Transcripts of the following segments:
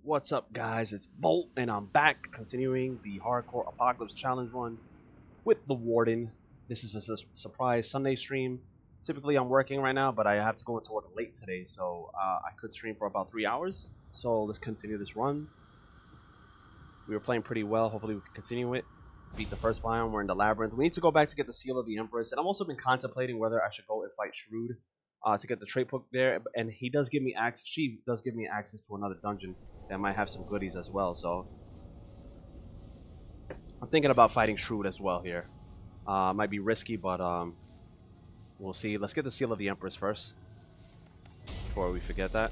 What's up, guys? It's Bolt, and I'm back continuing the Hardcore Apocalypse Challenge run with the Warden. This is a surprise Sunday stream. Typically, I'm working right now, but I have to go into work late today, so I could stream for about 3 hours. So let's continue this run. We were playing pretty well. Hopefully, we can continue it. Beat the first biome. We're in the Labyrinth. We need to go back to get the Seal of the Empress, and I've also been contemplating whether I should go and fight Shrewd to get the trait book there. And he does give me access. She does give me access to another dungeon that might have some goodies as well. So I'm thinking about fighting Shrewd as well here. Might be risky, but we'll see. Let's get the Seal of the Empress first before we forget that.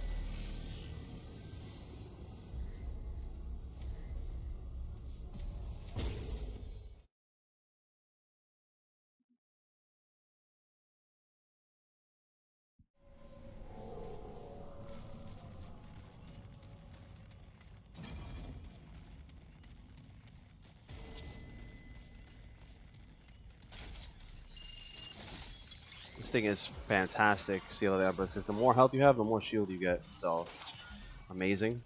This thing is fantastic, Seal of the Empress, because the more health you have, the more shield you get. So, amazing.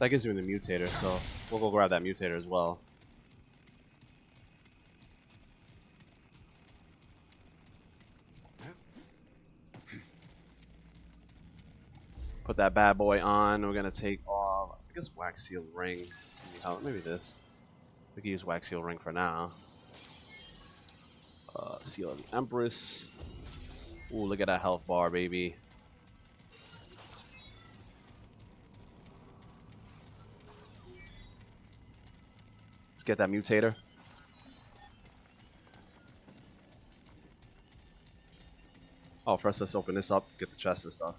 That gives me the mutator, so we'll go grab that mutator as well. Put that bad boy on. We're gonna take off, I guess, wax seal ring. Maybe this. We can use wax seal ring for now. Seal of the Empress. Ooh, look at that health bar, baby. Let's get that mutator. Oh, first let's open this up, get the chest and stuff.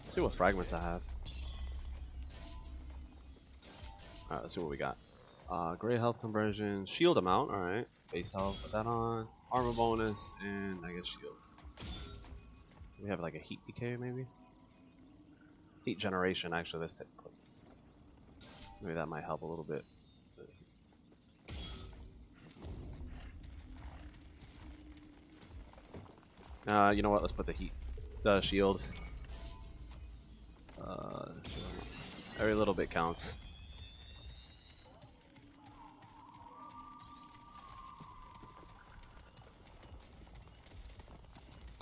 Let's see what fragments I have. Alright, let's see what we got. Great health conversion, shield amount, alright. Base health, put that on. Armor bonus, and I guess shield. We have like a heat decay, maybe? Heat generation, actually, let's take a look. Maybe that might help a little bit. You know what, let's put the shield. Every little bit counts.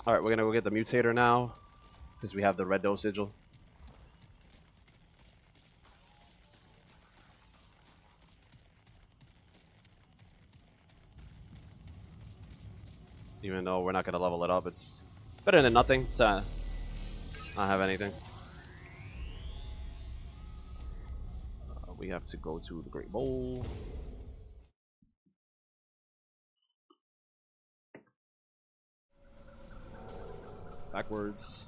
Alright, we're gonna go get the mutator now, because we have the red dose sigil. Even though we're not gonna level it up, it's better than nothing to not have anything. We have to go to the Great Bowl. Backwards.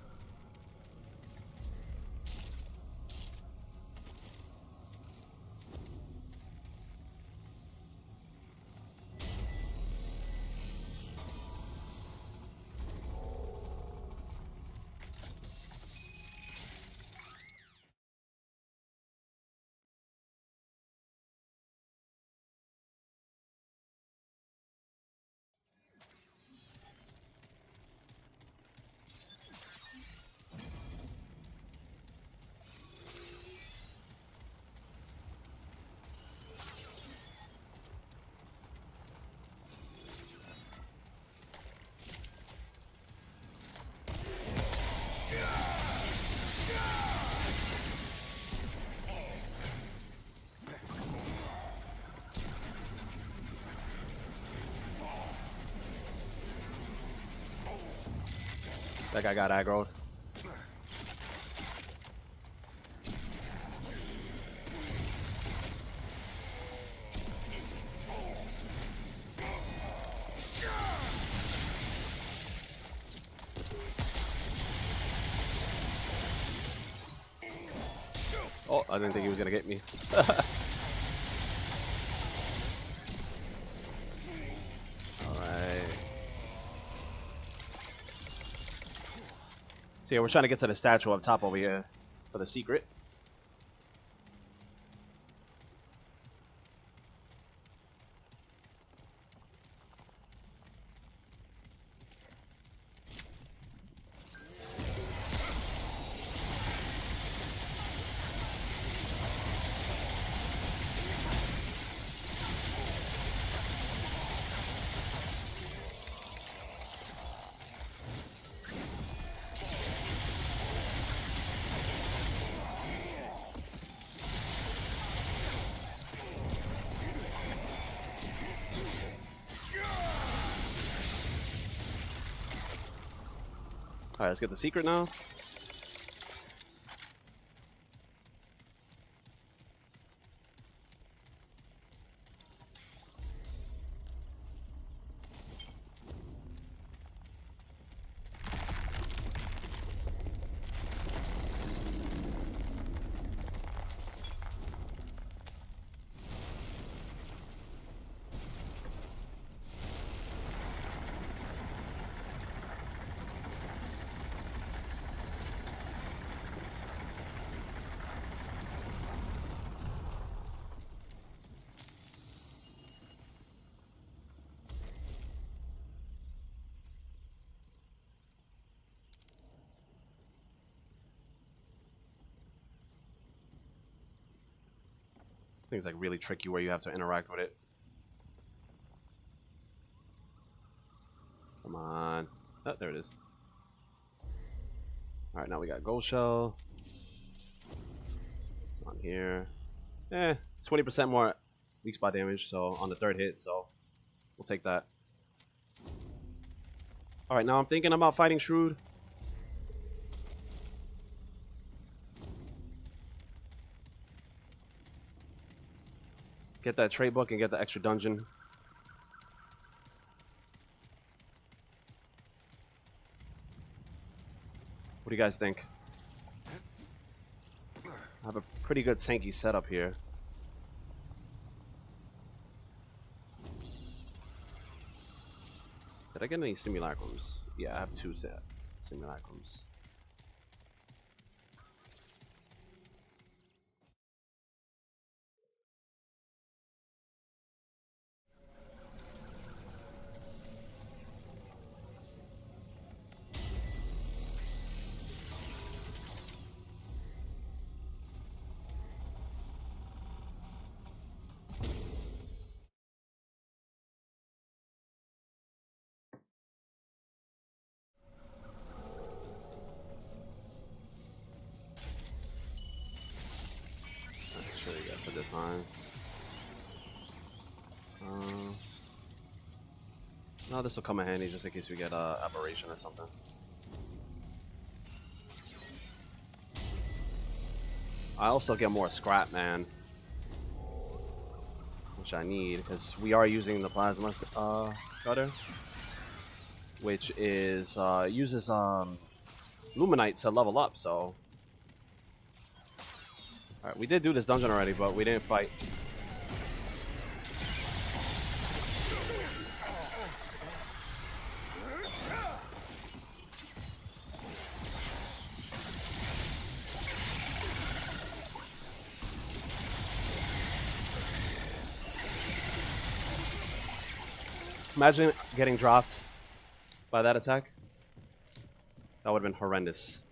That guy got aggroed. Oh, I didn't think he was gonna get me. Alright. So yeah, we're trying to get to the statue up top over here for the secret. Alright, let's get the secret now. Things like really tricky where you have to interact with it. Come on. Oh, there it is. Alright, now we got gold shell. It's on here. 20% more weak spot damage, so on the third hit, so we'll take that. Alright, now I'm thinking about fighting Shrewd. Get that trade book and get the extra dungeon. What do you guys think? I have a pretty good tanky setup here. Did I get any simulacrums? Yeah, I have 2 simulacrums. Sure, you gotta put this on. No, this will come in handy just in case we get aberration or something. I also get more scrap, man, which I need because we are using the plasma cutter, which is uses luminite to level up. So, all right, we did do this dungeon already, but we didn't fight. Imagine getting dropped by that attack. That would have been horrendous.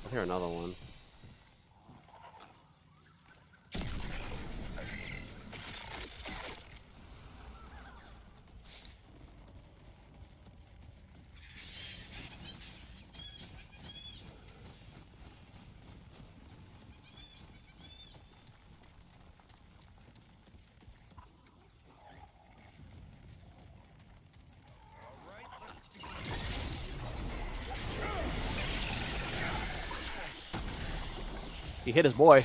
I hear another one. He hit his boy.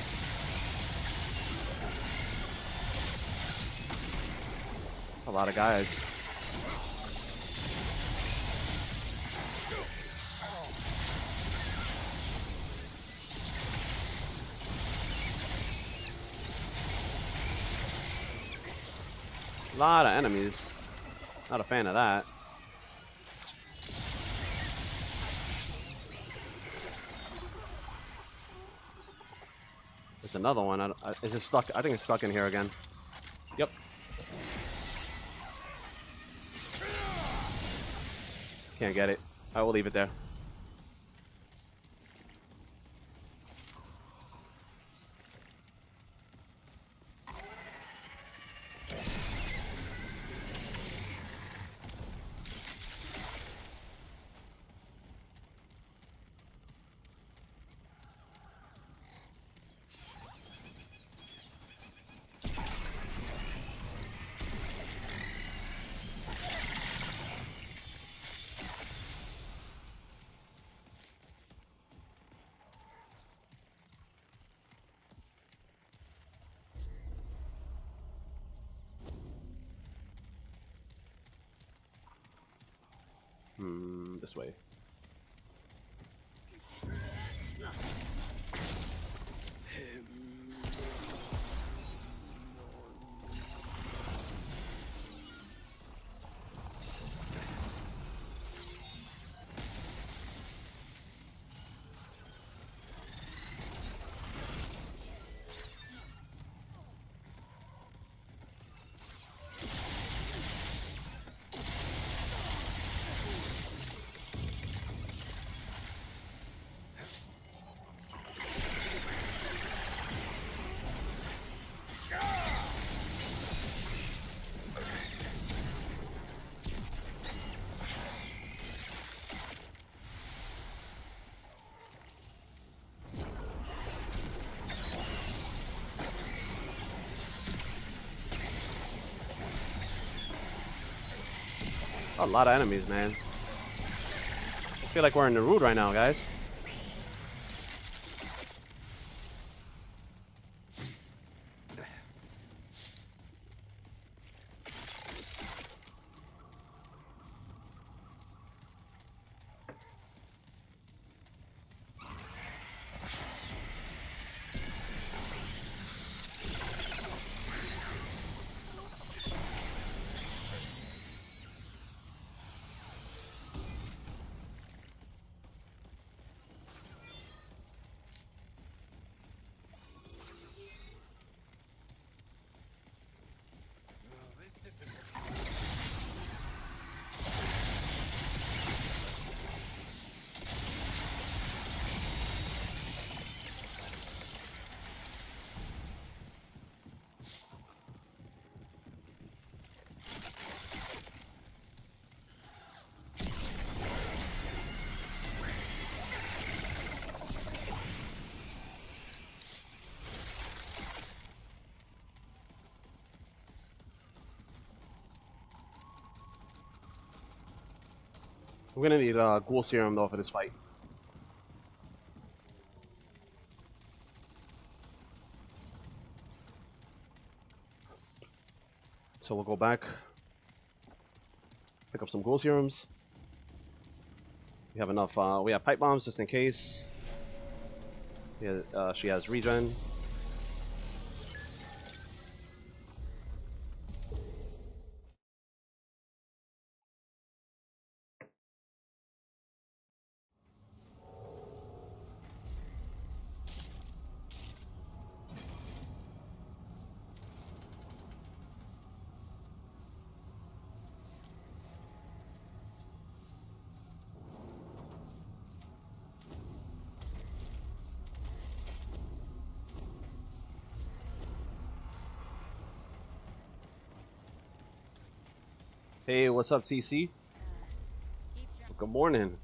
A lot of guys. A lot of enemies. Not a fan of that. There's another one. Is it stuck? I think it's stuck in here again. Yep. Can't get it. I will leave it there. This way. A lot of enemies, man. I feel like we're in the road right now, guys. We're gonna need ghoul serum though for this fight. So we'll go back, pick up some ghoul serums. We have enough. We have pipe bombs just in case. Yeah, she has regen. Hey, what's up, TC? Good morning.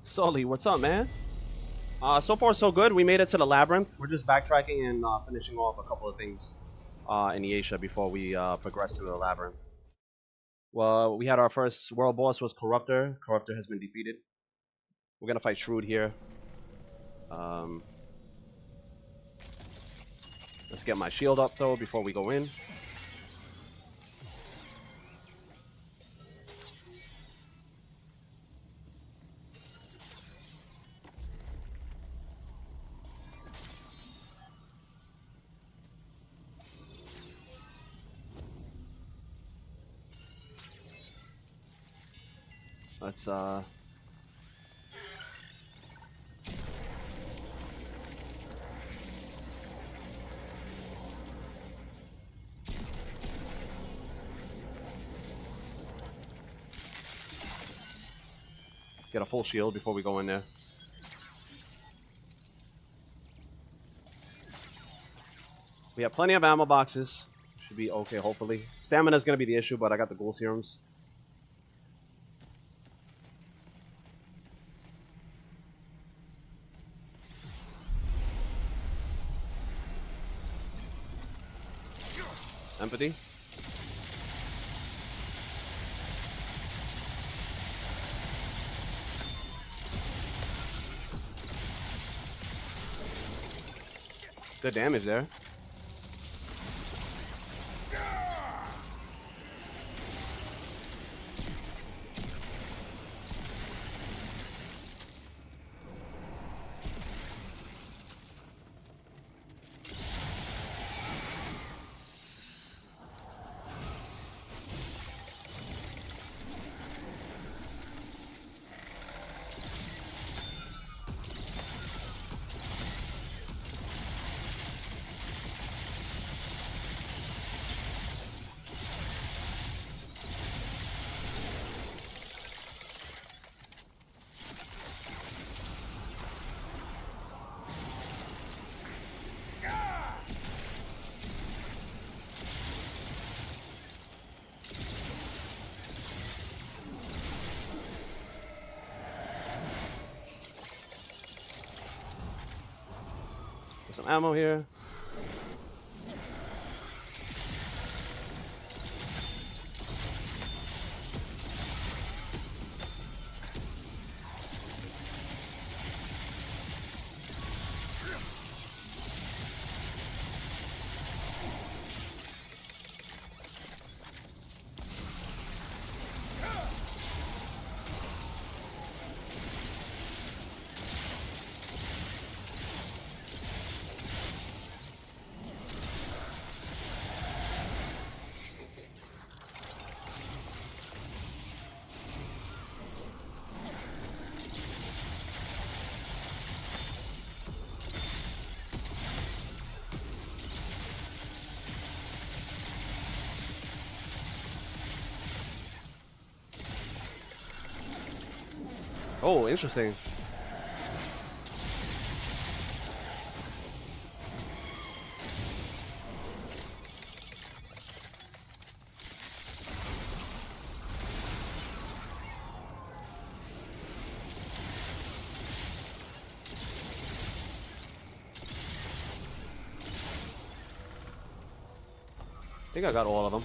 Sully, what's up, man? So far so good. We made it to the labyrinth. We're just backtracking and finishing off a couple of things in the Asia before we progress to the labyrinth. Well, we had our first world boss was Corruptor. Corruptor has been defeated. We're gonna fight Shrewd here. Um, let's get my shield up though before we go in. Let's get a full shield before we go in there. We have plenty of ammo boxes. Should be okay, hopefully. Stamina is going to be the issue, but I got the ghoul serums. Empathy. Good damage there. Get some ammo here. Oh, interesting. I think I got all of them.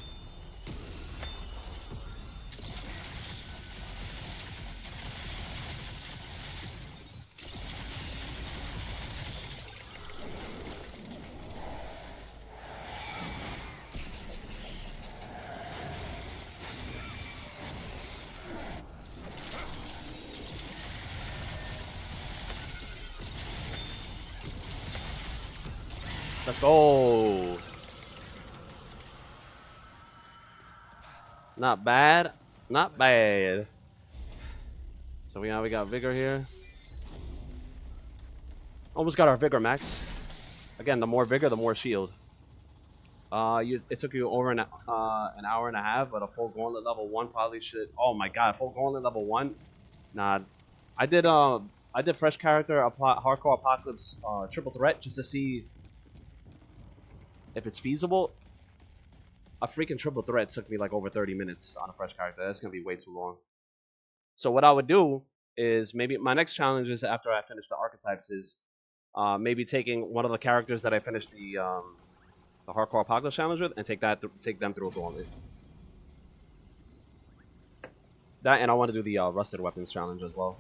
Let's go. Not bad. Not bad. So we got vigor here. Almost got our vigor max. Again, the more vigor, the more shield. It took you over an hour and a half, but a full gauntlet level 1 probably should. Oh my god, full gauntlet level 1. Nah, I did fresh character hardcore apocalypse triple threat just to see if it's feasible. A freaking triple threat took me like over 30 minutes on a fresh character. That's gonna be way too long. So what I would do is maybe my next challenge is after I finish the archetypes is maybe taking one of the characters that I finished the hardcore apocalypse challenge with and take them through a gauntlet. That, and I want to do the rusted weapons challenge as well.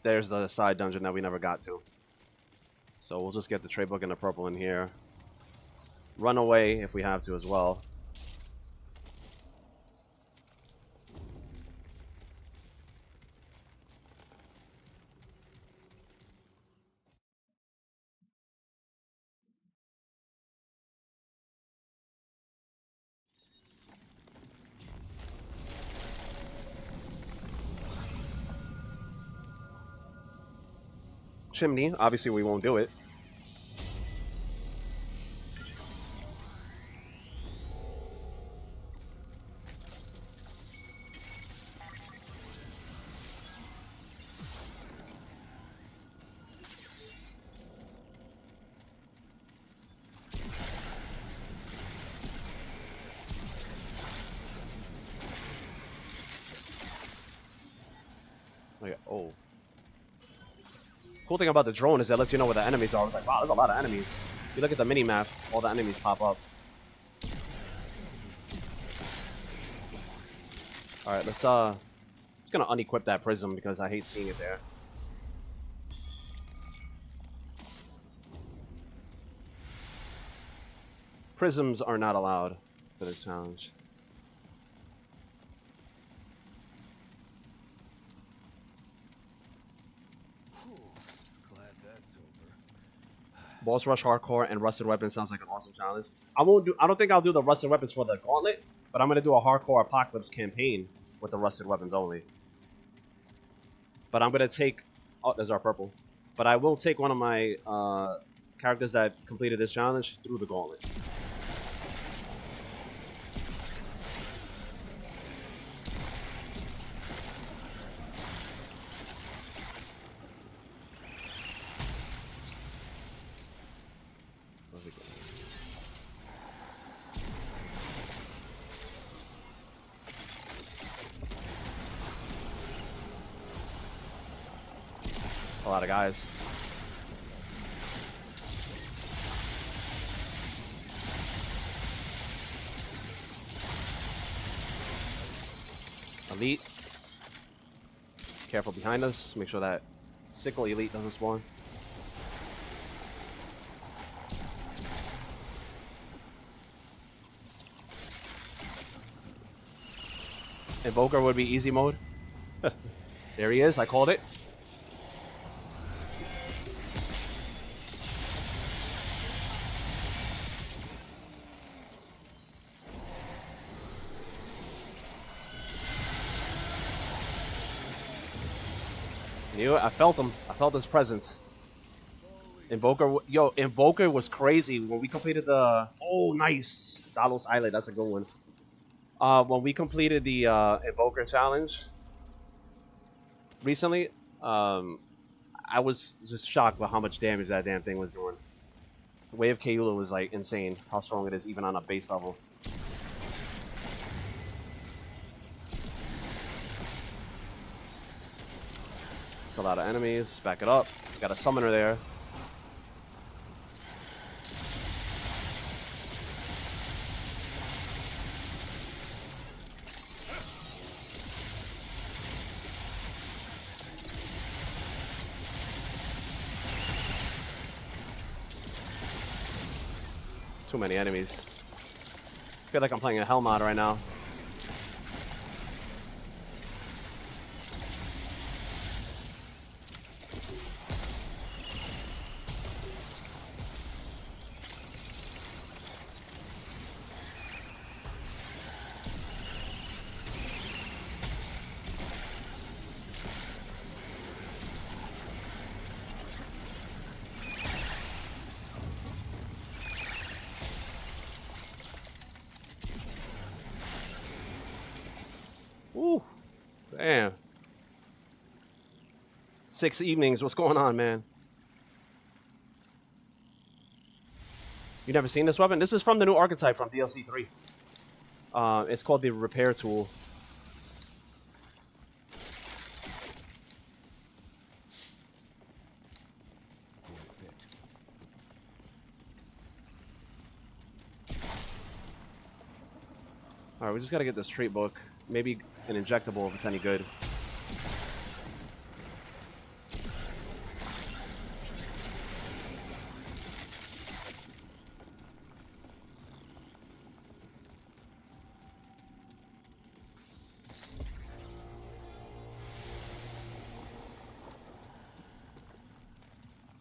There's the side dungeon that we never got to. So we'll just get the trade book and the purple in here. Run away if we have to as well. Chimney, obviously we won't do it. Like, oh. Cool thing about the drone is that it lets you know where the enemies are. I was like, wow, there's a lot of enemies. You look at the mini map, all the enemies pop up. All right, let's just gonna unequip that prism because I hate seeing it there. Prisms are not allowed for this challenge. Boss Rush Hardcore and Rusted Weapons sounds like an awesome challenge. I don't think I'll do the Rusted Weapons for the Gauntlet, but I'm gonna do a Hardcore Apocalypse campaign with the Rusted Weapons only. But I'm gonna take... Oh, there's our purple. But I will take one of my characters that completed this challenge through the Gauntlet. A lot of guys. Elite. Careful behind us. Make sure that sickle elite doesn't spawn. Invoker would be easy mode. There he is. I called it. Knew it. I felt him. I felt his presence. Invoker, yo, Invoker was crazy when we completed the. Oh, nice, Dalos Islet. That's a good one. When we completed the Invoker challenge recently, I was just shocked by how much damage that damn thing was doing. The Wave Keula was like insane. How strong it is, even on a base level. A lot of enemies. Back it up. Got a summoner there. Too many enemies. I feel like I'm playing a hell mod right now. Ooh, damn. 6 evenings. What's going on, man? You never seen this weapon? This is from the new archetype from DLC 3. It's called the repair tool. Alright, we just gotta get this trait book. Maybe an injectable if it's any good.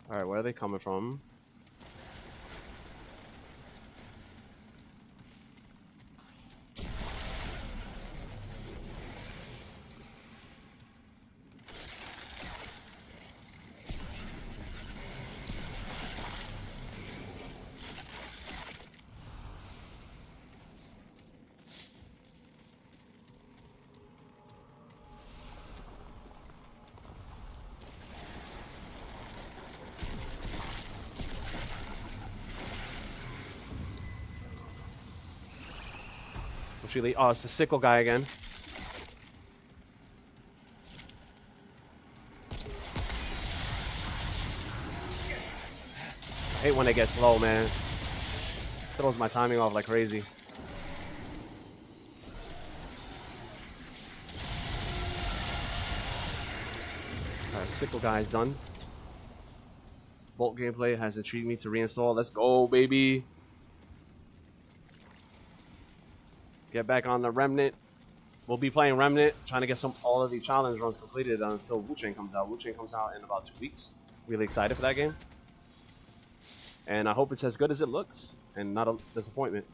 Alright, where are they coming from? Oh, it's the sickle guy again. I hate when they get slow, man. Throws my timing off like crazy. Alright, sickle guy's done. Bolt gameplay has intrigued me to reinstall. Let's go, baby. Get back on the Remnant. We'll be playing Remnant, trying to get all of the challenge runs completed until WUCHANG comes out. WUCHANG comes out in about 2 weeks. Really excited for that game. And I hope it's as good as it looks and not a disappointment.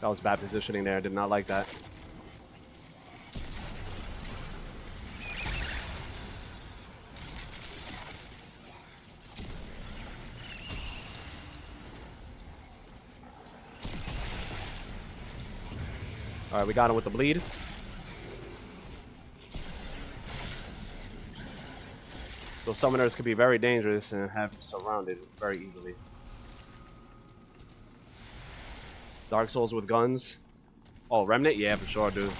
That was bad positioning there. I did not like that. Alright, we got him with the bleed. Those summoners could be very dangerous and have you surrounded very easily. Dark Souls with guns. Oh, Remnant? Yeah, for sure, dude.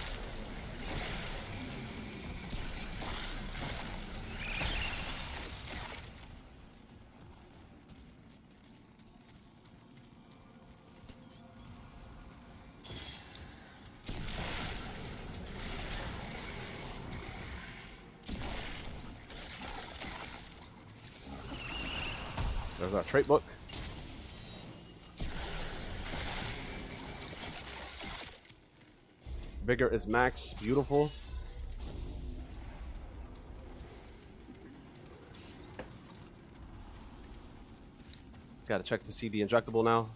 There's our trait book. Vigor is max. Beautiful. Gotta check to see the injectable now.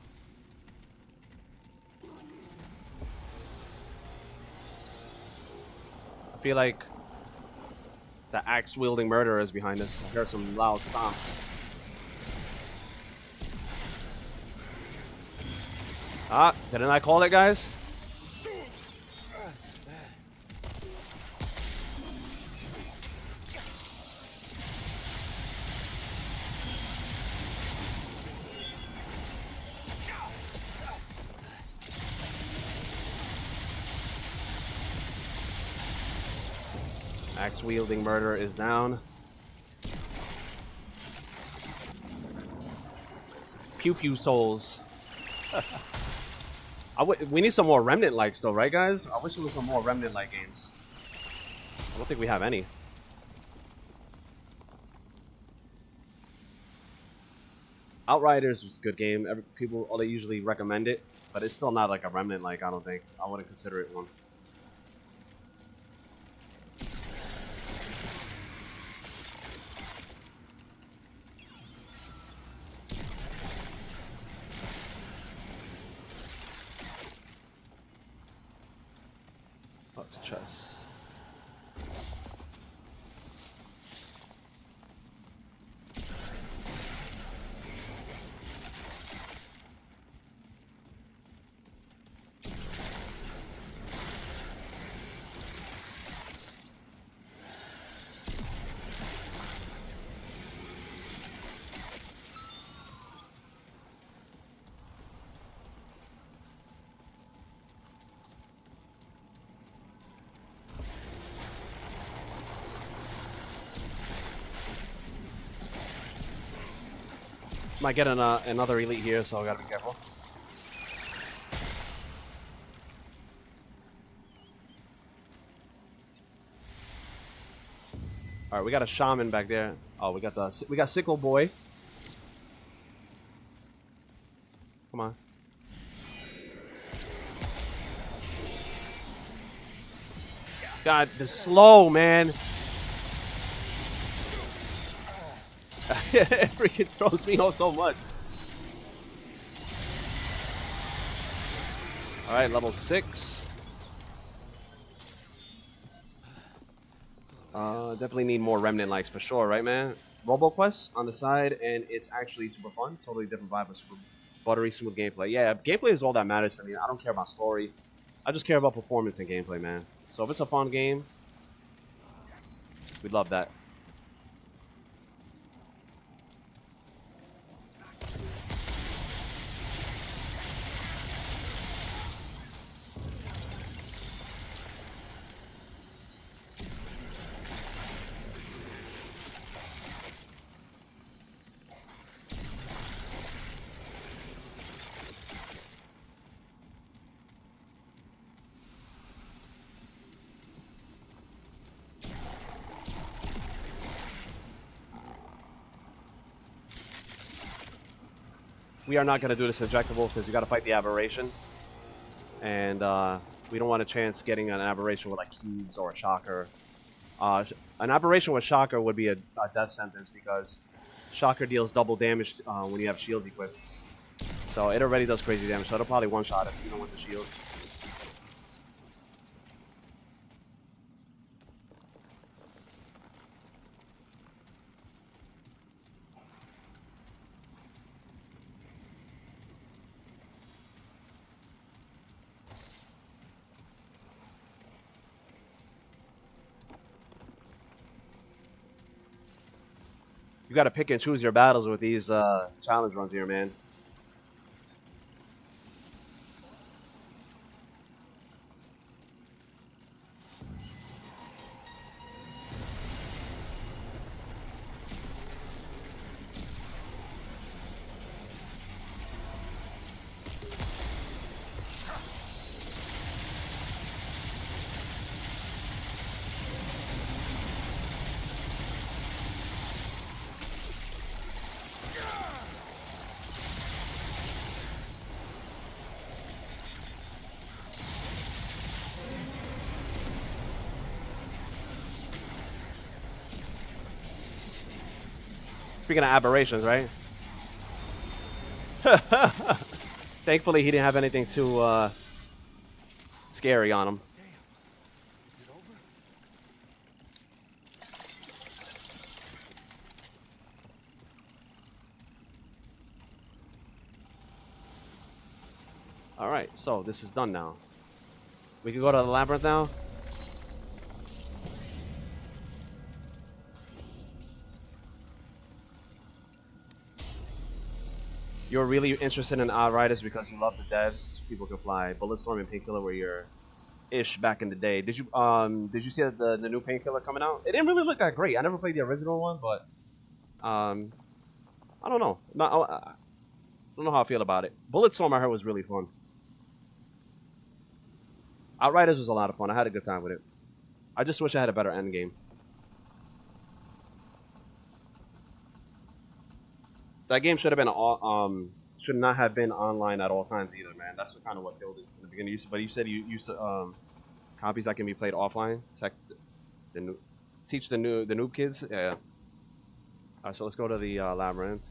I feel like the axe-wielding murderer is behind us. I hear some loud stomps. Ah, didn't I call it, guys? Axe-wielding murderer is down. Pew pew souls. We need some more Remnant-likes though, right guys? I wish there was some more Remnant-like games. I don't think we have any. Outriders was a good game. They usually recommend it, but it's still not like a Remnant-like, I don't think. I wouldn't consider it one. Chest. Might get another elite here, so I gotta be careful. All right, we got a shaman back there. Oh, we got Sickle Boy. Come on. God, the slow, man. It freaking throws me off so much. All right, level 6. Definitely need more Remnant likes for sure, right, man? RoboQuest on the side, and it's actually super fun. Totally different vibe, but super buttery, smooth gameplay. Yeah, gameplay is all that matters to me. I don't care about story. I just care about performance and gameplay, man. So if it's a fun game, we'd love that. We are not going to do this injectable because you got to fight the aberration. And we don't want a chance getting an aberration with like cubes or a shocker. An aberration with shocker would be a death sentence because shocker deals double damage when you have shields equipped. So it already does crazy damage, so it'll probably one-shot us even with the shields. You got to pick and choose your battles with these challenge runs here, man. Speaking of aberrations, right? Thankfully, he didn't have anything too scary on him. All right, so this is done now. We can go to the labyrinth now. You're really interested in Outriders because you love the devs. People can fly. Bulletstorm and Painkiller were your ish back in the day. Did you see the new Painkiller coming out? It didn't really look that great. I never played the original one, but I don't know. I don't know how I feel about it. Bulletstorm I heard was really fun. Outriders was a lot of fun. I had a good time with it. I just wish I had a better end game. That game should have been should not have been online at all times either, man. That's kind of what killed it in the beginning. But you said you used copies that can be played offline. Teach the noob kids. Yeah. All right, so let's go to the labyrinth.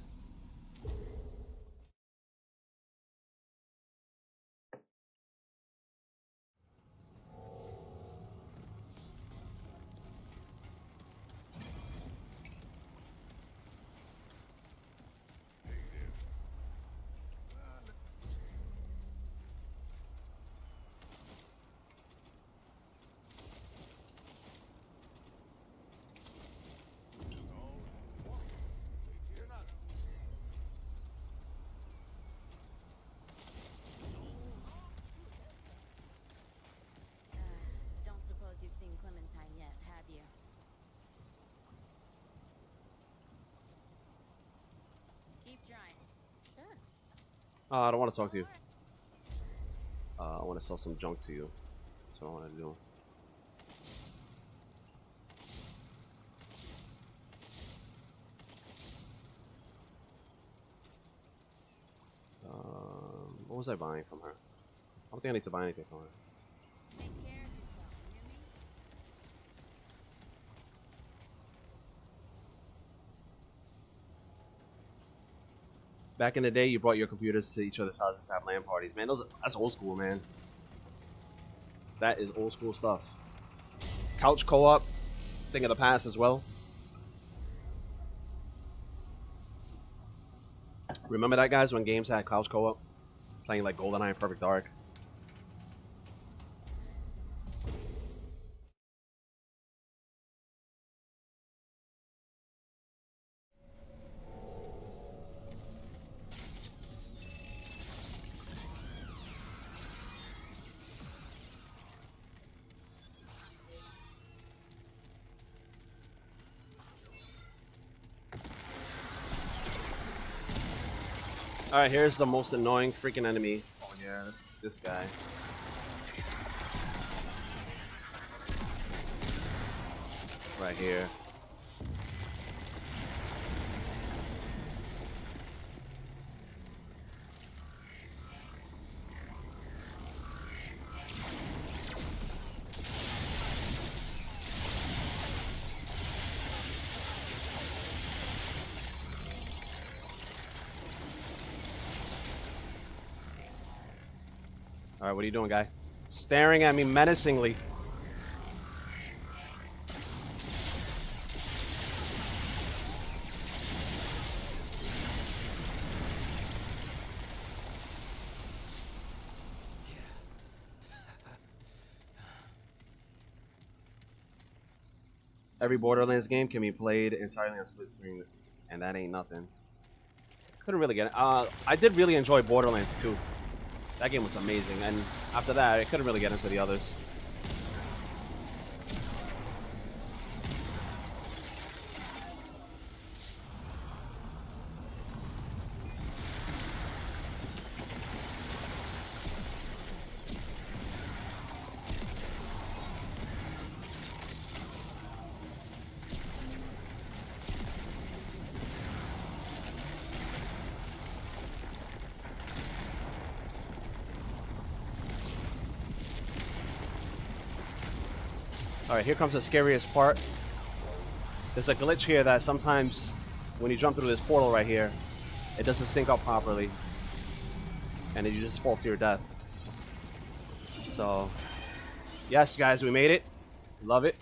I don't want to talk to you. I want to sell some junk to you. That's what I want to do. What was I buying from her? I don't think I need to buy anything from her. Take care of yourself, you hear me? Back in the day, you brought your computers to each other's houses to have LAN parties. Man, that's old school, man. That is old school stuff. Couch co-op, thing of the past as well. Remember that, guys, when games had couch co-op? Playing like GoldenEye Perfect Dark. Alright, here's the most annoying freaking enemy. Oh yeah, this guy. Right here. Alright, what are you doing, guy? Staring at me menacingly. Every Borderlands game can be played entirely on split screen, and that ain't nothing. Couldn't really get it. I did really enjoy Borderlands 2. That game was amazing, and after that, I couldn't really get into the others. Alright, here comes the scariest part. There's a glitch here that sometimes when you jump through this portal right here, it doesn't sync up properly. And then you just fall to your death. So, yes guys, we made it. Love it.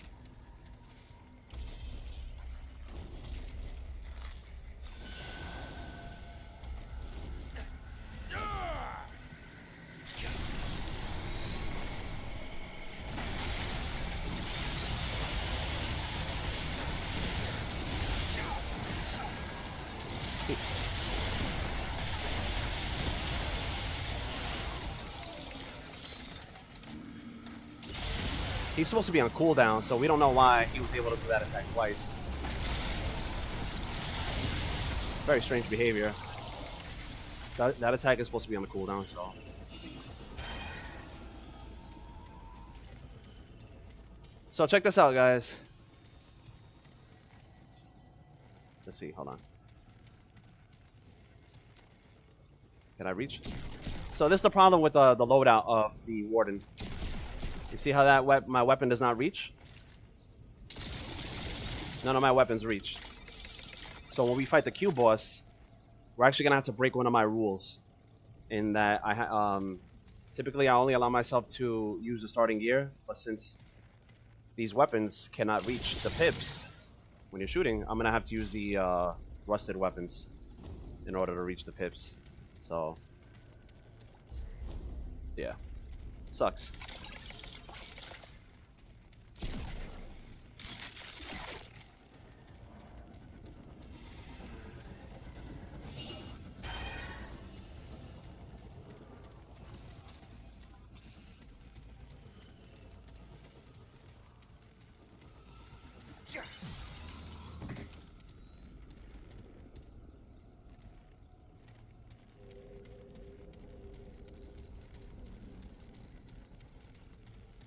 He's supposed to be on cooldown, so we don't know why he was able to do that attack twice. Very strange behavior. That attack is supposed to be on the cooldown, so. So check this out, guys. Let's see, hold on. Can I reach? So this is the problem with the loadout of the Warden. You see how that my weapon does not reach? None of my weapons reach. So when we fight the Q boss, we're actually gonna have to break one of my rules. In that typically I only allow myself to use the starting gear, but since these weapons cannot reach the pips when you're shooting, I'm gonna have to use the rusted weapons in order to reach the pips. So yeah, sucks.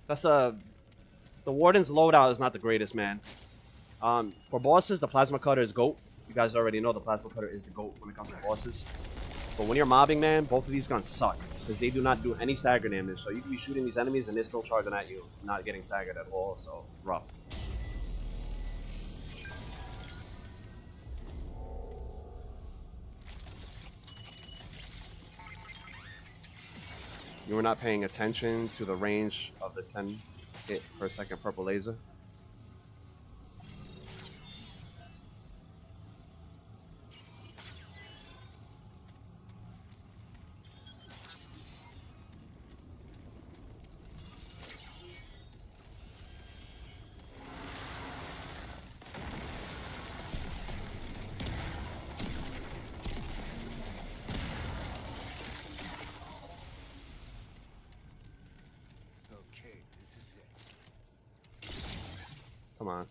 That's a the Warden's loadout is not the greatest, man. For bosses, the Plasma Cutter is GOAT. You guys already know the Plasma Cutter is the GOAT when it comes to bosses. But when you're mobbing, man, both of these guns suck. Because they do not do any stagger damage. So you can be shooting these enemies and they're still charging at you. Not getting staggered at all, so rough. You were not paying attention to the range of the 10 hit per second purple laser. Come on.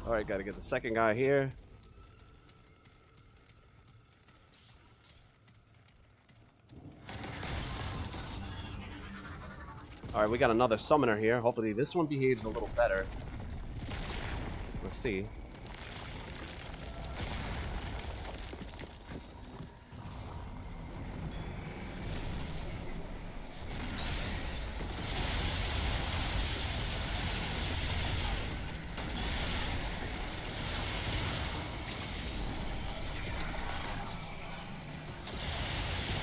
Alright, gotta get the second guy here. Alright, we got another summoner here. Hopefully this one behaves a little better. Let's see.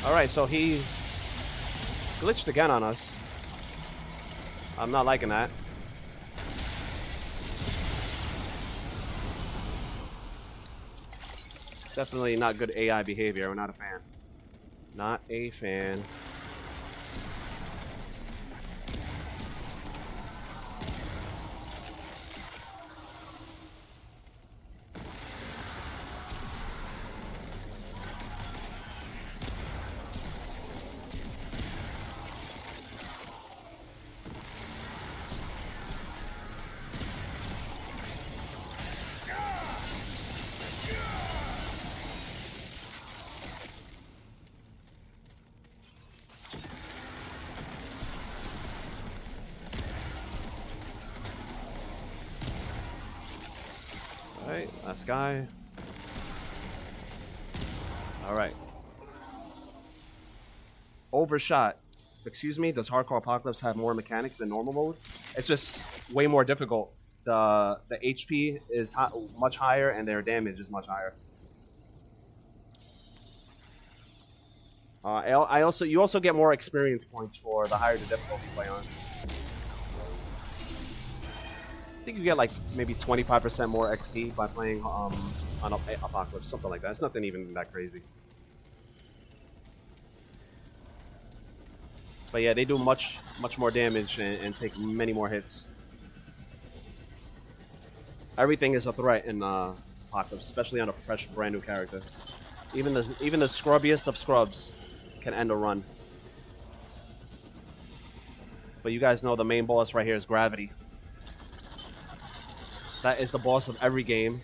Alright, so he glitched again on us. I'm not liking that. Definitely not good AI behavior. We're not a fan. Not a fan. Alright, last guy. Alright. Overshot. Excuse me, does Hardcore Apocalypse have more mechanics than normal mode? It's just way more difficult. The HP is much higher and their damage is much higher. You also get more experience points for the higher the difficulty you play on. I think you get like maybe 25% more XP by playing on Apocalypse, something like that. It's nothing even that crazy. But yeah, they do much more damage and take many more hits. Everything is a threat in Apocalypse, especially on a fresh, brand new character. Even the scrubbiest of scrubs can end a run. But you guys know the main boss right here is Gravity. That is the boss of every game.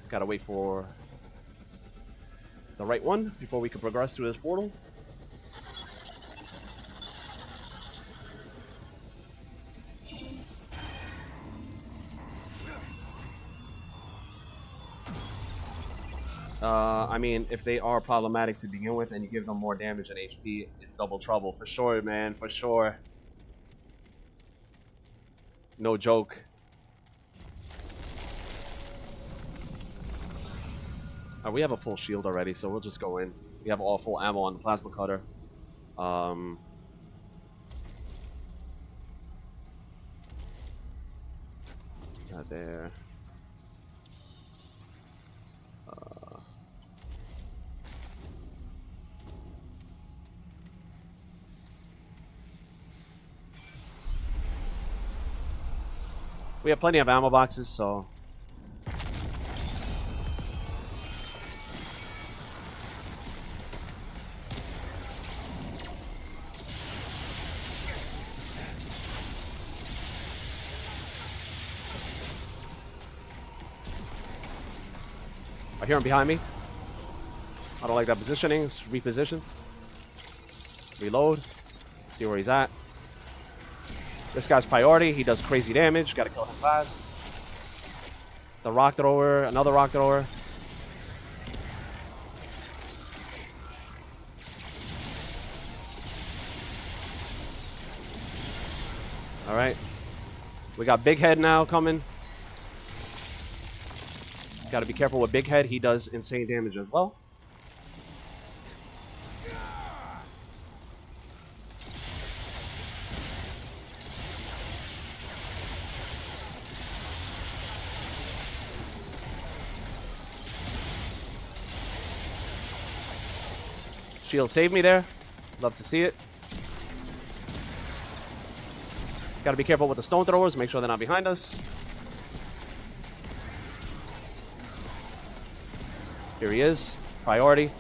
Gotta wait for the right one before we can progress through this portal. I mean, if they are problematic to begin with and you give them more damage and HP, it's double trouble. For sure, man. For sure. No joke. We have a full shield already, so we'll just go in. We have all full ammo on the plasma cutter. Got there. We have plenty of ammo boxes, so... I hear him behind me. I don't like that positioning. Let's reposition. Reload. See where he's at. This guy's priority. He does crazy damage. Gotta kill him fast. The rock thrower. Another rock thrower. Alright. We got Big Head now coming. Gotta be careful with Big Head. He does insane damage as well. Shield saved me there. Love to see it. Gotta be careful with the stone throwers. Make sure they're not behind us. Here he is. Priority.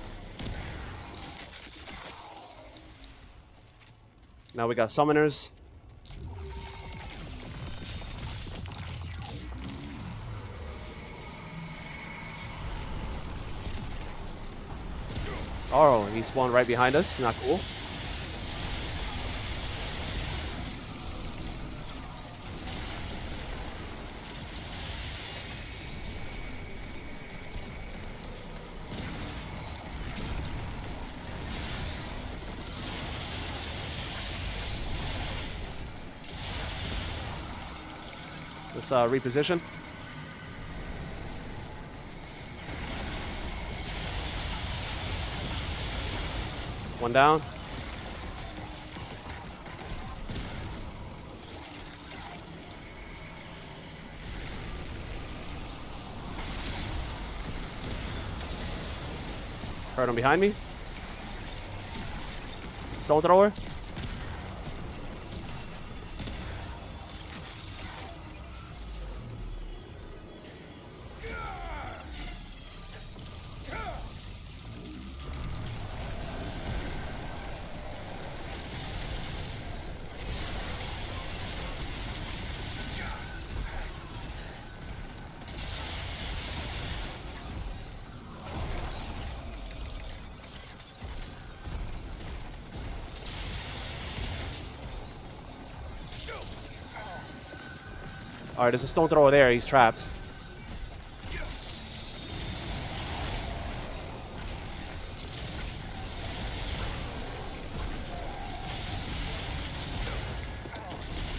Now we got summoners. Oh, he spawned right behind us. Not cool. Let's reposition. One down. Heard him behind me. Stone thrower. Alright, there's a stone thrower there. He's trapped.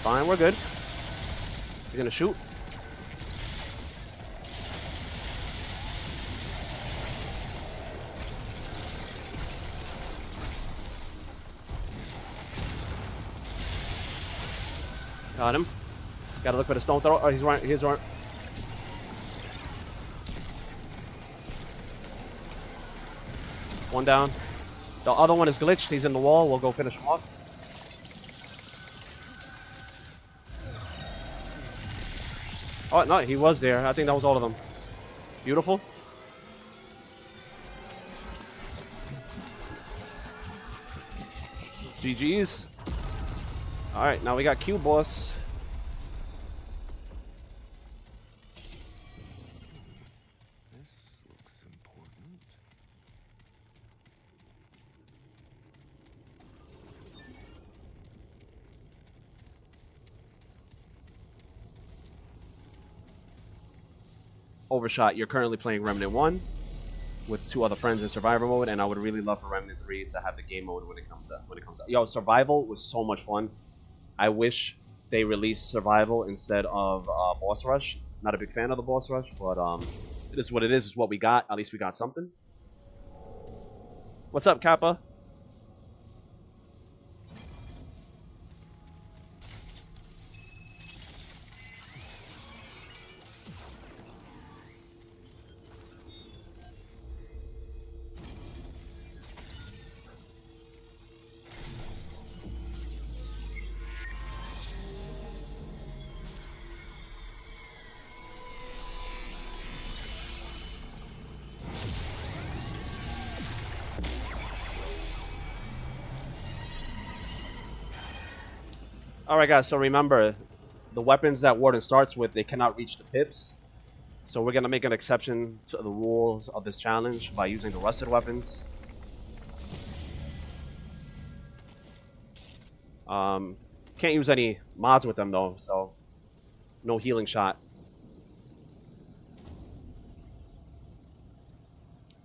Fine, we're good. He's gonna shoot. Got him. Gotta look for the stone thrower. Oh, he's running. He's running. One down. The other one is glitched. He's in the wall. We'll go finish him off. Oh, no, he was there. I think that was all of them. Beautiful. GG's. Alright, now we got Q boss. Overshot, you're currently playing Remnant 1. with 2 other friends in survivor mode, and I would really love for Remnant 3 to have the game mode when it comes out. Yo, survival was so much fun. I wish they released survival instead of boss rush. Not a big fan of the boss rush, but it is what it is. Is what we got. At least we got something. What's up, Kappa? Alright guys, so remember, the weapons that Warden starts with, they cannot reach the pips. So we're going to make an exception to the rules of this challenge by using the rusted weapons. Can't use any mods with them though, so no healing shot.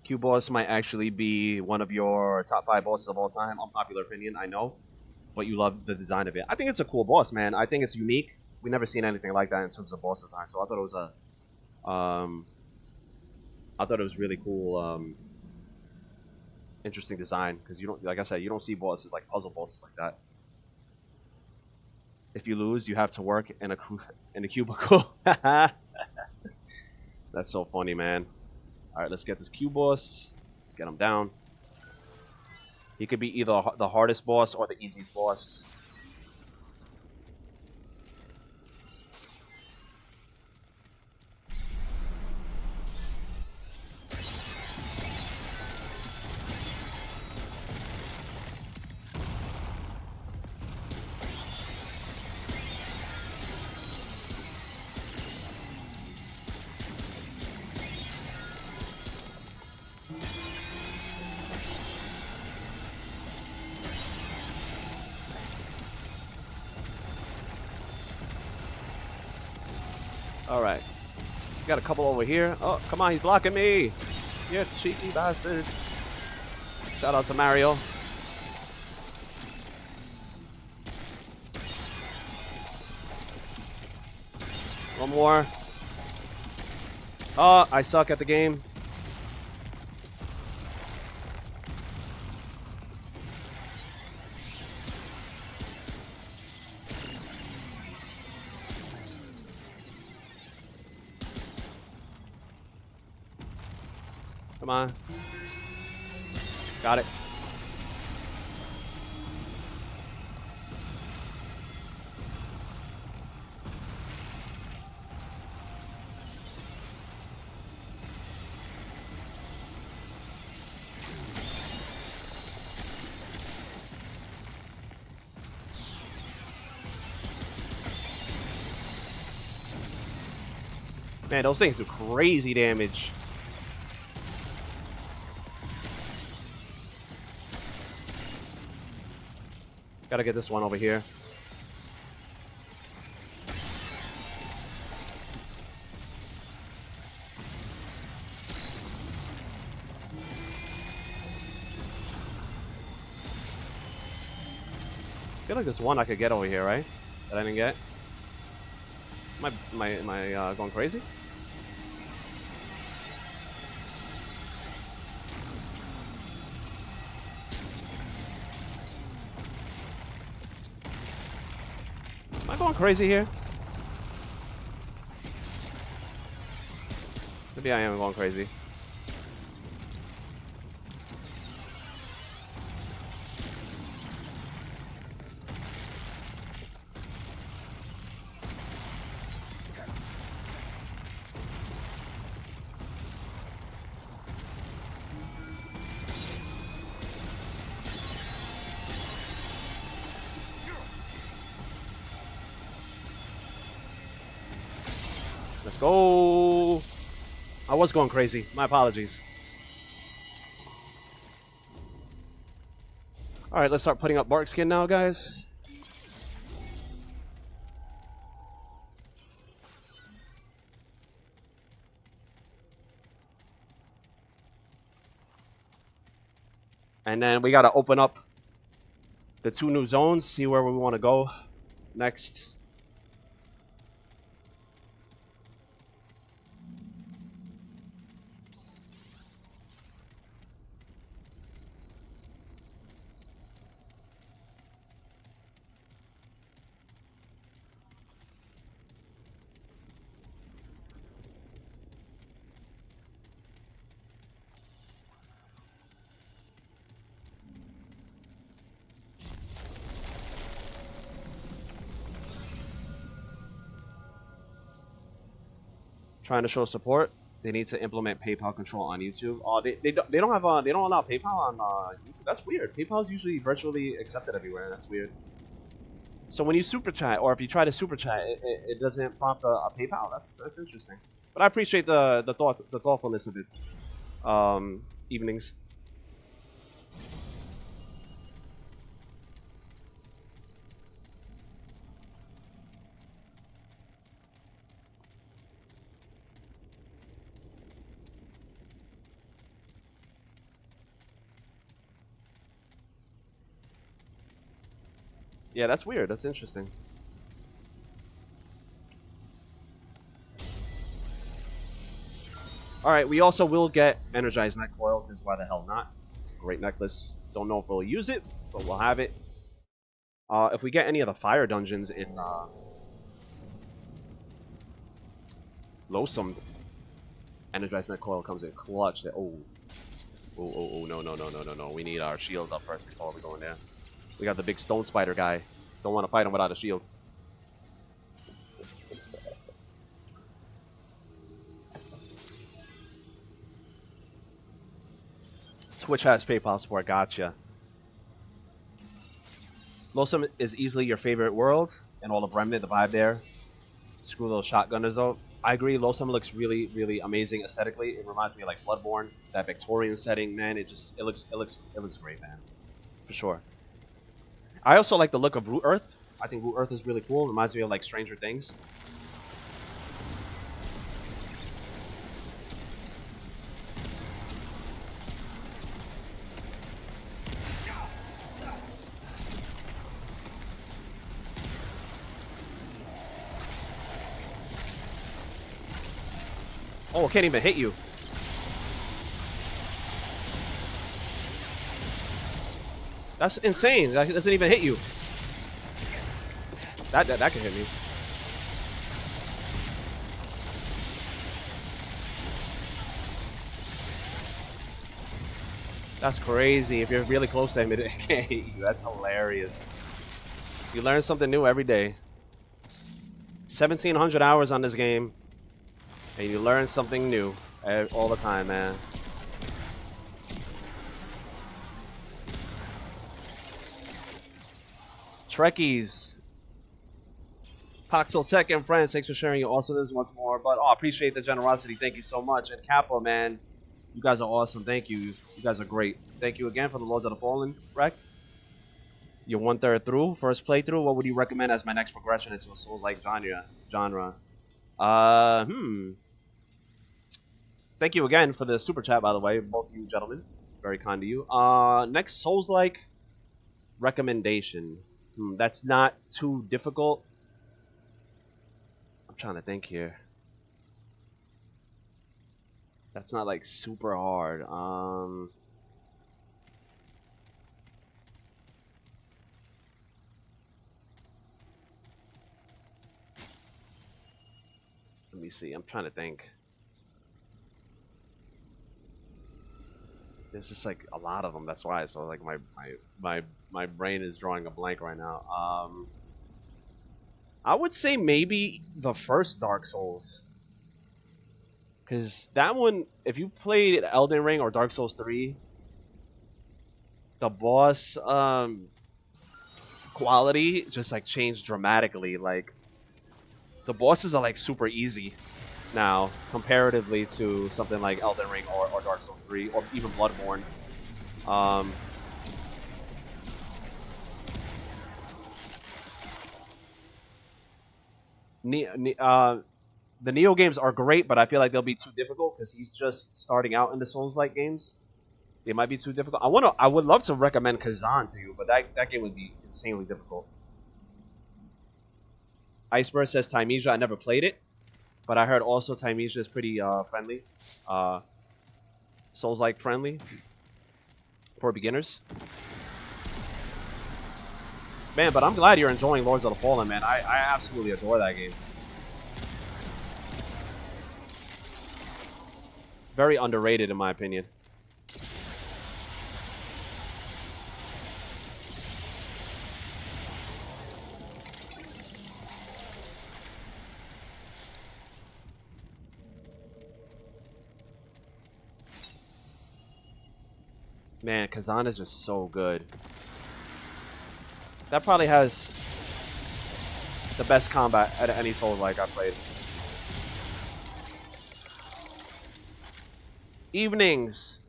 Q boss might actually be one of your top 5 bosses of all time. Unpopular opinion, I know. But you love the design of it. I think it's a cool boss, man. I think it's unique. We never seen anything like that in terms of boss design. So I thought it was a, I thought it was really cool, interesting design. Because you don't, like I said, you don't see bosses like puzzle bosses like that. If you lose, you have to work in a cubicle. That's so funny, man. All right, let's get this Q boss. Let's get him down. He could be either the hardest boss or the easiest boss. All right. Got a couple over here. Oh, come on, he's blocking me. You cheeky bastard. Shout out to Mario. One more. Oh, I suck at the game. Come on. Got it. Man, those things do crazy damage. Gotta get this one over here. I feel like there's one I could get over here, right? That I didn't get. Am I going crazy? Am I going crazy here? Maybe I am going crazy. Let's go. I was going crazy. My apologies. All right, let's start putting up bark skin now, guys. And then we got to open up the 2 new zones, see where we want to go next. Trying to show support. They need to implement PayPal control on YouTube. Oh, they don't have they don't allow PayPal on YouTube. That's weird. PayPal is usually virtually accepted everywhere. That's weird. So when you super chat, or if you try to super chat, it doesn't prompt a PayPal. That's interesting. But I appreciate the thoughtfulness of it. Evenings. Yeah, that's weird. That's interesting. Alright, we also will get Energized Neck Coil, because why the hell not? It's a great necklace. Don't know if we'll use it, but we'll have it. If we get any of the fire dungeons in Loathsome, Energized Neck Coil comes in clutch. Oh, no. We need our shield up first before we go in there. We got the big stone spider guy. Don't want to fight him without a shield. Twitch has PayPal support. Gotcha. Loathsome is easily your favorite world in all of Remnant. The vibe there. Screw those shotgunners though. I agree. Loathsome looks really, really amazing aesthetically. It reminds me of like Bloodborne, that Victorian setting. Man, it looks great, man, for sure. I also like the look of Root Earth. I think Root Earth is really cool. It reminds me of like Stranger Things. Oh, I can't even hit you. That's insane. That doesn't even hit you. That can hit me. That's crazy. If you're really close to him, it can't hit you. That's hilarious. You learn something new every day. 1,700 hours on this game, and you learn something new all the time, man. Trekkies. Poxel Tech and friends, thanks for sharing your awesomeness once more. But I appreciate the generosity. Thank you so much. And Kappa, man, you guys are awesome. Thank you. You guys are great. Thank you again for the Lords of the Fallen, Rec. You're 1/3 through. First playthrough. What would you recommend as my next progression into a Souls-like genre? Thank you again for the super chat, by the way, both you gentlemen. Very kind to you. Next Souls-like recommendation. That's not too difficult. I'm trying to think here. That's not like super hard. Let me see. I'm trying to think. There's just like a lot of them. That's why. So like my brain is drawing a blank right now. I would say maybe the first Dark Souls. Because that one, if you played Elden Ring or Dark Souls 3, the boss quality just like changed dramatically. Like the bosses are like super easy now comparatively to something like Elden Ring or Dark Souls 3 or even Bloodborne. The Neo games are great, but I feel like they'll be too difficult because he's just starting out in the Souls-like games. They might be too difficult. I would love to recommend Kazan to you, but that game would be insanely difficult. Iceberg says Timesia. I never played it, but I heard also Timesia is pretty friendly, Souls-like friendly for beginners. Man, but I'm glad you're enjoying Lords of the Fallen, man. I absolutely adore that game. Very underrated, in my opinion. Man, Kazan is just so good. That probably has the best combat out of any Souls-like I've played. Evenings.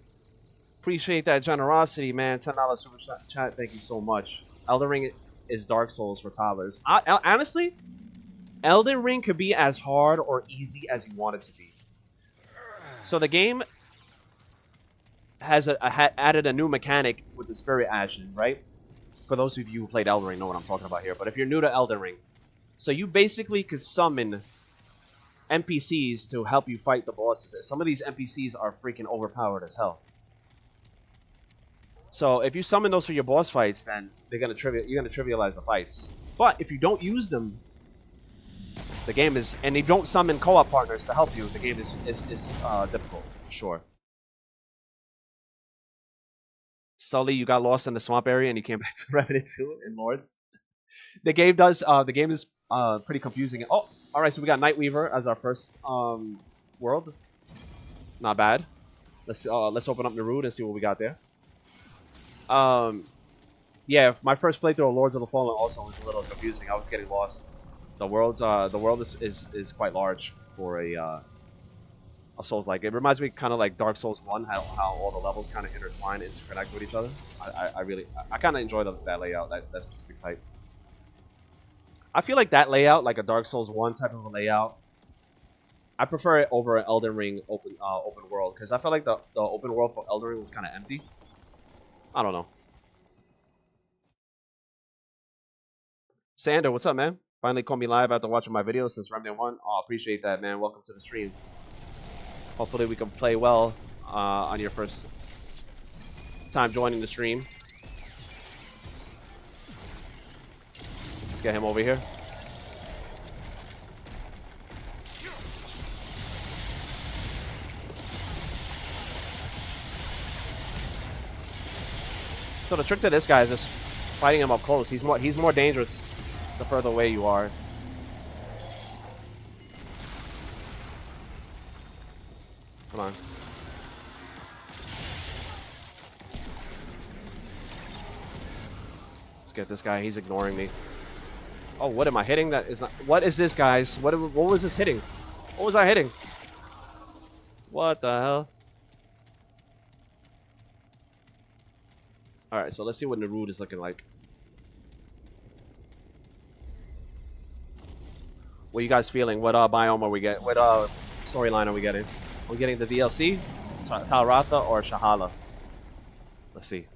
Appreciate that generosity, man. $10 super chat. Thank you so much. Elden Ring is Dark Souls for toddlers. Honestly, Elden Ring could be as hard or easy as you want it to be. So the game has added a new mechanic with the Spirit Ashen, right? For those of you who played Elden Ring know what I'm talking about here. But if you're new to Elden Ring, so you basically could summon NPCs to help you fight the bosses. Some of these NPCs are freaking overpowered as hell. So if you summon those for your boss fights, then you're gonna trivialize the fights. But if you don't use them, the game is, and they don't summon co-op partners to help you, the game is difficult for sure. Sully, you got lost in the swamp area and you came back to Remnant 2 in Lords. The game is pretty confusing. Oh, all right, so we got Nightweaver as our first world. Not bad. Let's open up Shrewd and see what we got there. Yeah, my first playthrough of Lords of the Fallen also was a little confusing. I was getting lost. The world is quite large for a Souls-like. It reminds me kind of like Dark Souls 1, how all the levels kind of intertwine and interconnect with each other. I kind of enjoy that layout, that specific type. I feel like that layout, like a Dark Souls 1 type of a layout, I prefer it over an Elden Ring open world, because I felt like the open world for Elden Ring was kind of empty. I don't know. Sander, what's up, man? Finally called me live after watching my videos since Remnant 1. Oh, appreciate that, man. Welcome to the stream. Hopefully we can play well on your first time joining the stream. Let's get him over here. So the trick to this guy is just fighting him up close. He's more dangerous the further away you are. Come on. Let's get this guy. He's ignoring me. Oh, what am I hitting? That is not. What is this, guys? What was this hitting? What was I hitting? What the hell? All right, so let's see what Shrewd is looking like. What are you guys feeling? What biome are we getting? What storyline are we getting? Are we getting the DLC? Talratha or Shahala? Let's see.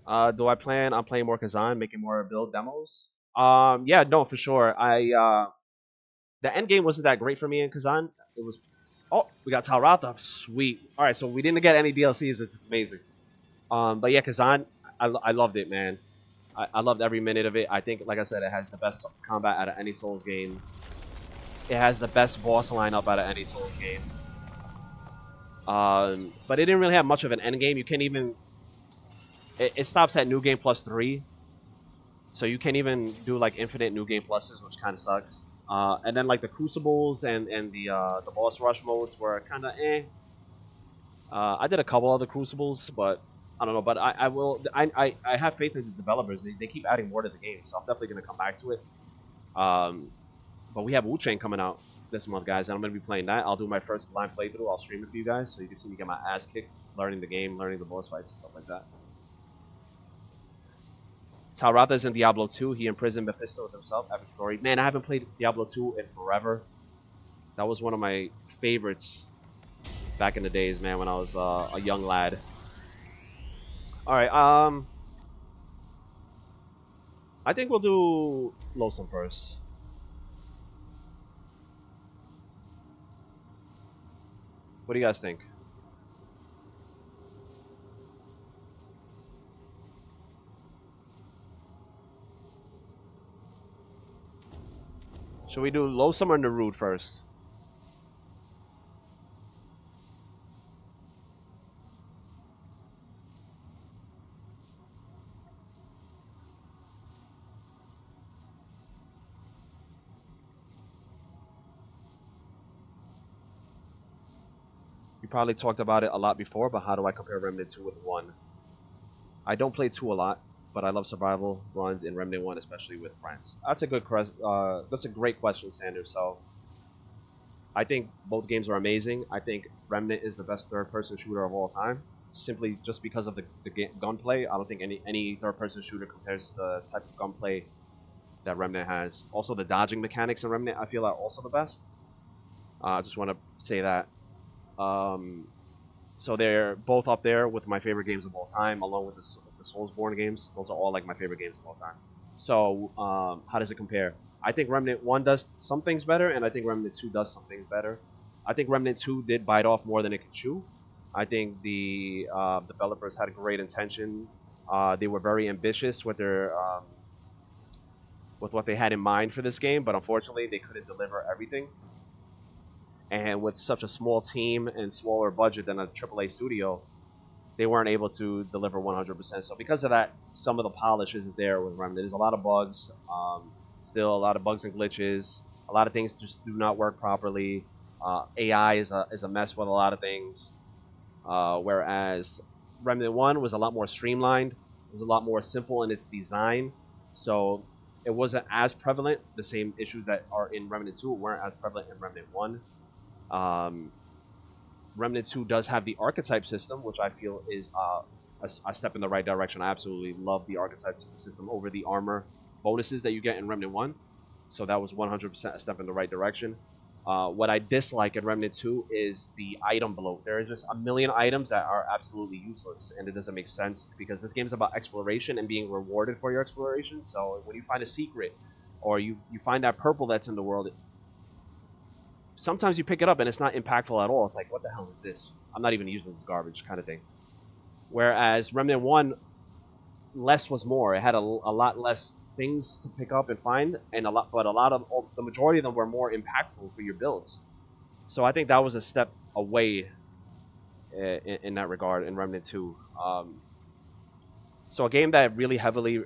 Do I plan on playing more Kazan, making more build demos? Yeah, no, for sure. The end game wasn't that great for me in Kazan. It was. Oh, we got Talratha. Sweet. All right, so we didn't get any DLCs. It's amazing. But yeah, Kazan, I loved it, man. I loved every minute of it. I think, like I said, it has the best combat out of any Souls game. It has the best boss lineup out of any Souls game. But it didn't really have much of an end game. You can't even... It stops at New Game Plus 3. So you can't even do, like, infinite New Game Pluses, which kind of sucks. And then, like, the Crucibles and the Boss Rush modes were kind of eh. I did a couple other Crucibles, but... I don't know, but I have faith in the developers. They keep adding more to the game, so I'm definitely going to come back to it. But we have WUCHANG coming out this month, guys, and I'm going to be playing that. I'll do my first blind playthrough. I'll stream it for you guys, so you can see me get my ass kicked, learning the game, learning the boss fights and stuff like that. Talratha is in Diablo 2. He imprisoned Mephisto with himself. Epic story. Man, I haven't played Diablo 2 in forever. That was one of my favorites back in the days, man, when I was a young lad. All right, I think we'll do Lonesome first. What do you guys think? Should we do Lonesome or Shrewd first? You probably talked about it a lot before, but how do I compare Remnant 2 with 1? I don't play 2 a lot, but I love survival runs in Remnant 1, especially with friends. That's a that's a great question, Sanders. So I think both games are amazing. I think Remnant is the best third-person shooter of all time, simply just because of the gunplay. I don't think any third-person shooter compares to the type of gunplay that Remnant has. Also, the dodging mechanics in Remnant, I feel, are also the best. I just want to say that. So they're both up there with my favorite games of all time, along with the Soulsborne games. Those are all like my favorite games of all time. So how does it compare? I think Remnant 1 does some things better, and I think Remnant 2 does some things better. I think Remnant 2 did bite off more than it could chew. I think the developers had great intention. They were very ambitious with their with what they had in mind for this game, but unfortunately, they couldn't deliver everything. And with such a small team and smaller budget than a AAA studio, they weren't able to deliver 100%. So because of that, some of the polish isn't there with Remnant. There's a lot of bugs, still a lot of bugs and glitches. A lot of things just do not work properly. AI is a mess with a lot of things. Whereas Remnant 1 was a lot more streamlined. It was a lot more simple in its design. So it wasn't as prevalent. The same issues that are in Remnant 2 weren't as prevalent in Remnant 1. Remnant 2 does have the archetype system, which I feel is a step in the right direction. I absolutely love the archetype system over the armor bonuses that you get in Remnant 1. So that was 100% a step in the right direction. What I dislike in Remnant 2 is the item bloat. There is just a million items that are absolutely useless, and it doesn't make sense because this game is about exploration and being rewarded for your exploration. So when you find a secret or you find that purple that's in the world, sometimes you pick it up and it's not impactful at all. It's like, what the hell is this? I'm not even using this garbage kind of thing. Whereas Remnant 1, less was more. It had a lot less things to pick up and find, and the majority of them were more impactful for your builds. So I think that was a step away in that regard in Remnant 2. So a game that really heavily,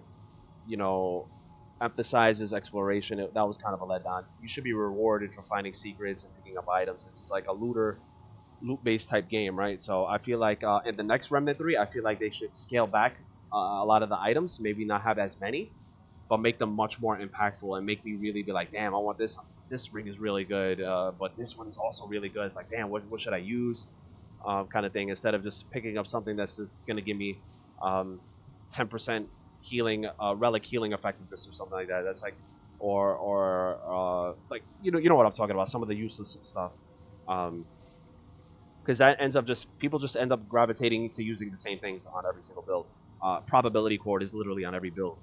emphasizes exploration, that was kind of a letdown. You should be rewarded for finding secrets and picking up items. This is like a loot-based type game, right? So I feel like in the next Remnant 3, I feel like they should scale back a lot of the items, maybe not have as many, but make them much more impactful and make me really be like, damn, I want this. This ring is really good, but this one is also really good. It's like, damn, what should I use? Kind of thing, instead of just picking up something that's just going to give me 10% healing, relic healing effectiveness or something like that. That's like, or like, you know what I'm talking about. Some of the useless stuff, because that ends up people just end up gravitating to using the same things on every single build. Probability cord is literally on every build.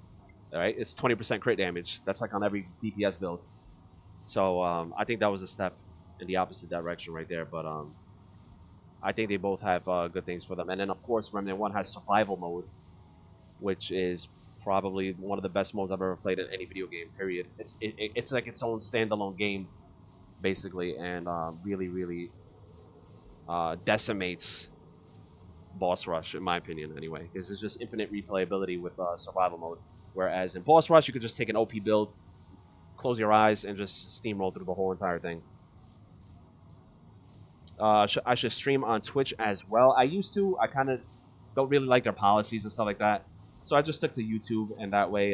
All right, it's 20% crit damage. That's like on every DPS build. So I think that was a step in the opposite direction right there. But I think they both have good things for them. And then of course, Remnant 1 has survival mode, which is probably one of the best modes I've ever played in any video game, period. It's like its own standalone game, basically, and really decimates Boss Rush, in my opinion, anyway, because it's just infinite replayability with survival mode. Whereas in Boss Rush, you could just take an OP build, close your eyes, and just steamroll through the whole entire thing. I should stream on Twitch as well. I used to. I kind of don't really like their policies and stuff like that. So I just stick to YouTube, and that way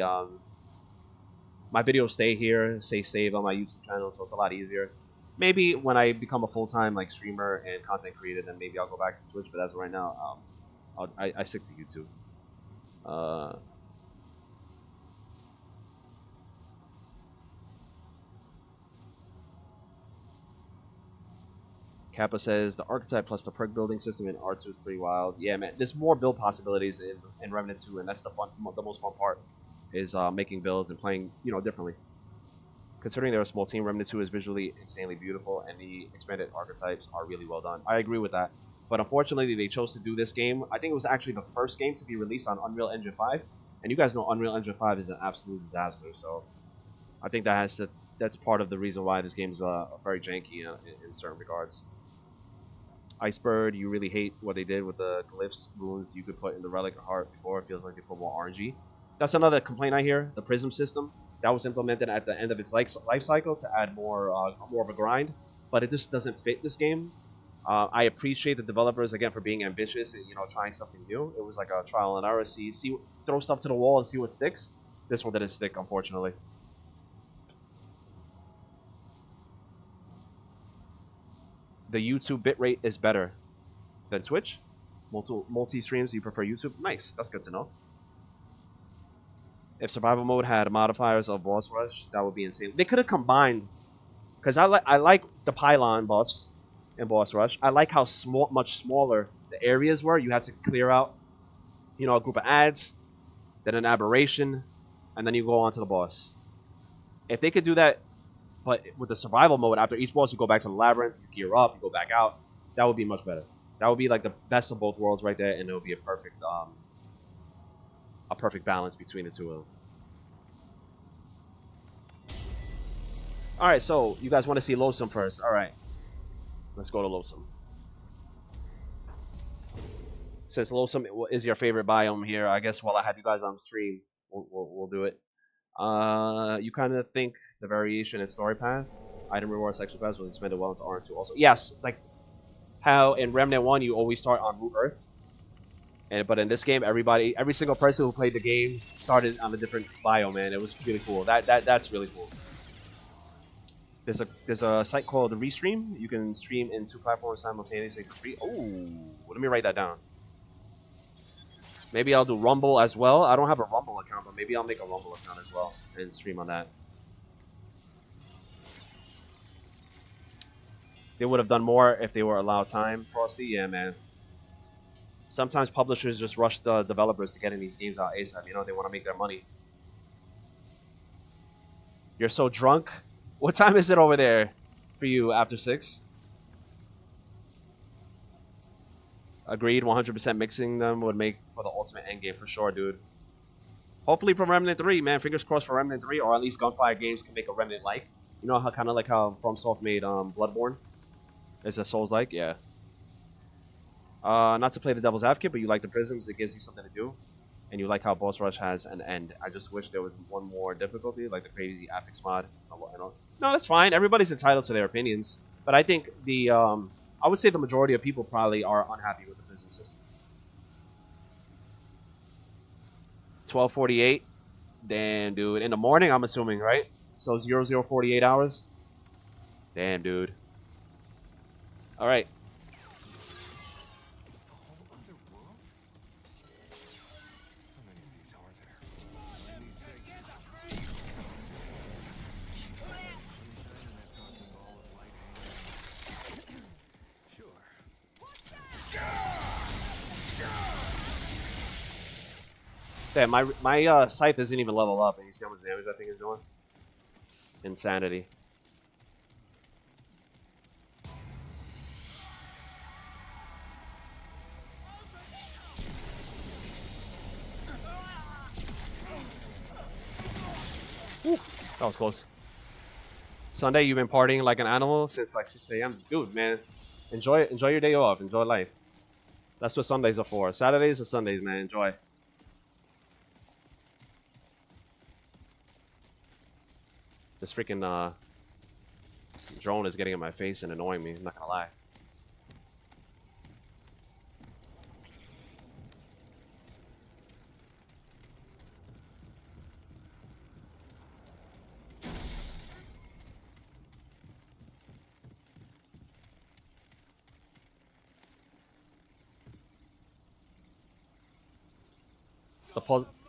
my videos stay here, stay saved on my YouTube channel, so it's a lot easier. Maybe when I become a full-time streamer and content creator, then maybe I'll go back to Twitch, but as of right now, I stick to YouTube. Kappa says the archetype plus the perk building system in R2 is pretty wild. Yeah, man, there's more build possibilities in Remnant 2, and that's the most fun part is making builds and playing, you know, differently. Considering they're a small team, Remnant 2 is visually insanely beautiful, and the expanded archetypes are really well done. I agree with that. But unfortunately, they chose to do this game. I think it was actually the first game to be released on Unreal Engine 5. And you guys know Unreal Engine 5 is an absolute disaster. So I think that's part of the reason why this game is very janky in certain regards. Icebird, you really hate what they did with the glyphs, runes you could put in the relic or heart before. It feels like they put more RNG. That's another complaint I hear. The prism system that was implemented at the end of its life cycle to add more of a grind, but it just doesn't fit this game. I appreciate the developers again for being ambitious and, you know, trying something new. It was like a trial and error. Throw stuff to the wall and see what sticks. This one didn't stick, unfortunately. The YouTube bitrate is better than Twitch. Multi streams, you prefer YouTube? Nice, that's good to know. If survival mode had modifiers of boss rush, that would be insane. They could have combined, because I like the pylon buffs in boss rush. I like how much smaller the areas were. You had to clear out, you know, a group of ads, then an aberration, and then you go on to the boss. If they could do that, but with the survival mode, after each boss you go back to the labyrinth, you gear up, you go back out, that would be much better. That would be like the best of both worlds right there, and it would be a perfect balance between the two of them. All right, so you guys want to see Loathsome first. All right, let's go to Loathsome. Since Loathsome is your favorite biome here, I guess while I have you guys on stream, we'll do it. You kind of think the variation in story path, item rewards, extra paths will expand well into R2 also. Yes, like how in Remnant 1 you always start on Root Earth. But in this game, every single person who played the game started on a different biome, man. It was really cool. That's really cool. There's a site called the Restream. You can stream in 2 platforms simultaneously for free. Oh, let me write that down. Maybe I'll do Rumble as well. I don't have a Rumble account, but maybe I'll make a Rumble account as well and stream on that. They would have done more if they were allowed time, Frosty. Yeah, man. Sometimes publishers just rush the developers to getting these games out ASAP. You know, they want to make their money. You're so drunk. What time is it over there for you after 6? Agreed, 100% mixing them would make for the ultimate endgame for sure, dude. Hopefully for Remnant 3, man. Fingers crossed for Remnant 3, or at least Gunfire Games can make a Remnant-like. You know how kind of like how FromSoft made Bloodborne? Is a Souls-like? Yeah. Not to play the devil's advocate, but you like the prisms. It gives you something to do. And you like how Boss Rush has an end. I just wish there was one more difficulty, like the crazy affix mod. No, that's fine. Everybody's entitled to their opinions. But I think I would say the majority of people probably are unhappy with the prism system. 12:48. Damn, dude. In the morning, I'm assuming, right? So 0048 hours. Damn, dude. All right. Damn, my scythe isn't even level up, and you see how much damage that thing is doing? Insanity. Whew, that was close. Sunday, you've been partying like an animal since like 6 a.m. Dude, man, enjoy your day off. Enjoy life. That's what Sundays are for. Saturdays and Sundays, man. Enjoy. This freaking drone is getting in my face and annoying me. I'm not gonna lie.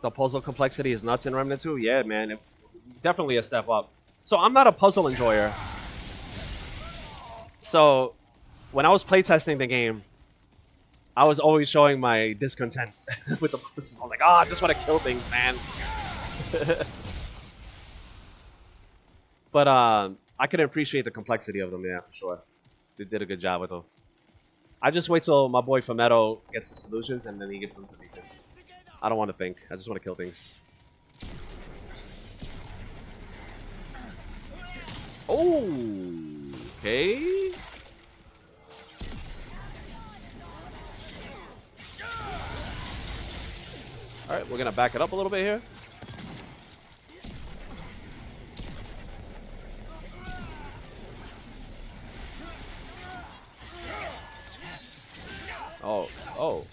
The puzzle complexity is nuts in Remnant 2. Yeah, man, definitely a step up. So I'm not a puzzle enjoyer. So when I was playtesting the game, I was always showing my discontent with the bosses. I was like, I just want to kill things, man. But I could appreciate the complexity of them, yeah, for sure. They did a good job with them. I just wait till my boy Fumetto gets the solutions and then he gives them to me because I don't want to think. I just want to kill things. Oh, okay. All right, we're gonna back it up a little bit here. Oh.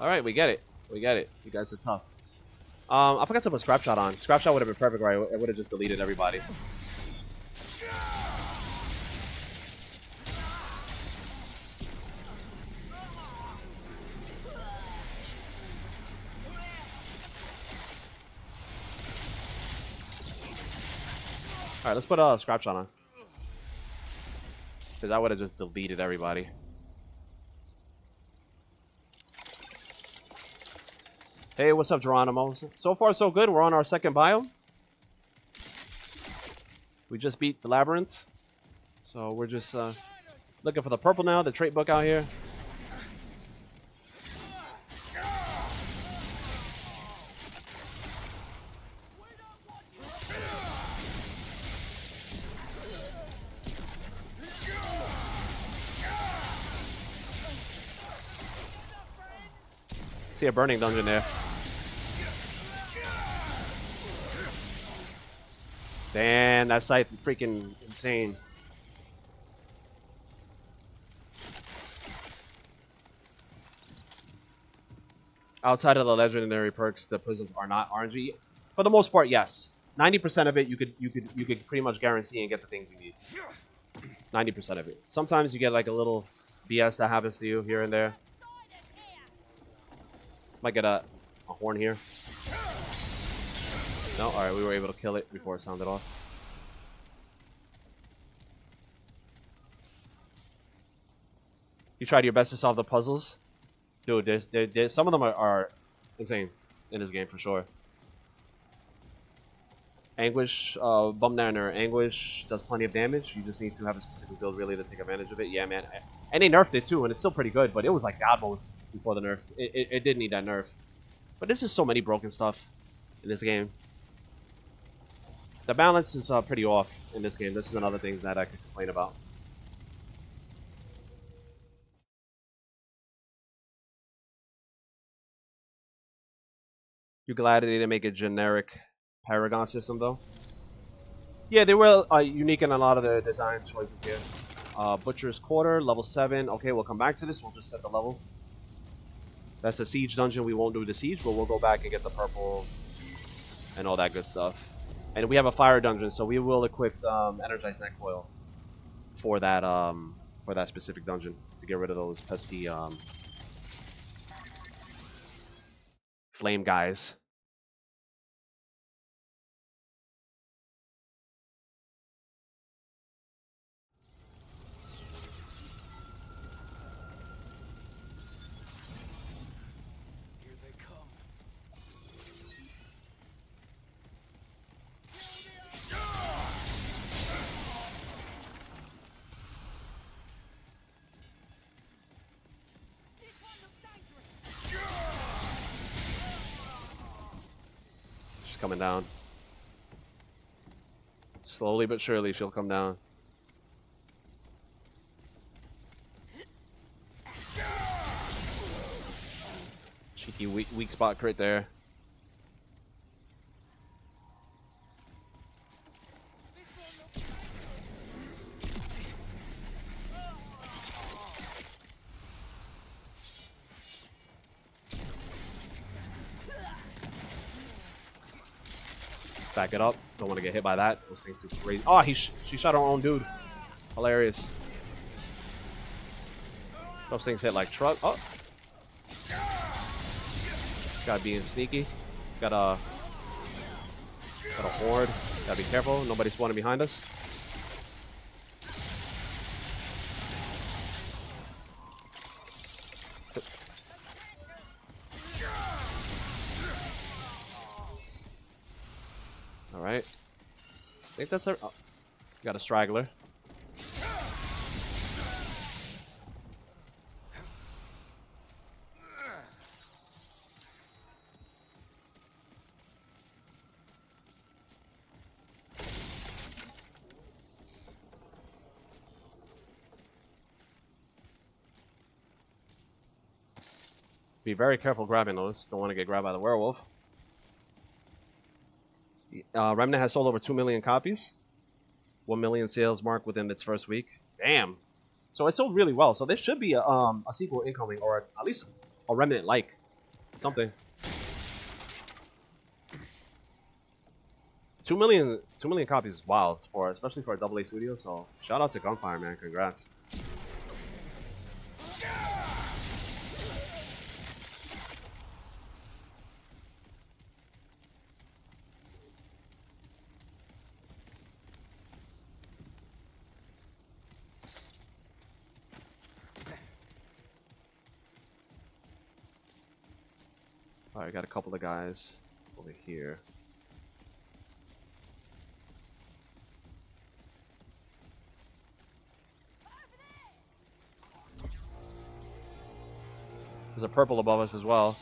All right, we get it. We get it. You guys are tough. I forgot to put Scrap Shot on. Scrap Shot would have been perfect, right? It would have just deleted everybody. All right, let's put Scrap Shot on. Because that would have just deleted everybody. Hey, what's up, Geronimo? So far, so good. We're on our second biome. We just beat the Labyrinth. So we're just looking for the purple now, the trait book out here. See a burning dungeon there. Damn, that site is freaking insane. Outside of the legendary perks, the prisms are not RNG. For the most part, yes. 90% of it you could pretty much guarantee and get the things you need. 90% of it. Sometimes you get like a little BS that happens to you here and there. Might get a horn here. No, alright, we were able to kill it before it sounded off. You tried your best to solve the puzzles? Dude, there's some of them are insane in this game for sure. Anguish, Bumnanner, Anguish does plenty of damage. You just need to have a specific build really to take advantage of it. Yeah, man. And they nerfed it too, and it's still pretty good, but it was like God mode before the nerf. It did need that nerf. But there's just so many broken stuff in this game. The balance is pretty off in this game. This is another thing that I could complain about. You glad they didn't make a generic Paragon system, though? Yeah, they were unique in a lot of the design choices here. Butcher's Quarter, level 7. Okay, we'll come back to this. We'll just set the level. That's the Siege dungeon. We won't do the Siege, but we'll go back and get the purple and all that good stuff. And we have a Fire dungeon, so we will equip Energized Neck Coil for that specific dungeon to get rid of those pesky flame guys. Coming down. Slowly but surely she'll come down. Cheeky weak spot crit there. Back it up. Don't want to get hit by that. Those things are crazy. Oh, she shot her own dude. Hilarious. Those things hit like truck. Oh. Gotta be sneaky. Got a horde. Gotta be careful. Nobody's spawning behind us. think that's a... Oh, got a straggler. Be very careful grabbing those. Don't want to get grabbed by the werewolf. Remnant has sold over 2 million copies. 1 million sales mark within its first week. Damn. So it sold really well. So there should be a sequel incoming, or at least a Remnant-like. Something. 2 million copies is wild, especially for a AA studio. So shout out to Gunfire, man. Congrats. Alright, got a couple of guys over here. There's a purple above us as well.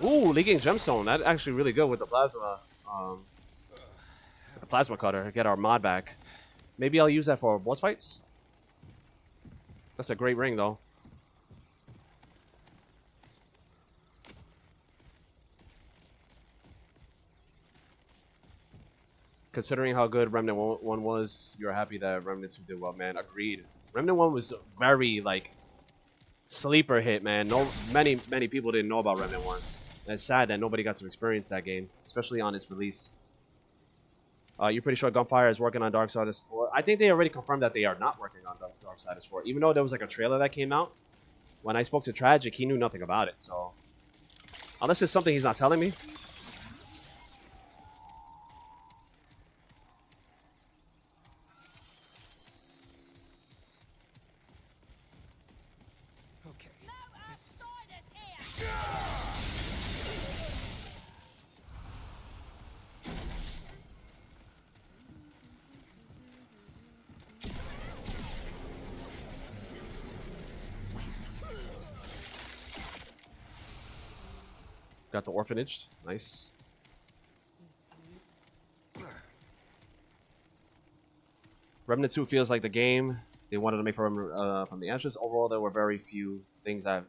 Ooh, leaking gemstone. That's actually really good with the plasma cutter. Get our mod back. Maybe I'll use that for boss fights. That's a great ring, though. Considering how good Remnant 1 was, you're happy that Remnant 2 did well, man. Agreed. Remnant 1 was very, like, sleeper hit, man. Many people didn't know about Remnant 1. And it's sad that nobody got to experience that game, especially on its release. You're pretty sure Gunfire is working on Darksiders 4? I think they already confirmed that they are not working on Darksiders 4. Even though there was like a trailer that came out, when I spoke to Tragic, he knew nothing about it. So, unless it's something he's not telling me. Got the orphanage. Nice. Remnant 2 feels like the game they wanted to make from the ashes. Overall, there were very few things I have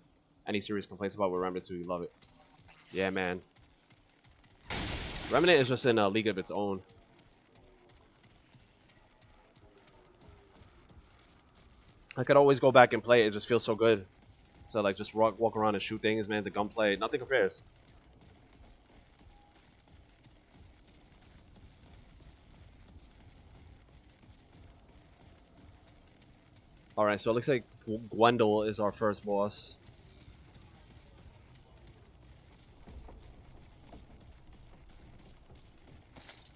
any serious complaints about with Remnant 2. You love it. Yeah, man. Remnant is just in a league of its own. I could always go back and play it. It just feels so good. So, like, just walk around and shoot things, man. The gunplay, nothing compares. Alright, so it looks like Gwendol is our first boss.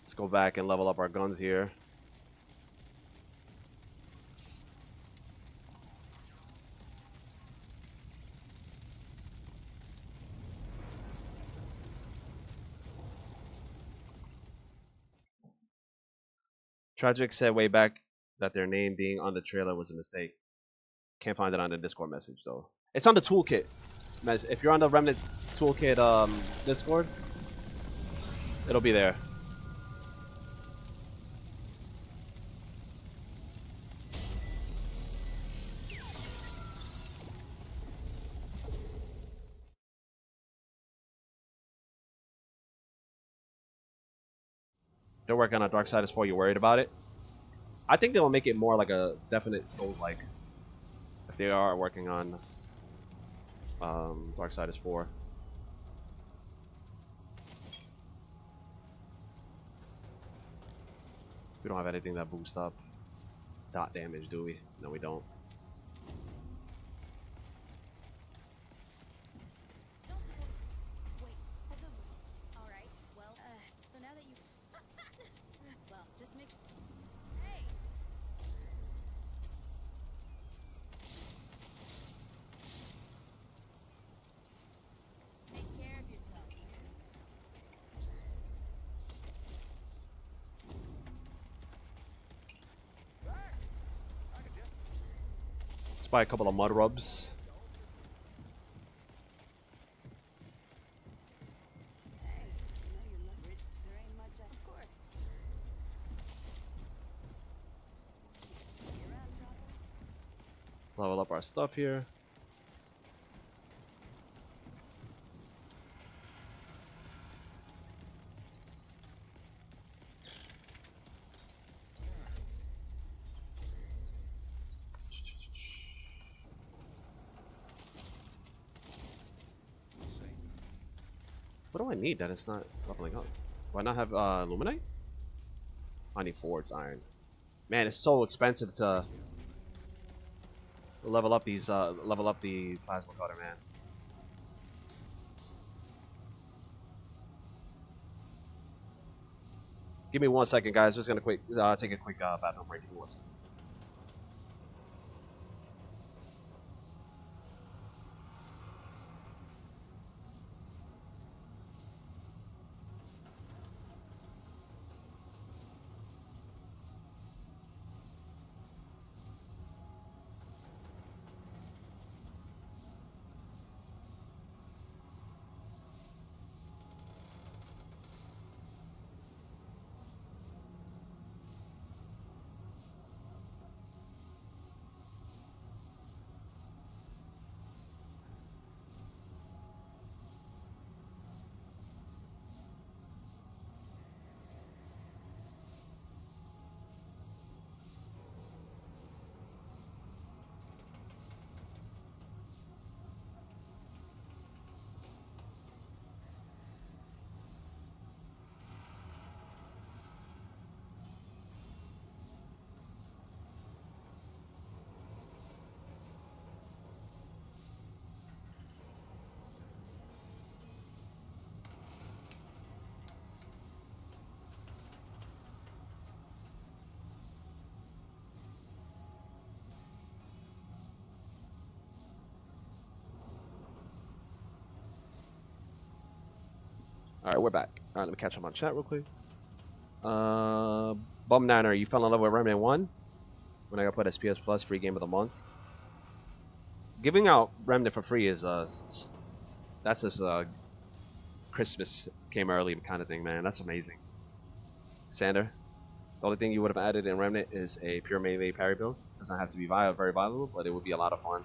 Let's go back and level up our guns here. Tragic said way back that their name being on the trailer was a mistake. Can't find it on the Discord message though. It's on the toolkit. If you're on the Remnant toolkit Discord, it'll be there. They're working on Darksiders 4. You worried about it? I think they'll make it more like a definite Souls-like if they are working on Darksiders 4. We don't have anything that boosts up dot damage, do we? No, we don't. Wait, hold on. All right. Well, so now that you, well, just make. Hey. Take care of yourself. Let's buy a couple of mud rubs. Hey, you know you're not rich. There ain't much. Of course. You're out, Papa. Level up our stuff here. What do I need that it's not leveling up? Do I not have Luminite? I need forged iron. Man, it's so expensive to level up these level up the plasma cutter, man. Give me 1 second, guys. Just gonna take a quick bathroom break. Give me 1 second. All right, we're back. All right, let me catch up on chat real quick. Bum Niner, you fell in love with Remnant 1? When I got put SPS Plus, free game of the month. Giving out Remnant for free is that's just Christmas came early kind of thing, man. That's amazing. Sander, the only thing you would have added in Remnant is a pure melee parry build. Doesn't have to be very viable, but it would be a lot of fun.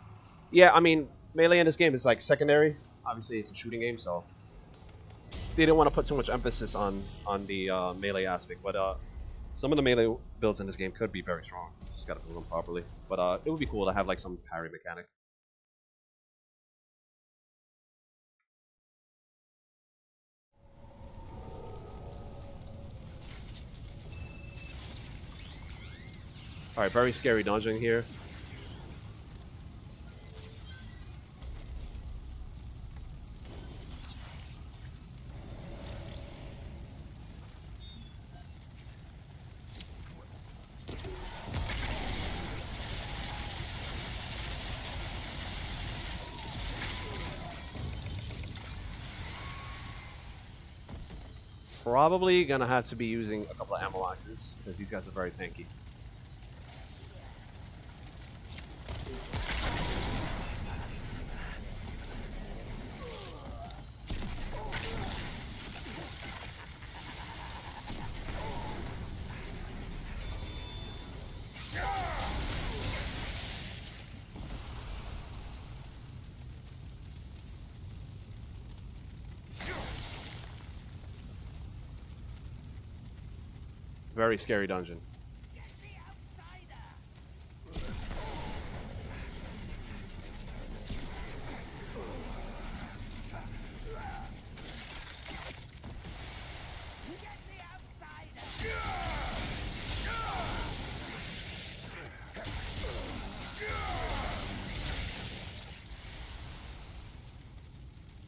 Yeah, I mean, melee in this game is like secondary. Obviously, it's a shooting game, so they didn't want to put too much emphasis on the melee aspect. But some of the melee builds in this game could be very strong. Just gotta build them properly. But it would be cool to have like some parry mechanic. All right, very scary dungeon here. Probably gonna have to be using a couple of amulets because these guys are very tanky. Very scary dungeon.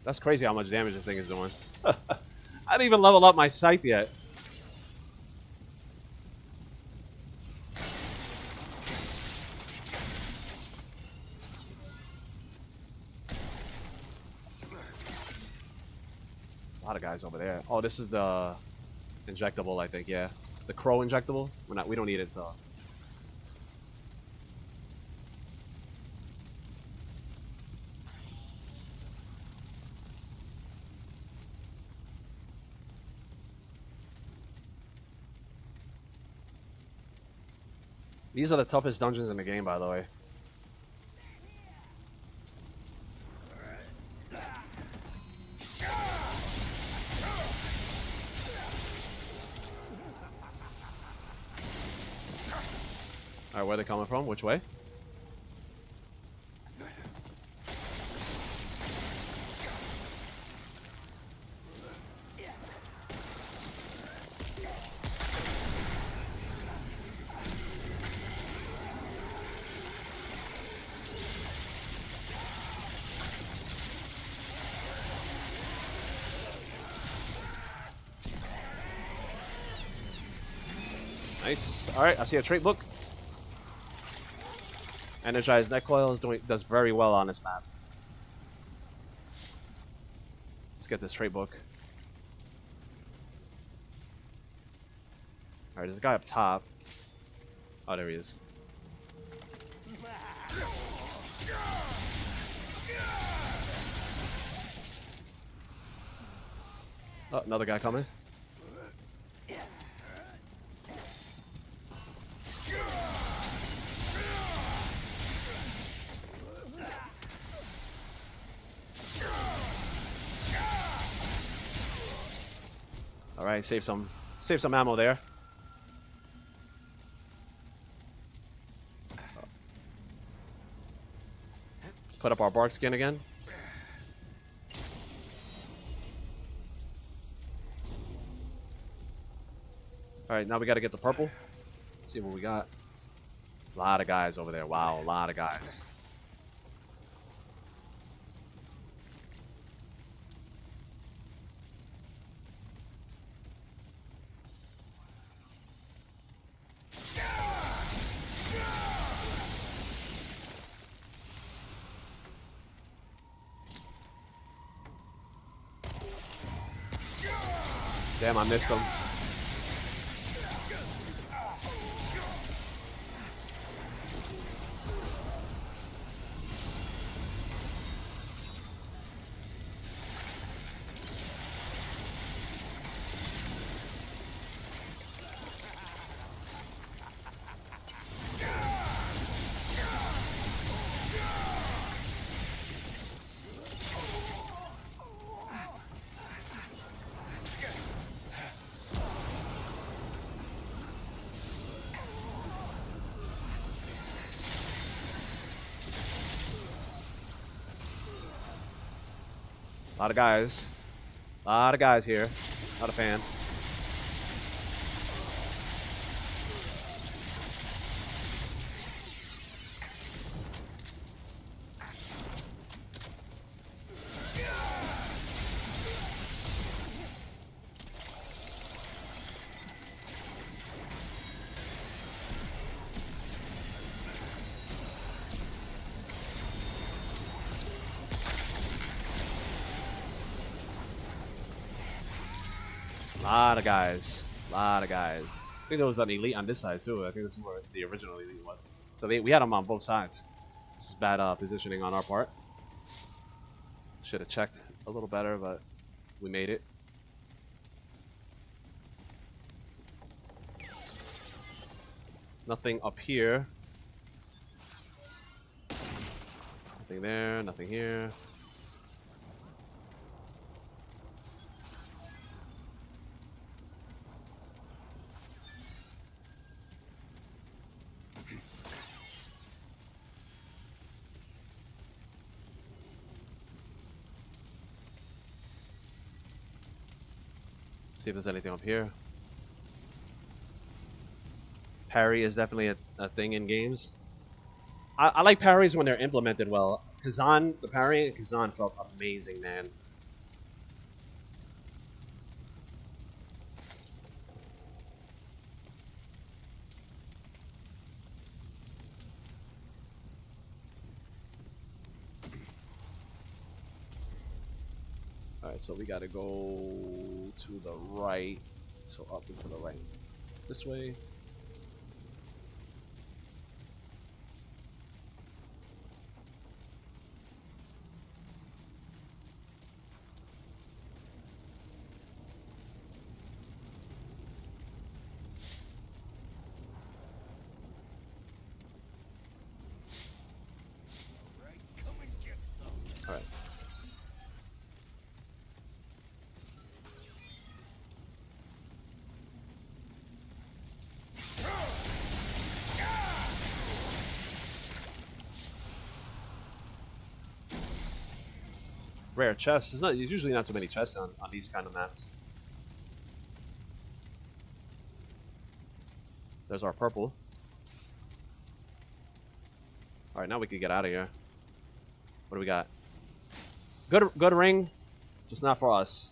That's crazy how much damage this thing is doing. I didn't even level up my scythe yet. A lot of guys over there. Oh, this is the injectable, I think. Yeah, the crow injectable. We don't need it, so. These are the toughest dungeons in the game, by the way. Alright, where are they coming from? Which way? Nice. Alright, I see a trait book. Energized neck coil does very well on this map. Let's get this trait book. Alright, there's a guy up top. Oh, there he is. Oh, another guy coming. Alright, save some ammo there. Put up our bark skin again. Alright, now we gotta get the purple. See what we got. A lot of guys over there. Wow, a lot of guys. Damn, I missed them. A lot of guys. A lot of guys here. Not a fan. Lot of guys. Lot of guys. I think there was an elite on this side too. I think this is where the original elite was. So we had them on both sides. This is bad positioning on our part. Should have checked a little better, but we made it. Nothing up here. Nothing there, nothing here. See if there's anything up here. Parry is definitely a thing in games. I like parries when they're implemented well. Kazan, the parry in Kazan felt amazing, man. Alright, so we gotta go to the right. So up and to the right. This way. Alright. Rare chests. There's usually not so many chests on these kind of maps. There's our purple. Alright, now we can get out of here. What do we got? Good ring, just not for us.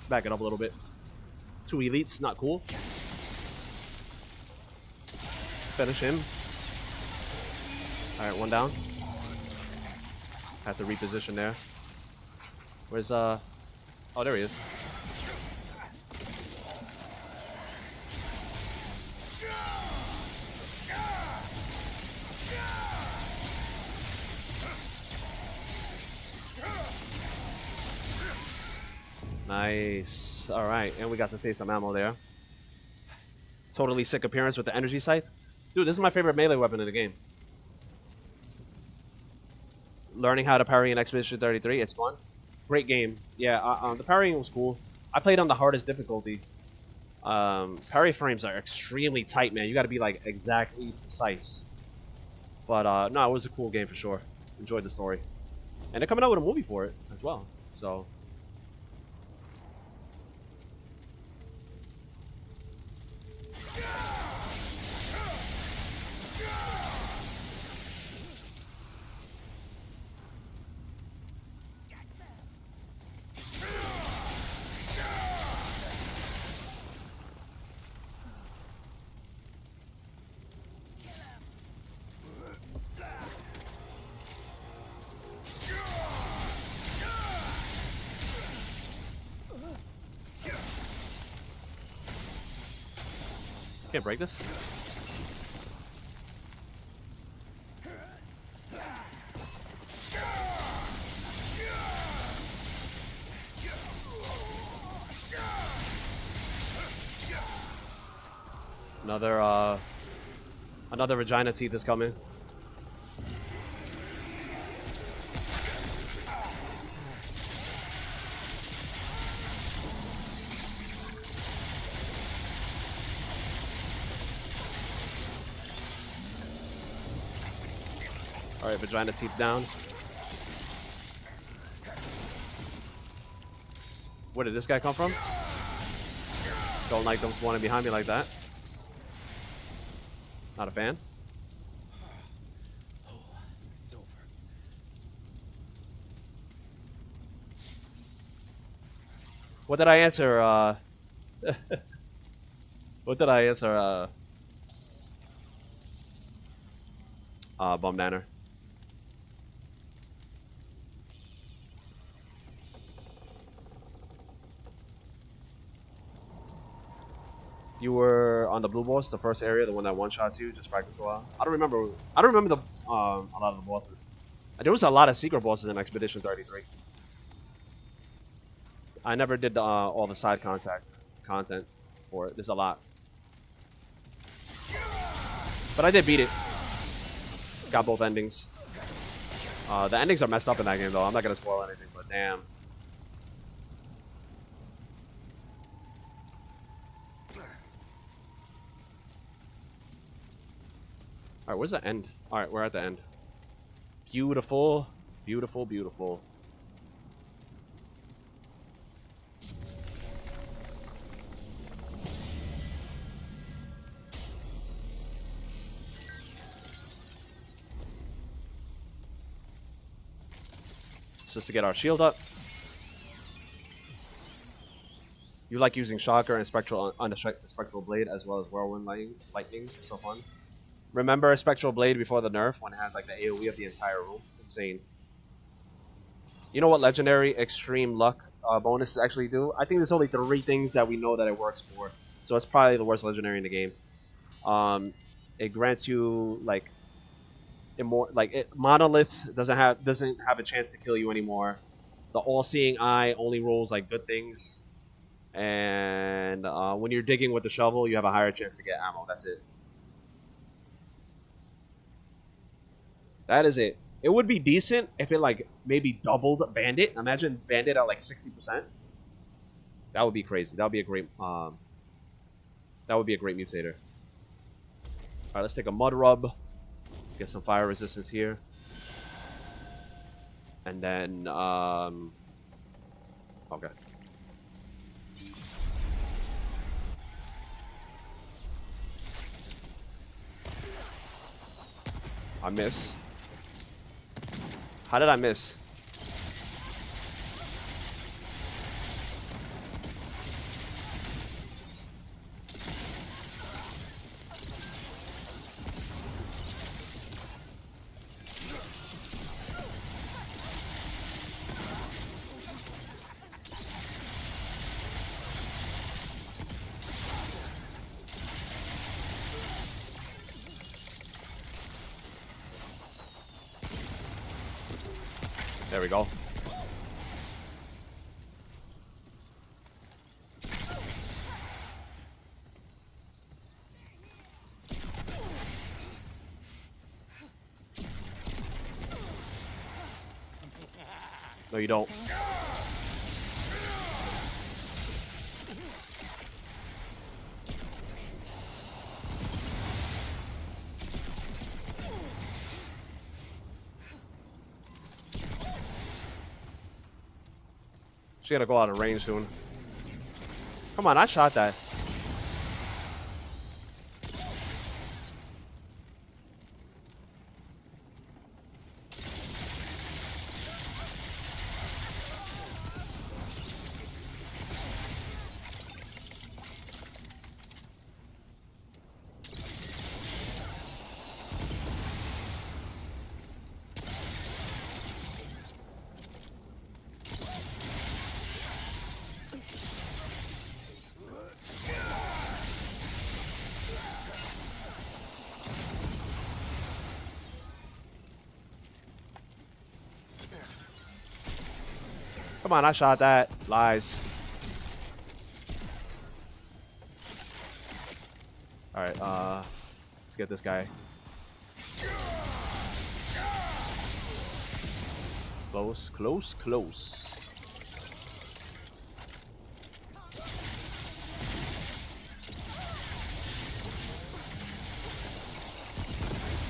Back it up a little bit. 2 elites, not cool. Finish him. Alright, 1 down. Had to reposition there. Where's oh, there he is. Nice. Alright, and we got to save some ammo there. Totally sick appearance with the energy scythe. Dude, this is my favorite melee weapon in the game. Learning how to parry in Expedition 33, it's fun. Great game. Yeah, the parrying was cool. I played on the hardest difficulty. Parry frames are extremely tight, man. You gotta be like exactly precise. But no, it was a cool game for sure. Enjoyed the story. And they're coming out with a movie for it as well. So can't break this. Another Regina teeth is coming. Alright, Vagina teeth down. Where did this guy come from? Don't like them spawning behind me like that. Not a fan. It's over. What did I answer? What did I answer? Bum Nanner. You were on the blue boss, the first area, the one that one-shots you. Just practice a while. I don't remember the a lot of the bosses. There was a lot of secret bosses in Expedition 33. I never did all the side content for it. There's a lot. But I did beat it. Got both endings. The endings are messed up in that game, though. I'm not going to spoil anything, but damn. Alright, where's the end? Alright, we're at the end. Beautiful. Beautiful, beautiful. Just to get our shield up. You like using Shocker and Spectral on the Spectral Blade as well as Whirlwind Lightning. It's so fun. Remember Spectral Blade before the nerf when it had like the AoE of the entire room? Insane. You know what Legendary Extreme Luck bonuses actually do? I think there's only 3 things that we know that it works for. So it's probably the worst Legendary in the game. It grants you like Monolith doesn't have a chance to kill you anymore. The All-Seeing Eye only rolls like good things, and when you're digging with the shovel, you have a higher chance to get ammo. That's it. That is it. It would be decent if it like maybe doubled Bandit. Imagine Bandit at like 60%. That would be crazy. That would be a great. That would be a great mutator. All right, let's take a mud rub. Get some fire resistance here. And then, okay. I miss. How did I miss? There we go. No, you don't. She's gonna go out of range soon. Come on, I shot that. Come on, I shot that. Lies. Alright, let's get this guy. Close, close, close.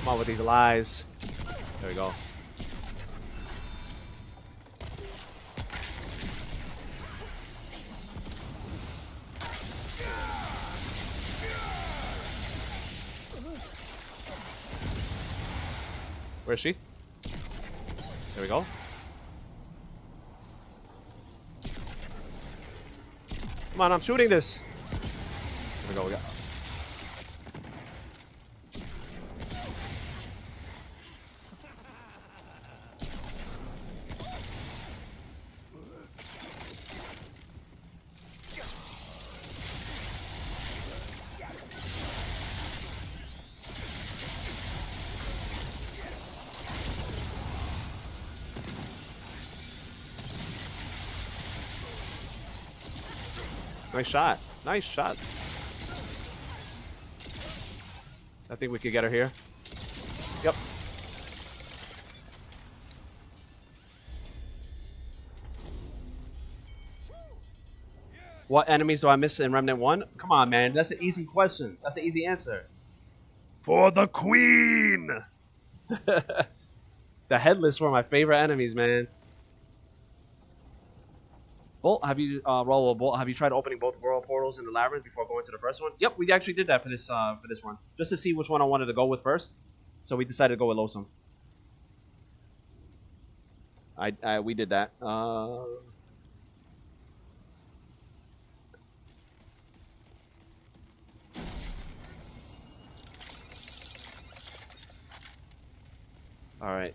Come on with these lies. There we go. Where is she? There we go. Come on, I'm shooting this. There we go. We got. Nice shot. Nice shot. I think we could get her here. Yep. What enemies do I miss in Remnant 1? Come on, man. That's an easy question. That's an easy answer. For the Queen! The Headless were my favorite enemies, man. Bolt, have you Bolt, have you tried opening both world portals in the Labyrinth before going to the first one? Yep, we actually did that for this run. Just to see which one I wanted to go with first. So we decided to go with Losum. We did that. Alright.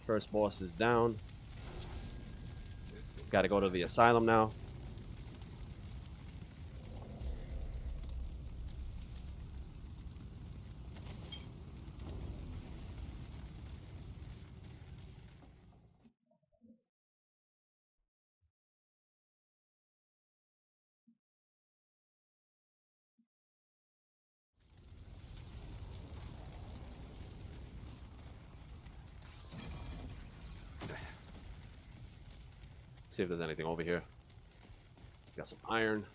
First boss is down. Gotta go to the asylum now. See if there's anything over here. Got some iron.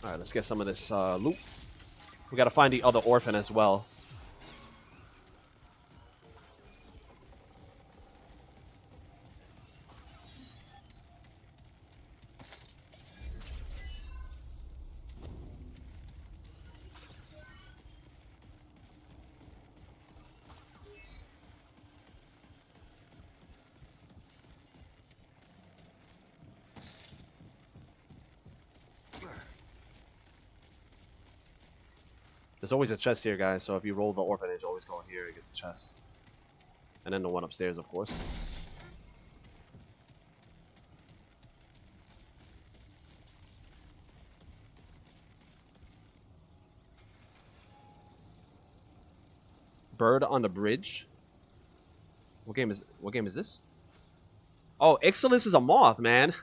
Alright, let's get some of this loot. We gotta find the other orphan as well. There's always a chest here, guys, so if you roll the orphanage, always go here and get the chest. And then the one upstairs, of course. Bird on the bridge? What game is this? Oh, Ixalis is a moth, man.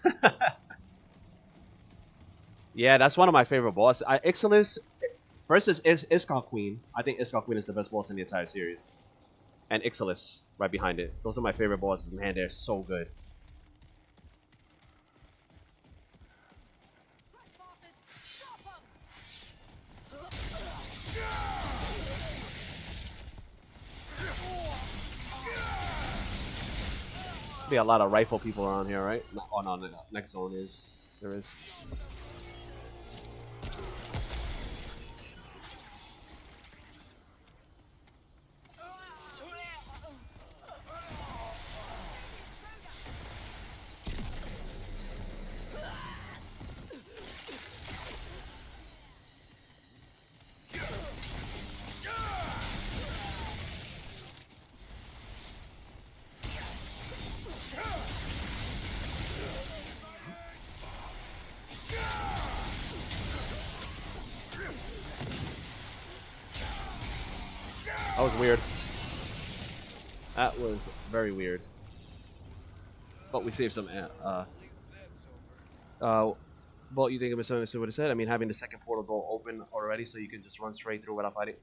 Yeah, that's one of my favorite bosses. Ixalis versus Iskall Queen. I think Iskall Queen is the best boss in the entire series. And Ixalis right behind it. Those are my favorite bosses. Man, they're so good. Be a lot of rifle people around here, right? Oh no, the next zone is. There is. That was weird. That was very weird. But we saved some. But you think I misunderstood what it said? I mean, having the second portal door open already, so you can just run straight through without fighting.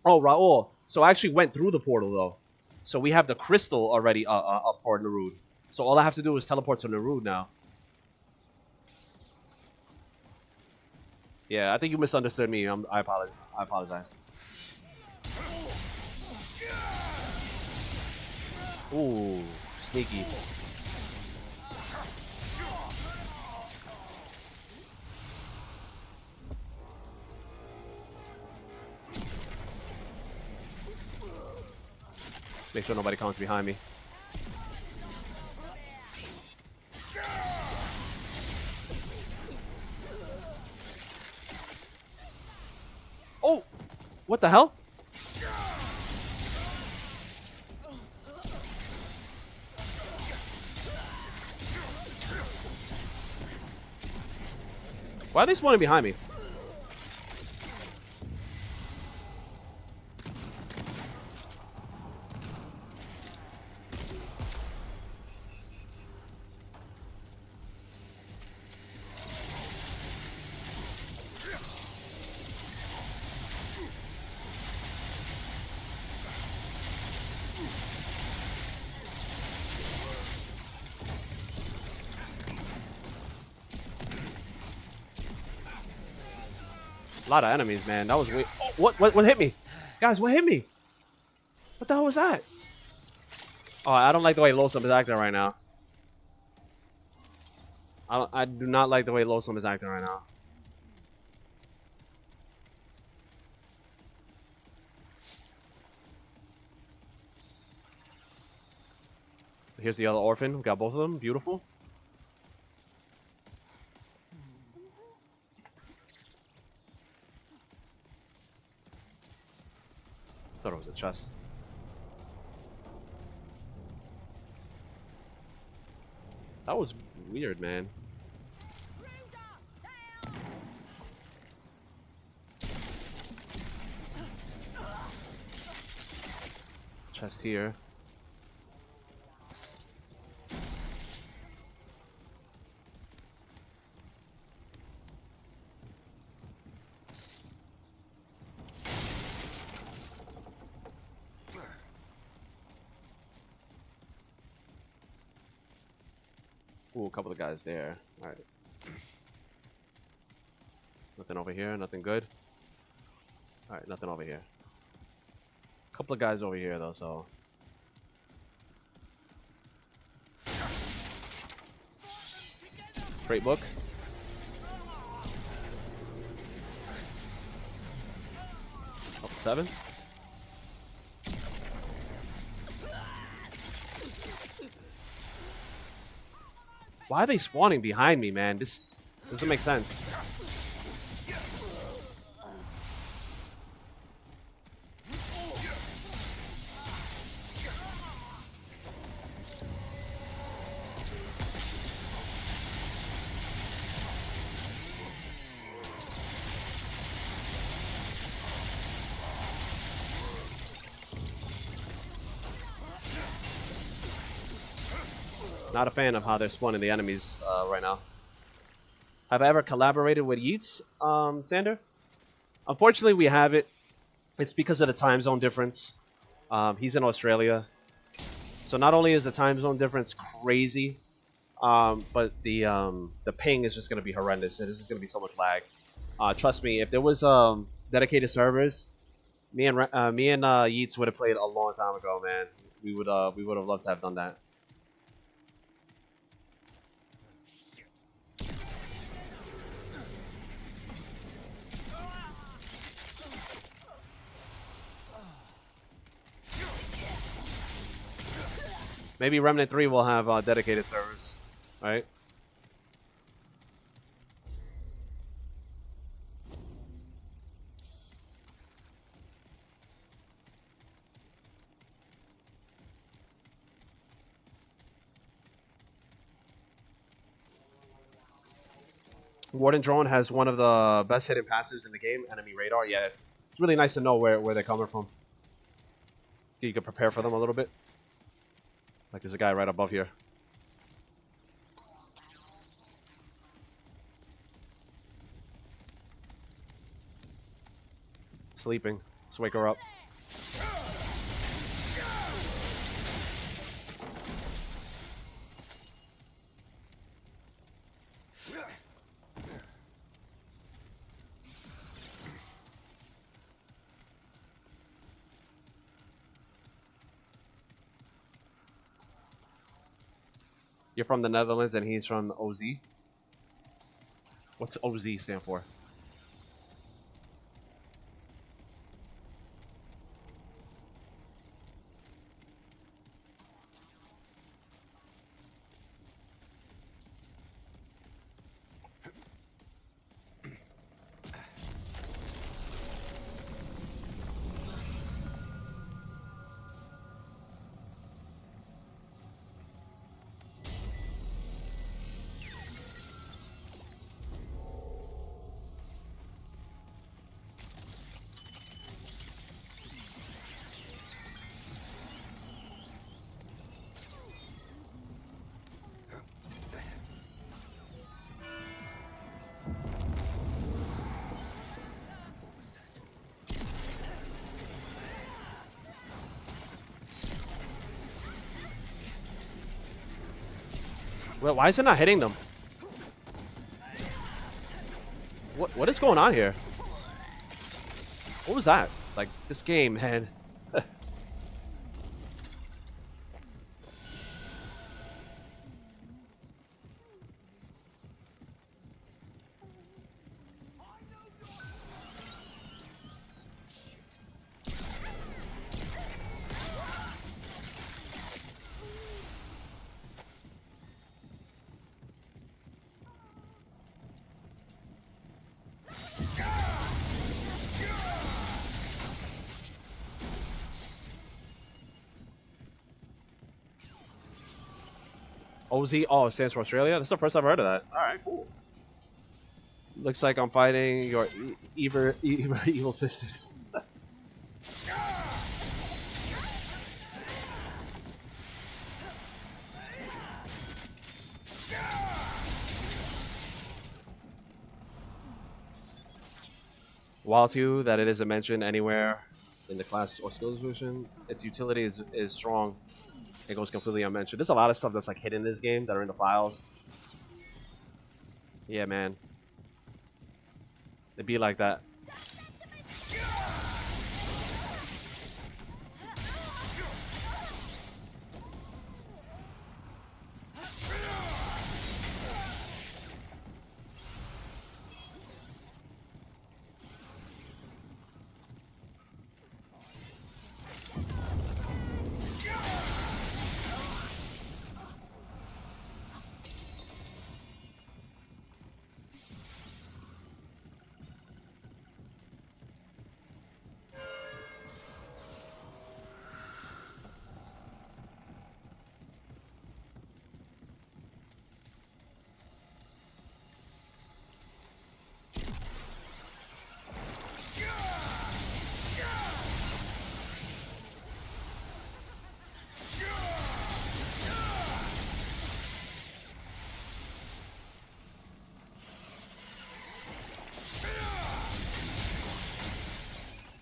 Oh, Raul. So I actually went through the portal though. So we have the crystal already up for Nerud. So all I have to do is teleport to Nerud now. Yeah, I think you misunderstood me. I apologize. Ooh, sneaky. Make sure nobody comes behind me. Oh! What the hell? Why are they spawning behind me? A lot of enemies, man. That was weird. Oh, what hit me? Guys, what hit me? What the hell was that? Oh, I don't like the way Losum is acting right now. I do not like the way Losum is acting right now. Here's the other orphan. We got both of them. Beautiful. Thought it was a chest. That was weird, man. Chest here. Ooh, a couple of guys there. Alright. Nothing over here, nothing good. Alright, nothing over here. A couple of guys over here though, so. Great book. Level 7. Why are they spawning behind me, man? This doesn't make sense. Not a fan of how they're spawning the enemies right now. Have I ever collaborated with Yeats, Sander? Unfortunately, we haven't. It's because of the time zone difference. He's in Australia. So not only is the time zone difference crazy, but the ping is just going to be horrendous. And this is going to be so much lag. Trust me, if there was dedicated servers, me and Yeats would have played a long time ago, man. We would have loved to have done that. Maybe Remnant 3 will have dedicated servers, right? Warden Drone has one of the best hidden passives in the game, enemy radar. Yeah, it's really nice to know where they're coming from. You can prepare for them a little bit. Like there's a guy right above here. Sleeping. Let's wake her up. You're from the Netherlands and he's from OZ? What's OZ stand for? Well, why is it not hitting them? What is going on here? What was that? Like, this game, man. OZ? Oh, it stands for Australia? That's the first I've heard of that. Alright, cool. Looks like I'm fighting your evil sisters. While too that it isn't mentioned anywhere in the class or skill description, its utility is strong. It goes completely unmentioned. There's a lot of stuff that's like hidden in this game that are in the files. Yeah, man. It'd be like that.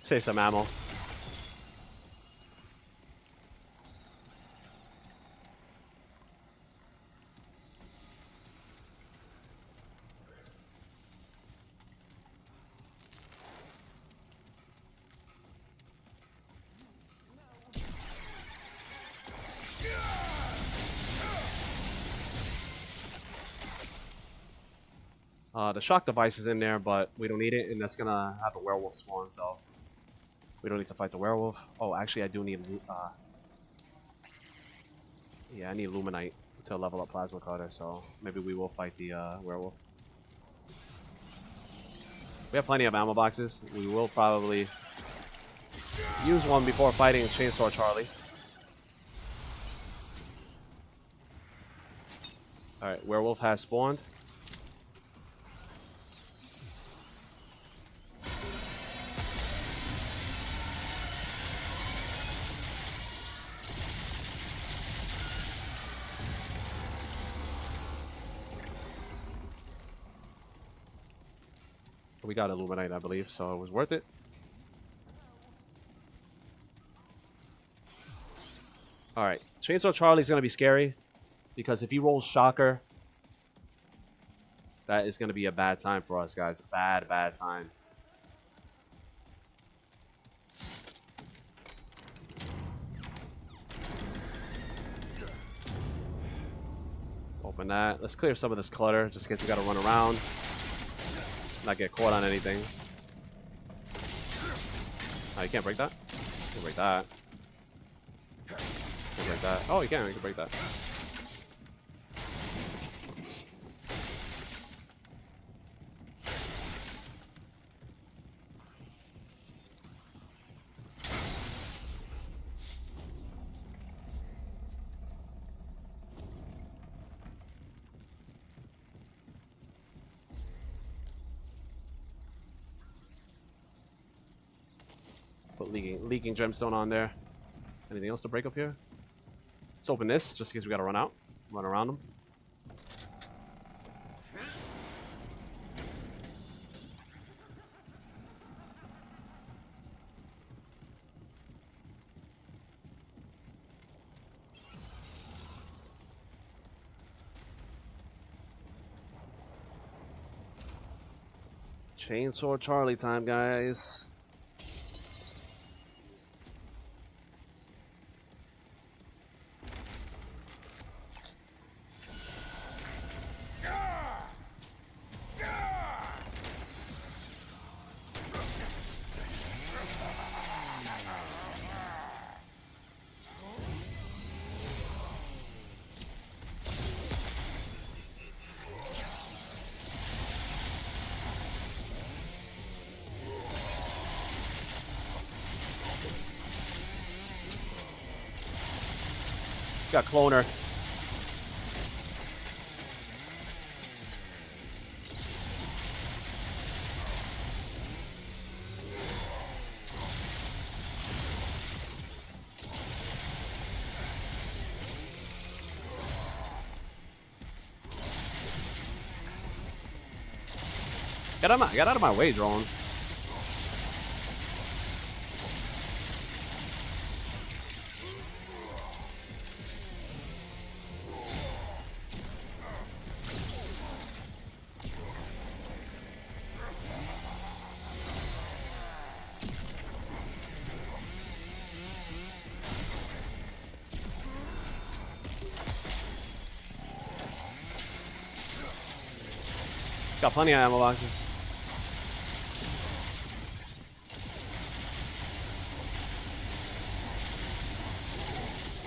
Save some ammo. The shock device is in there, but we don't need it, and that's gonna have a werewolf spawn, so we don't need to fight the werewolf. Oh, actually, I do need. Yeah, I need Luminite to level up Plasma Cutter, so maybe we will fight the werewolf. We have plenty of ammo boxes. We will probably use one before fighting Chainsaw Charlie. Alright, werewolf has spawned. We got Illuminate, I believe, so it was worth it. Alright, Chainsaw Charlie's going to be scary, because if he rolls Shocker, that is going to be a bad time for us, guys. Bad, bad time. Open that. Let's clear some of this clutter, just in case we got to run around. Not get caught on anything. Oh, you can't break that? You can break that. You can break that. Oh, you can. You can break that. Put leaking gemstone on there. Anything else to break up here? Let's open this, just in case we gotta run around them. Chainsaw Charlie time, guys. Got Cloner. Get out of my way, drone. Got plenty of ammo boxes.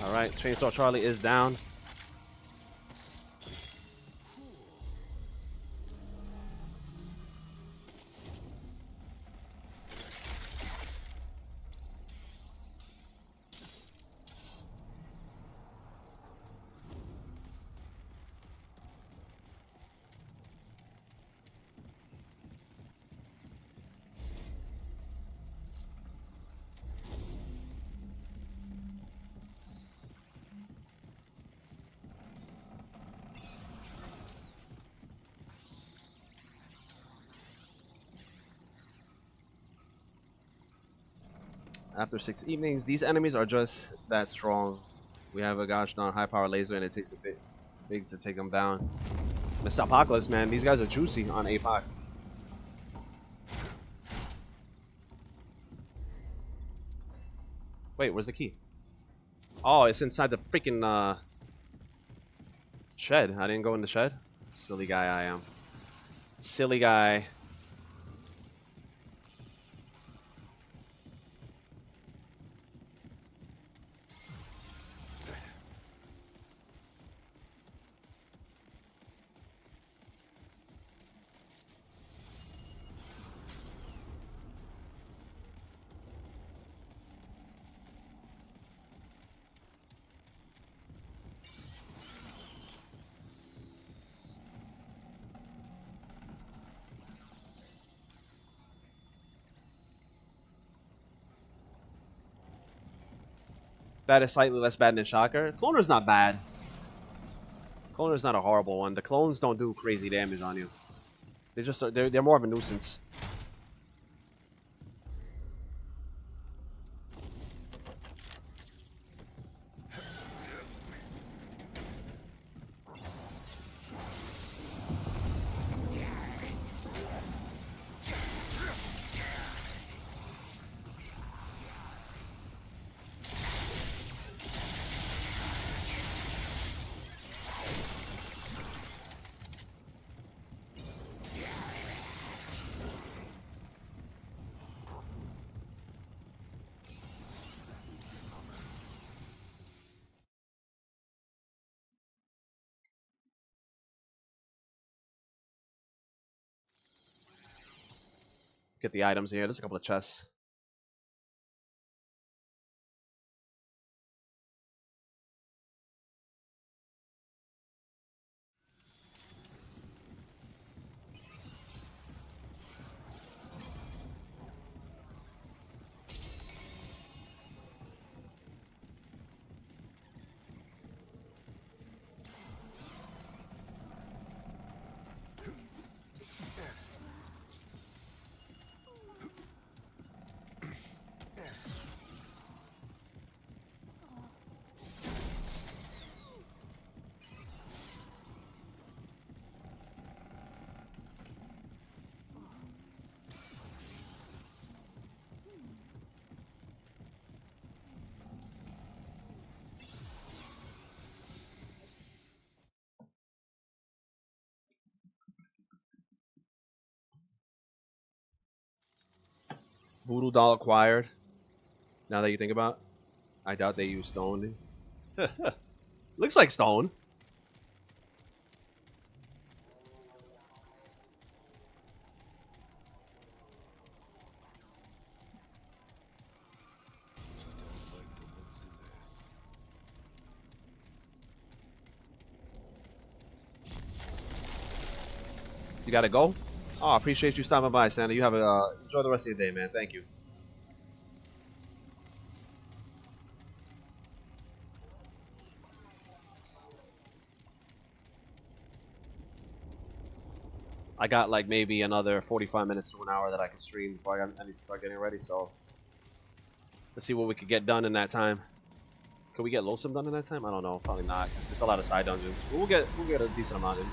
Alright, Chainsaw Charlie is down. After 6 evenings, these enemies are just that strong. We have a gosh darn high power laser and it takes a bit big to take them down. Mr. Apocalypse, man, these guys are juicy on APOC. Wait, where's the key? Oh, it's inside the freaking shed. I didn't go in the shed. Silly guy I am. Silly guy. That is slightly less bad than Shocker. Cloner's not bad. Cloner's not a horrible one. The clones don't do crazy damage on you. They're more of a nuisance. Get the items here. There's a couple of chests. Voodoo doll acquired. Now that you think about it, I doubt they use stone. Looks like stone. You gotta go? Oh, I appreciate you stopping by, Santa. You have a enjoy the rest of your day, man. Thank you. I got like maybe another 45 minutes to an hour that I can stream before I need to start getting ready. So let's see what we could get done in that time. Can we get Losum done in that time? I don't know. Probably not, because there's a lot of side dungeons. But we'll get a decent amount in.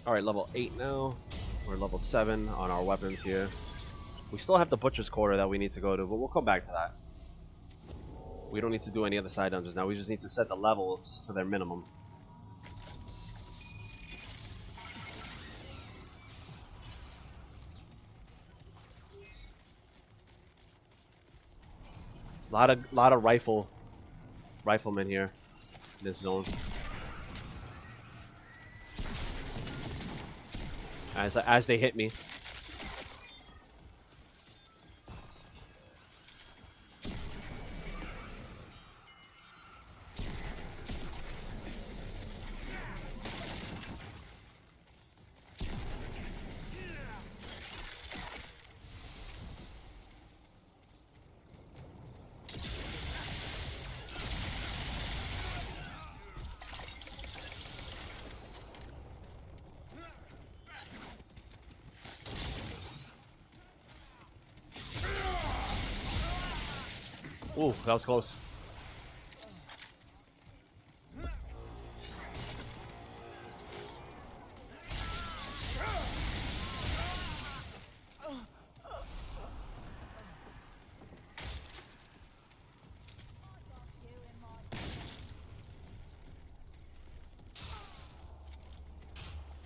Alright, level 8 now. We're level 7 on our weapons here. We still have the Butcher's Quarter that we need to go to, but we'll come back to that. We don't need to do any other side dungeons now. We just need to set the levels to their minimum. Lot of riflemen here in this zone. As they hit me. Ooh, that was close.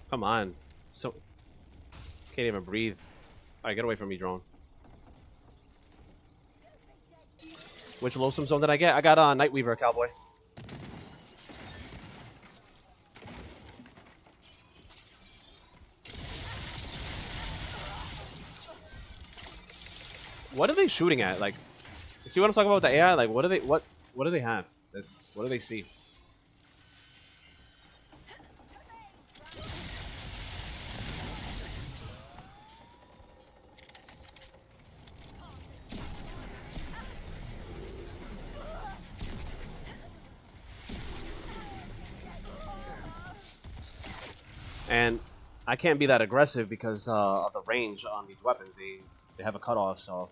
Come on. So can't even breathe. Alright, get away from me, drone. Which Losum zone did I get? I got Nightweaver, cowboy. What are they shooting at? Like, see what I'm talking about with the AI? Like, what do they have? What do they see? And I can't be that aggressive because of the range on these weapons. They have a cutoff, so.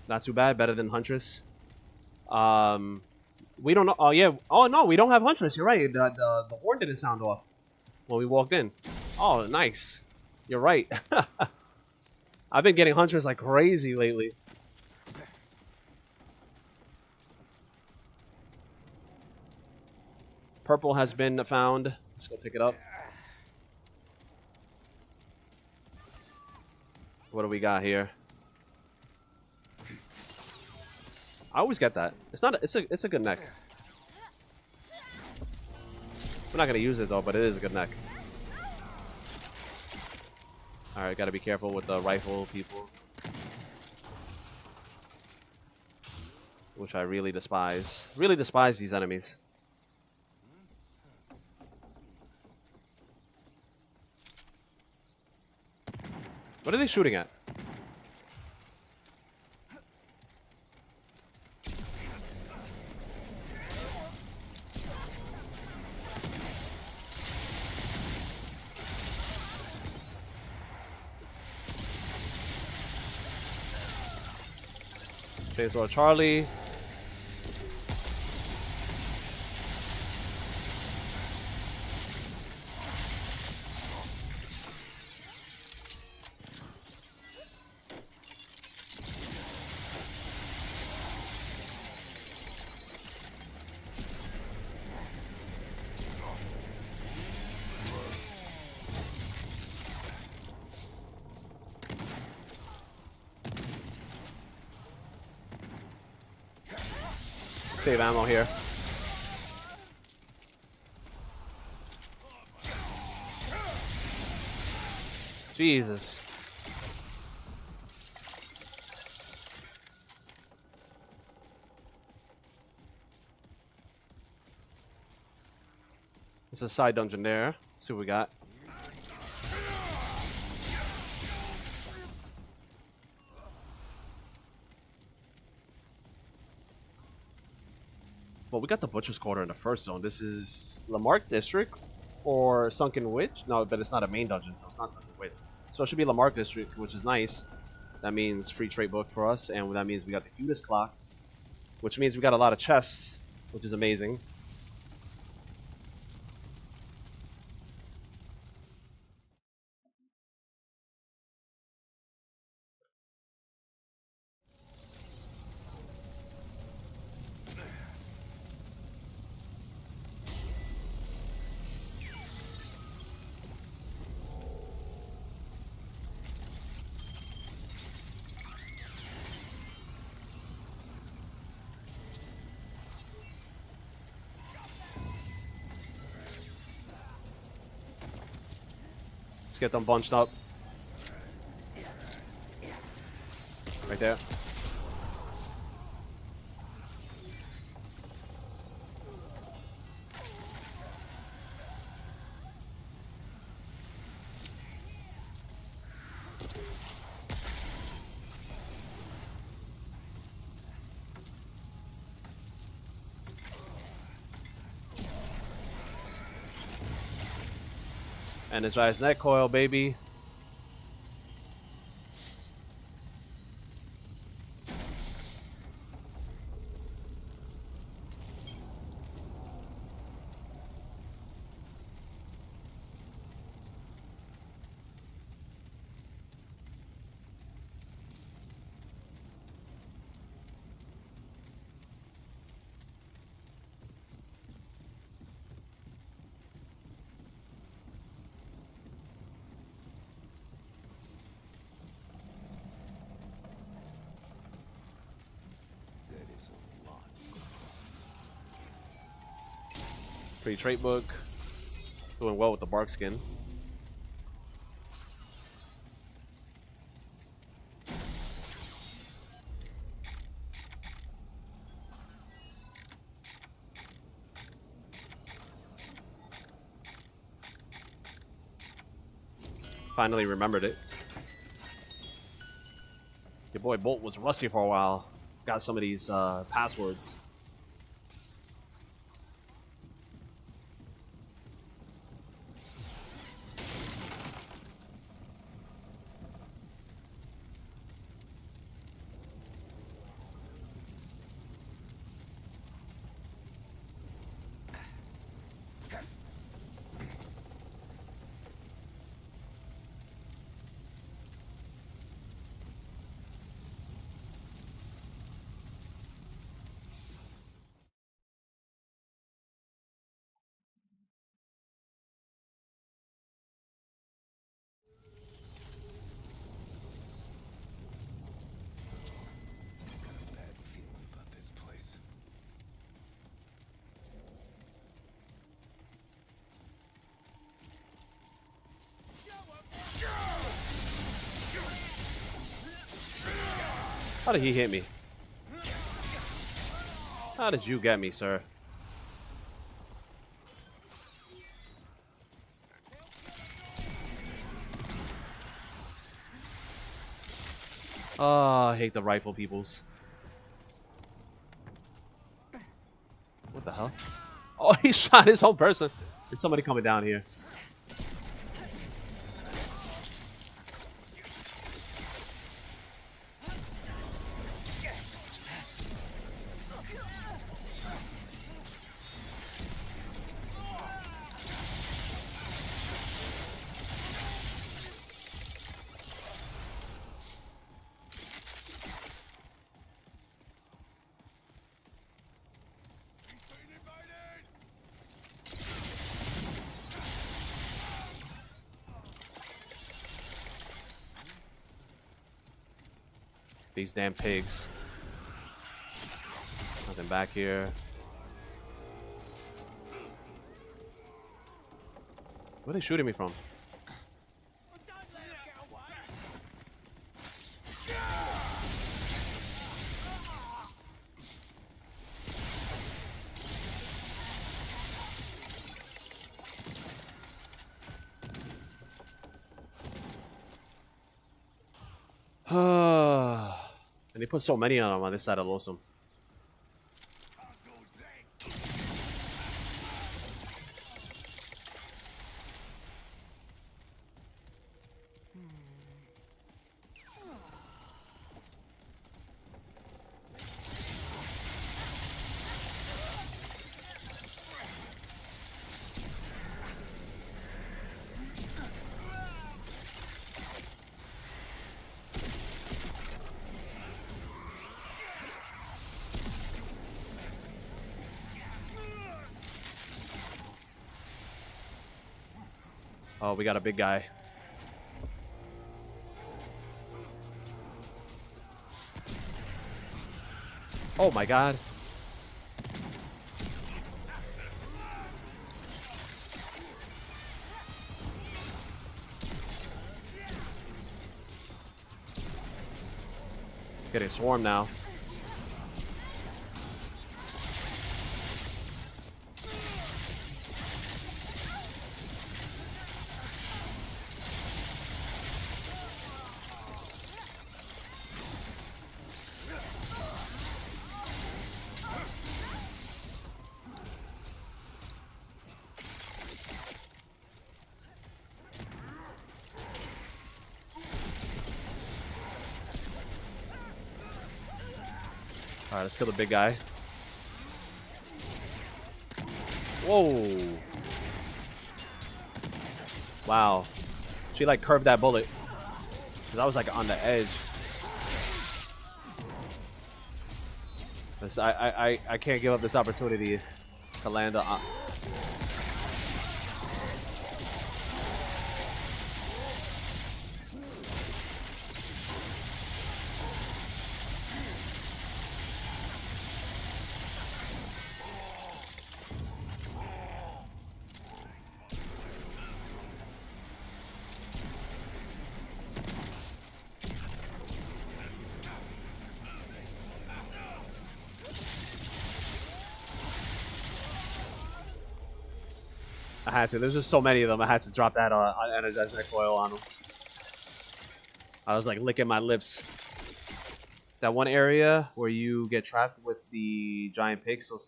Not too bad. Better than Huntress. We don't know. Oh yeah. Oh no, we don't have Huntress. You're right. The horn didn't sound off when we walked in. Oh, nice. You're right. I've been getting Huntress like crazy lately. Purple has been found. Let's go pick it up. What do we got here? I always get that. It's not. It's a good neck. We're not gonna use it though, but it is a good neck. All right, gotta be careful with the rifle people, which I really despise. Really despise these enemies. What are they shooting at? Phasor Charlie. Save ammo here. Jesus. There's a side dungeon there. Let's see what we got. Well, we got the Butcher's Quarter in the first zone. This is Lamarck District or Sunken Witch. No, but it's not a main dungeon, so it's not Sunken Witch. So it should be Lamarck District, which is nice. That means free trade book for us, and that means we got the cutest clock, which means we got a lot of chests, which is amazing. Let's get them bunched up. Right there. Energized neck coil, baby. Free trait book. Doing well with the bark skin. Finally remembered it. Your boy Bolt was rusty for a while. Got some of these passwords. How did he hit me? How did you get me, sir? Oh, I hate the rifle peoples. What the hell? Oh, he shot his own person. There's somebody coming down here. These damn pigs. Nothing back here. Where are they shooting me from? And they put so many on them on this side of Losum. Oh, we got a big guy. Oh my god. Getting swarmed now. Alright, let's kill the big guy. Whoa. Wow. She like curved that bullet. Cause I was like on the edge. I can't give up this opportunity to land a... I had to. There's just so many of them. I had to drop that energized neck coil on them. I was like licking my lips. That one area where you get trapped with the giant pig still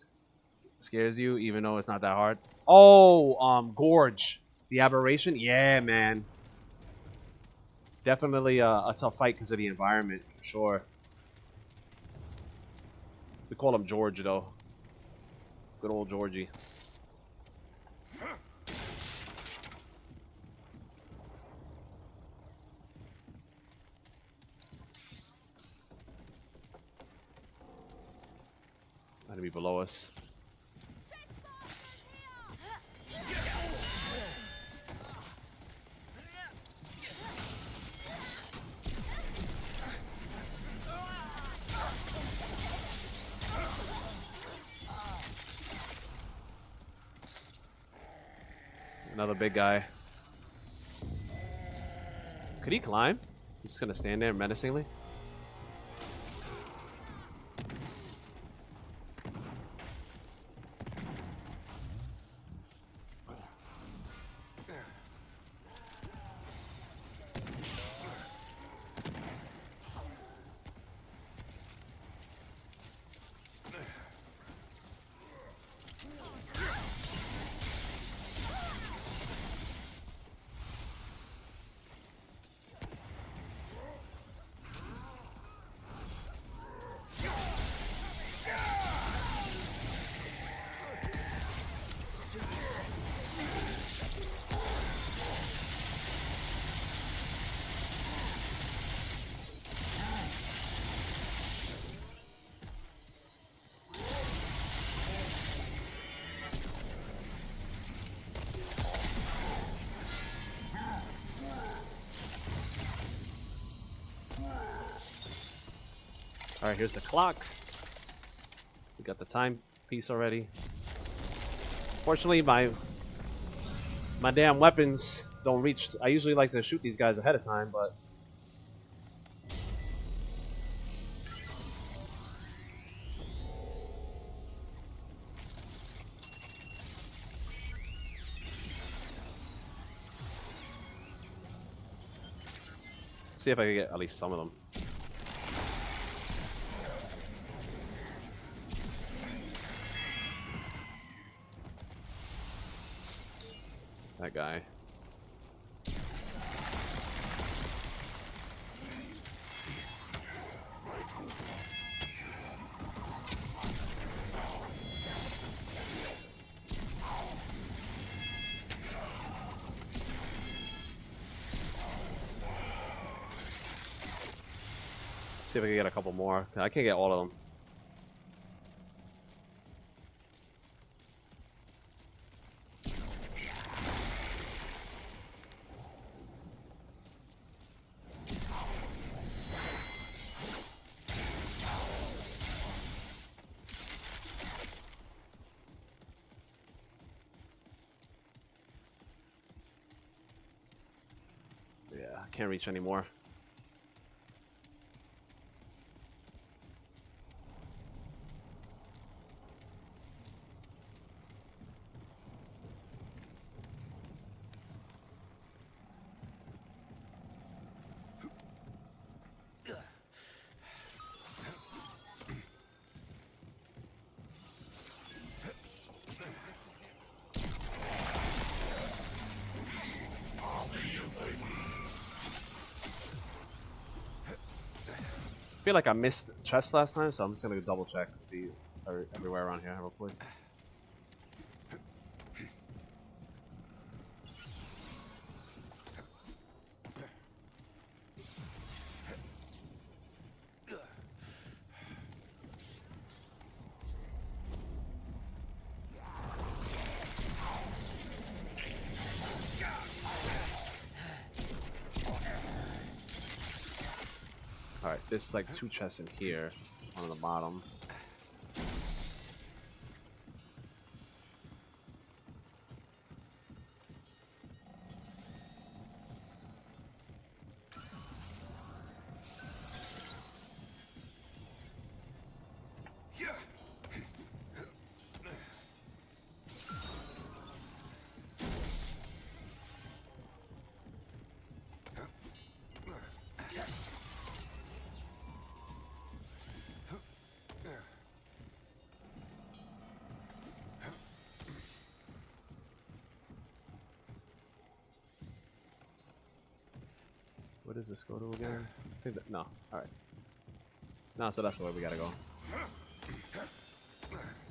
scares you, even though it's not that hard. Oh, Gorge. The aberration? Yeah, man. Definitely a tough fight because of the environment, for sure. We call him George, though. Good old Georgie. Enemy below us. Another big guy. Could he climb? He's just gonna stand there menacingly. Alright, here's the clock. We got the time piece already. Fortunately, my damn weapons don't reach. I usually like to shoot these guys ahead of time, but see if I can get at least some of them. That guy. See if I can get a couple more. I can't get all of them. Yeah, I can't reach anymore. I feel like I missed chest last time, so I'm just gonna double check the everywhere around here real quick. Alright, there's like 2 chests in here, one on the bottom. Where does this go to again? I think that, no. Alright. No, so that's the way we gotta go.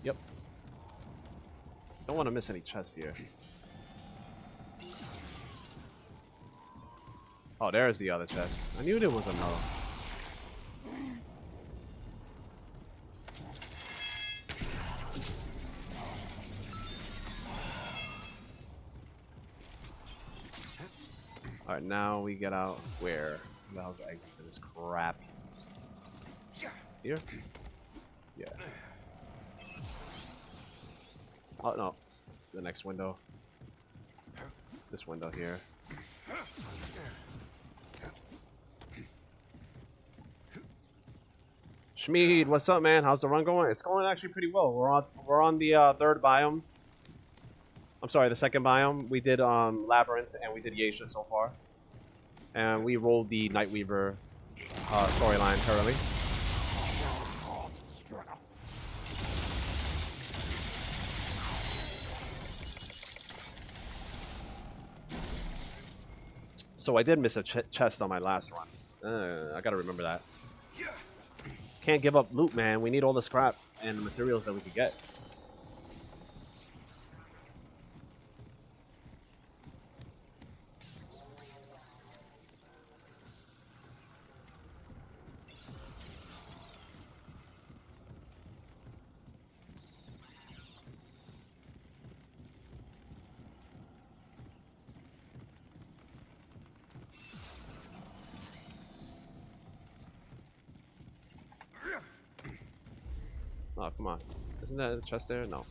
Yep. Don't want to miss any chests here. Oh, there's the other chest. I knew there was another. Alright, now we get out where? Where the hell's the exit to this crap? Here? Yeah. Oh, no. The next window. This window here. Shmeed, what's up, man? How's the run going? It's going actually pretty well. We're on the 3rd biome. I'm sorry, the 2nd biome. We did Labyrinth and we did Yasha so far. And we rolled the Nightweaver storyline thoroughly. So I did miss a chest on my last run. I gotta remember that. Can't give up loot, man. We need all the scrap and the materials that we could get. Oh, come on. Isn't that a chest there? No.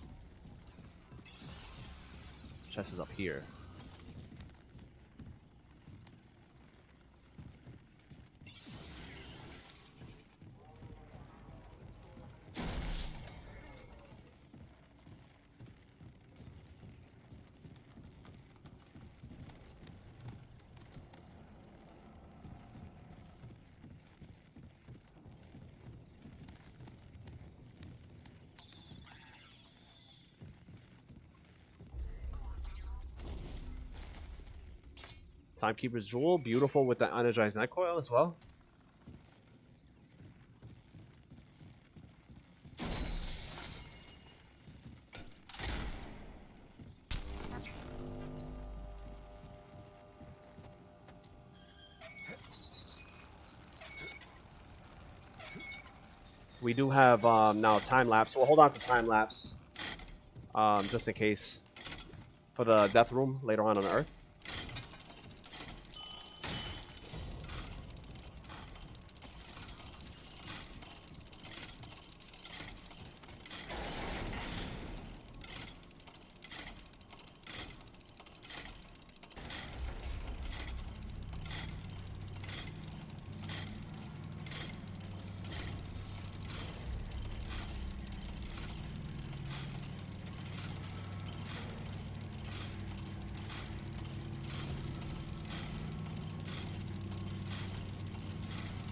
Chest is up here. Timekeeper's Jewel, beautiful with the energized night coil as well. We do have now time lapse. We'll hold on to time lapse just in case for the death room later on Earth.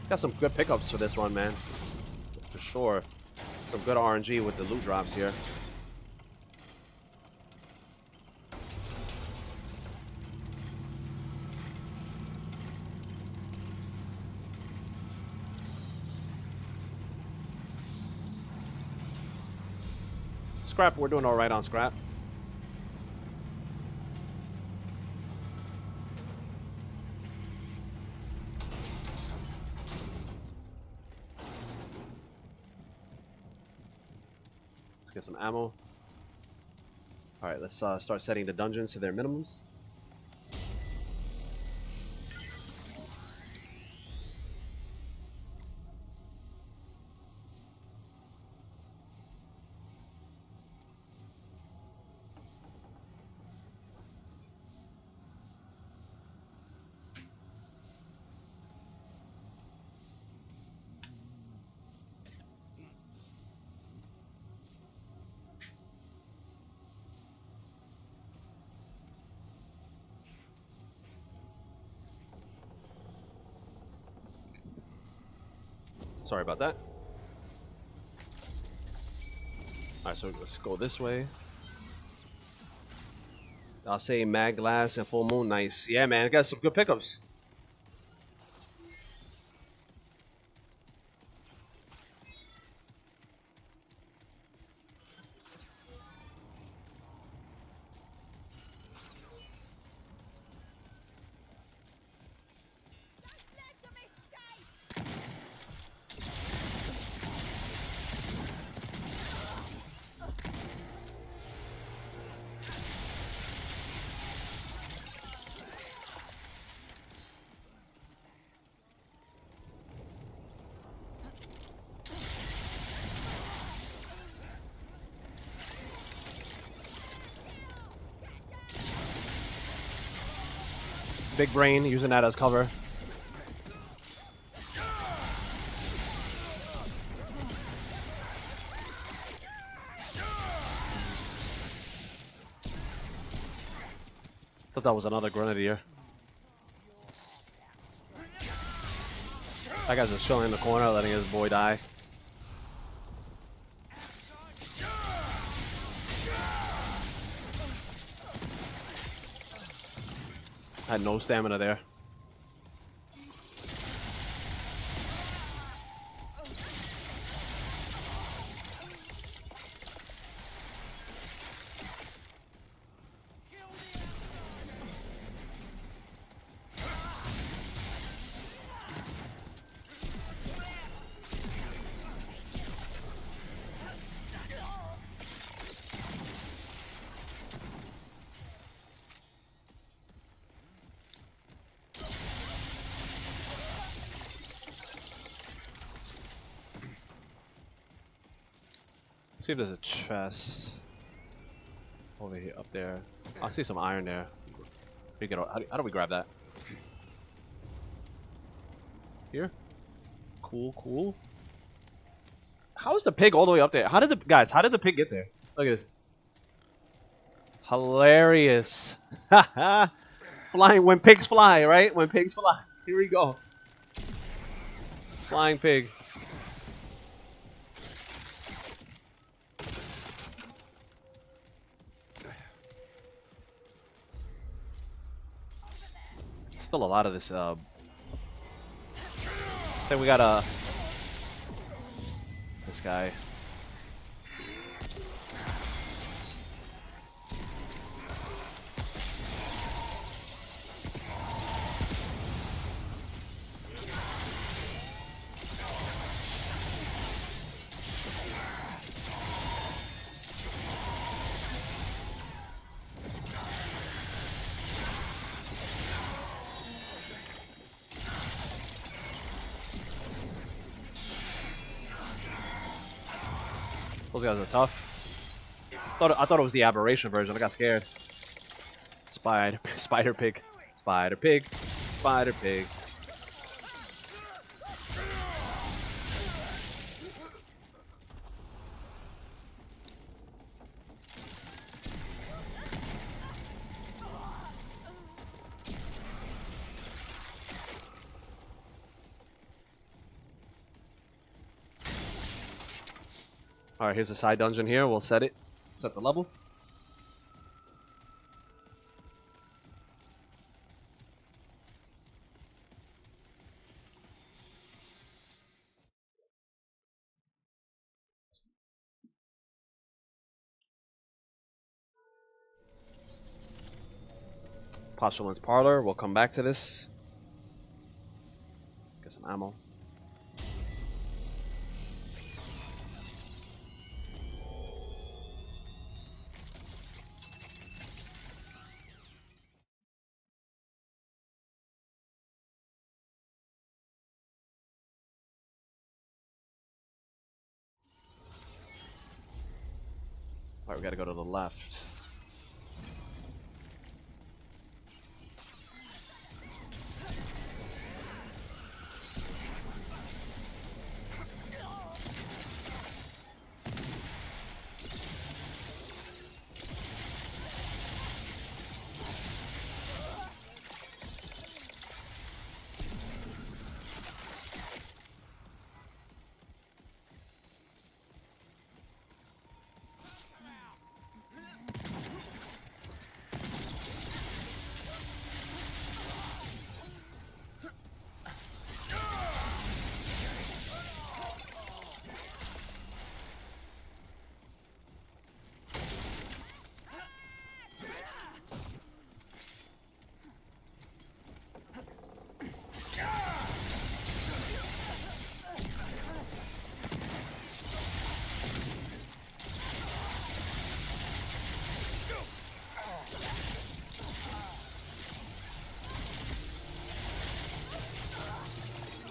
Got some good pickups for this run, man. For sure. Some good RNG with the loot drops here. Scrap, we're doing alright on scrap. Get some ammo. Alright, let's start setting the dungeons to their minimums. Sorry about that. Alright, so let's go this way. I'll say Mag Glass and Full Moon. Nice. Yeah, man. Got some good pickups. Big brain, using that as cover. Thought that was another grenadier. That guy's just chilling in the corner, letting his boy die. I had no stamina there. See if there's a chest over here, up there. I see some iron there. How do we grab that? Here? Cool, cool. How is the pig all the way up there? How did the pig get there? Look at this. Hilarious. Flying when pigs fly, right? When pigs fly. Here we go. Flying pig. Still a lot of this. I think we got this guy. Those guys are tough. I thought it was the aberration version. I got scared. Spider pig, spider pig, spider pig. Alright, here's a side dungeon here. We'll set the level. Postulant's Parlor. We'll come back to this. Get some ammo. Alright, we gotta go to the left.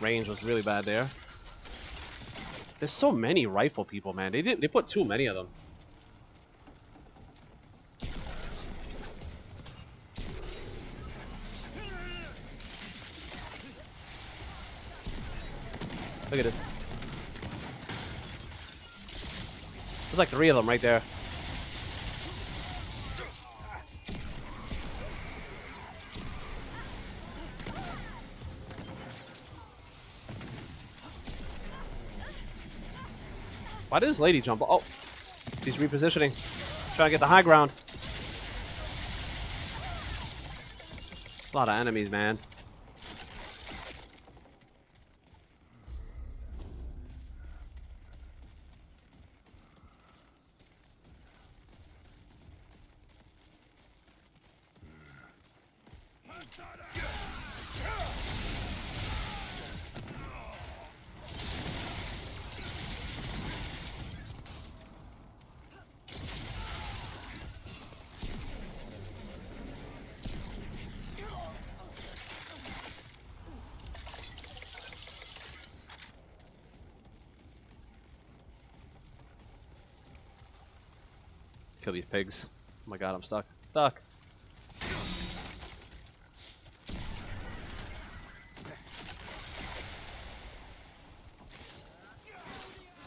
Range was really bad there. There's so many rifle people, man. They put too many of them. Look at this. There's like 3 of them right there. Why did this lady jump? Oh, she's repositioning. Trying to get the high ground. A lot of enemies, man. kill these pigs. Oh my god, I'm stuck. Stuck.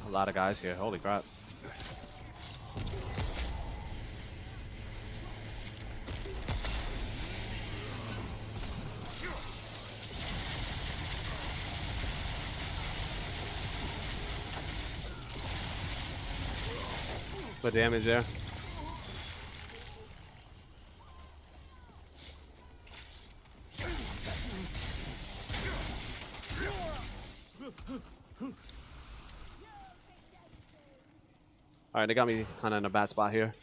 A lot of guys here. Holy crap. Good damage there. Alright, they got me kind of in a bad spot here.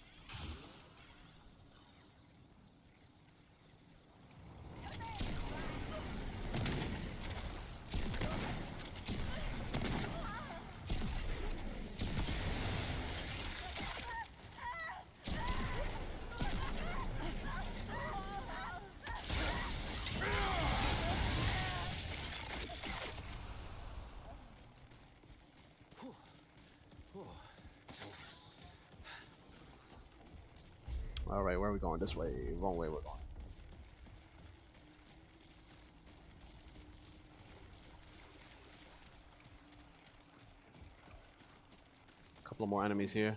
Alright, where are we going? This way. Wrong way we're going. A couple of more enemies here.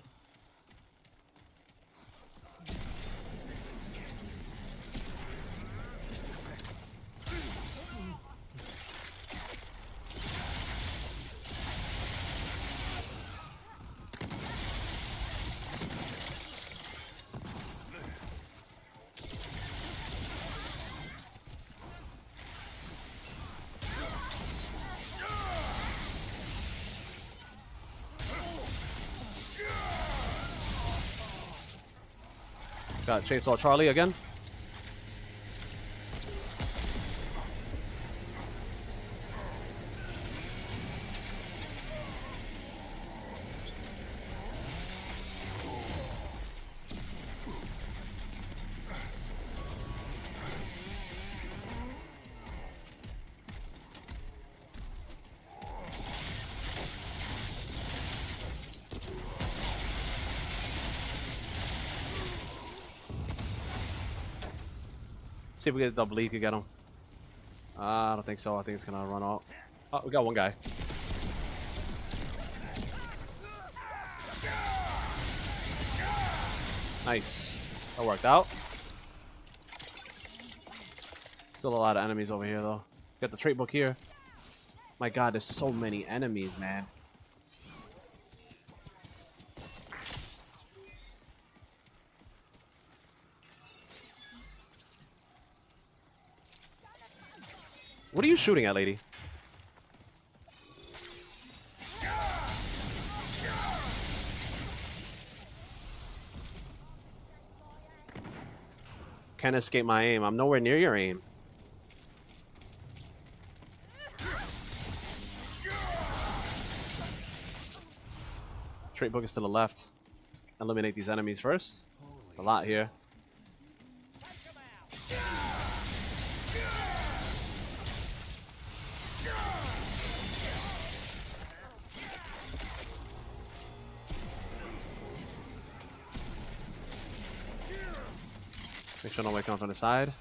Got Chainsaw Charlie again. See if we get a double lead to get him. I don't think so. I think it's gonna run out. Oh, we got one guy. Nice. That worked out. Still a lot of enemies over here, though. Got the trait book here. My god, there's so many enemies, man. What are you shooting at, lady? Can't escape my aim. I'm nowhere near your aim. Trait book is to the left. Let's eliminate these enemies first. A lot here. Make sure nobody comes from the side.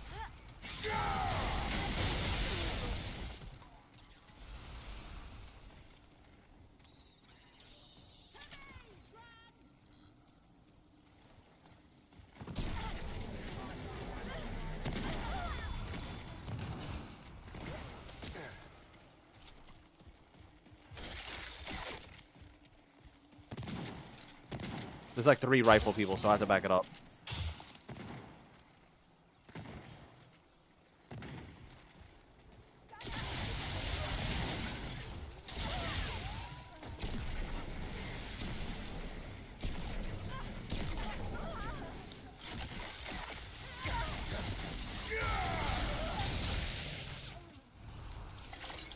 There's like 3 rifle people, so I have to back it up.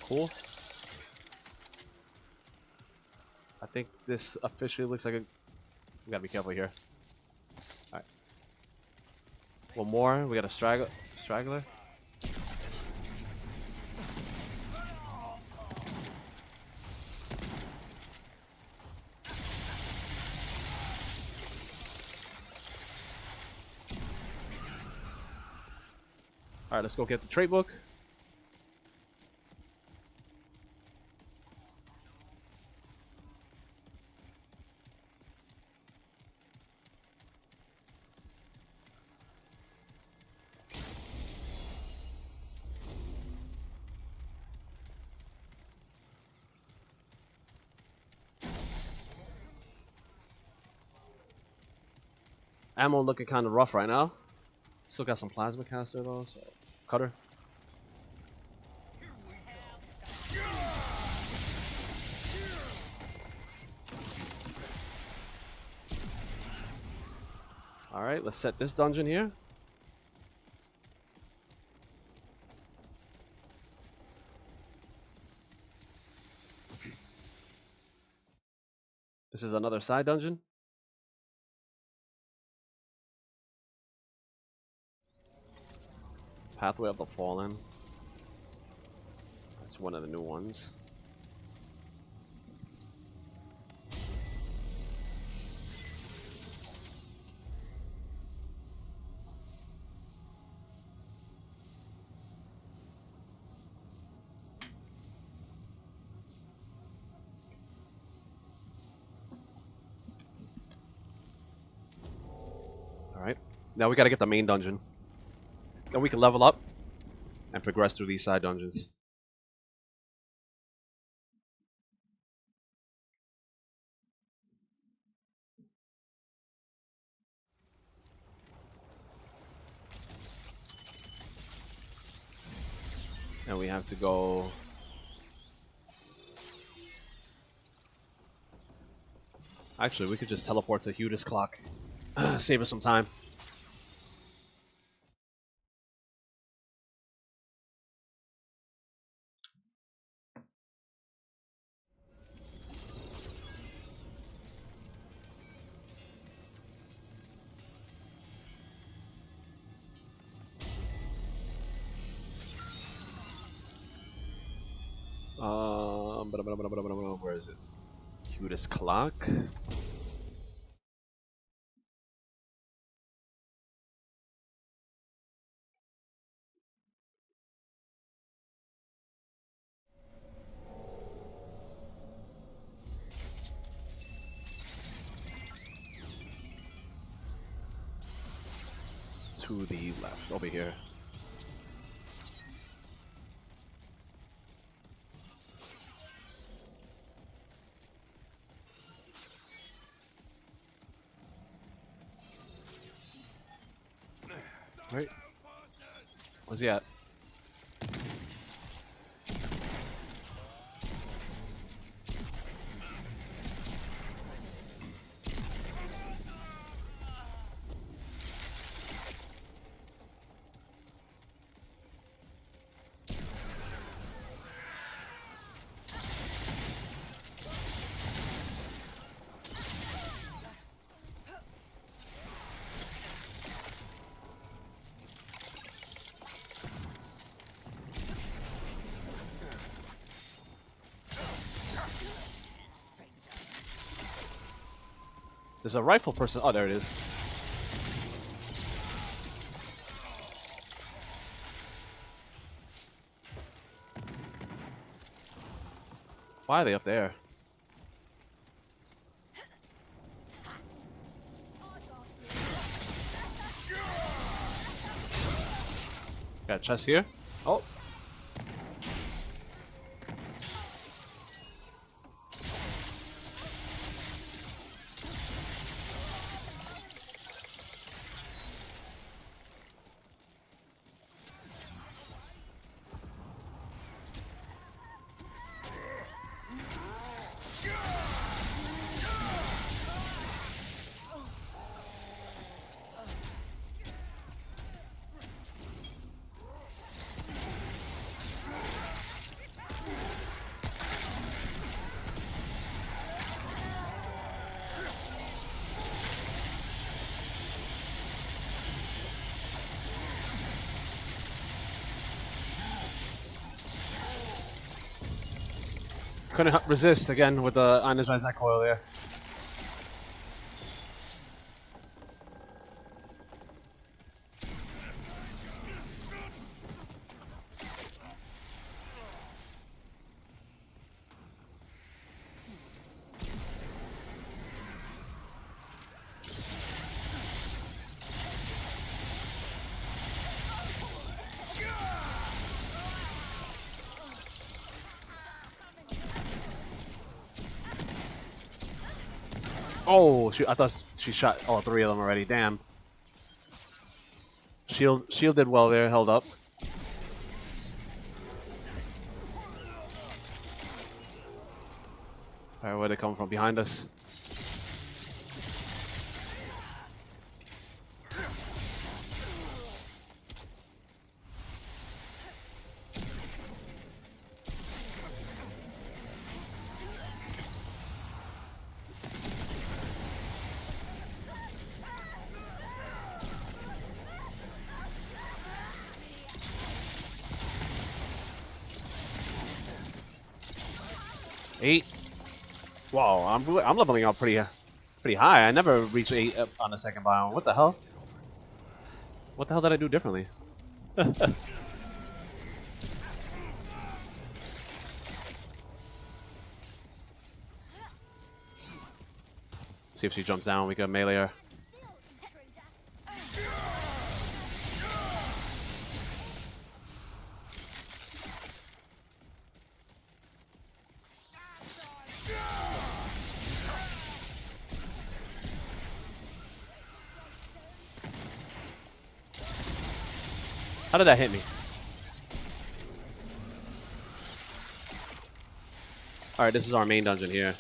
Cool. I think this officially looks like a... We gotta be careful here. Alright. One more. We got a straggler. Alright, let's go get the trait book. Ammo looking kind of rough right now. Still got some plasma caster though, so cutter. Alright, let's set this dungeon here. This is another side dungeon. Pathway of the Fallen. That's one of the new ones. Alright. Now we gotta get the main dungeon. Then we can level up and progress through these side dungeons. And we have to go... Actually, we could just teleport to Lydusa's clock. Save us some time. Where is it? Lydusa's clock. To the left, over here. Right. Where's he at? There's a rifle person. Oh, there it is. Why are they up there? Got a chest here. Oh. Couldn't resist again with the energized net coil there. Oh, I thought she shot all three of them already. Damn. Shield did well there. Held up. All right, where'd they come from? Behind us. Eight. Wow, I'm leveling up pretty high. I never reached 8 on the second biome. What the hell? What the hell did I do differently? See if she jumps down. We can melee her. How did that hit me? Alright, this is our main dungeon here.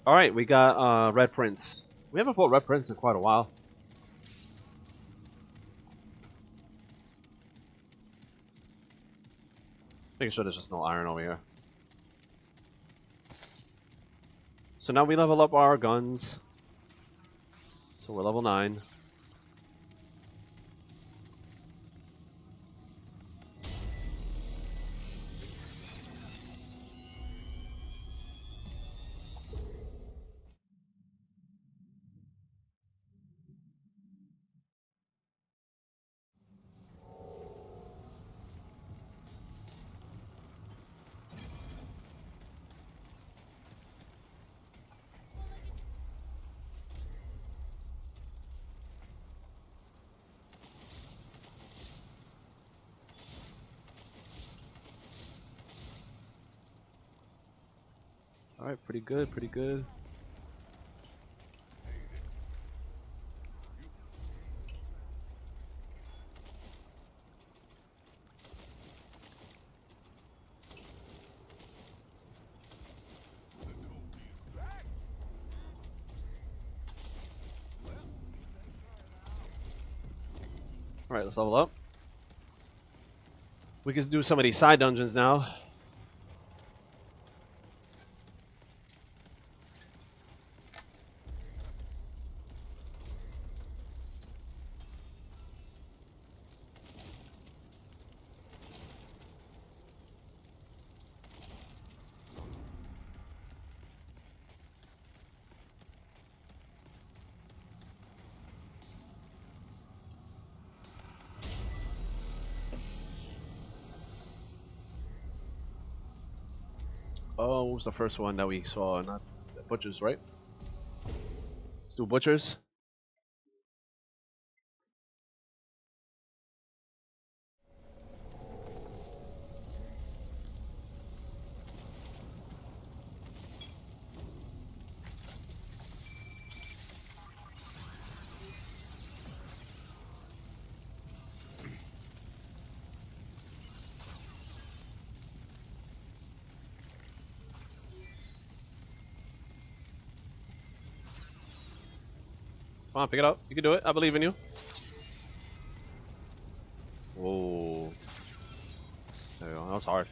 Alright, we got Red Prince. We haven't fought Red Prince in quite a while. Making sure there's just no iron over here. So now we level up our guns. So we're level 9. Alright, pretty good, pretty good. Alright, let's level up. We can do some of these side dungeons now. Oh, what was the first one that we saw? Not butchers, right? Let's do butchers. Come on, pick it up. You can do it. I believe in you. Whoa. There you go. That was hard.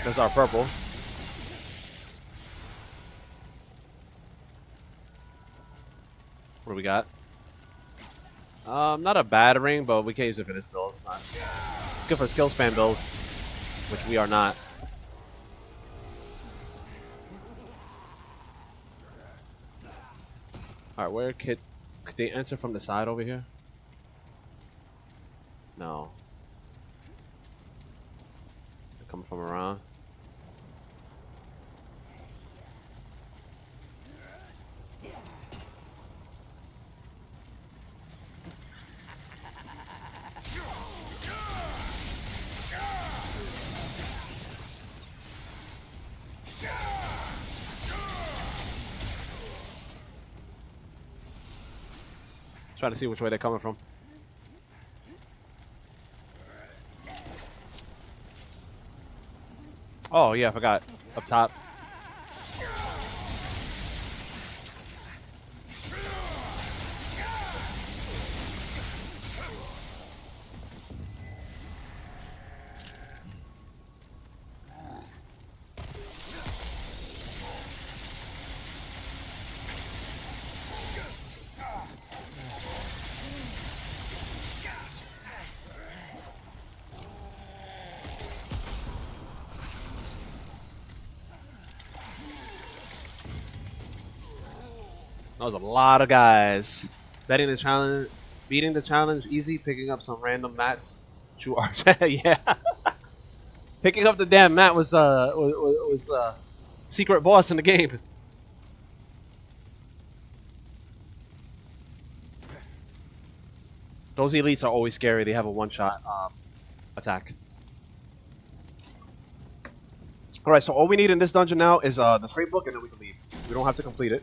There's our purple. What do we got? Not a battering, but we can't use it for this build. It's not. It's good for a skill spam build, which we are not. All right, where could they enter from the side over here? No. They're coming from around. Try to see which way they're coming from. Oh yeah, I forgot. Up top. That was a lot of guys. Beating the challenge easy. Picking up some random mats. True archetype. Yeah. Picking up the damn mat was secret boss in the game. Those elites are always scary. They have a one-shot attack. All right. So all we need in this dungeon now is the trade book, and then we can leave. We don't have to complete it.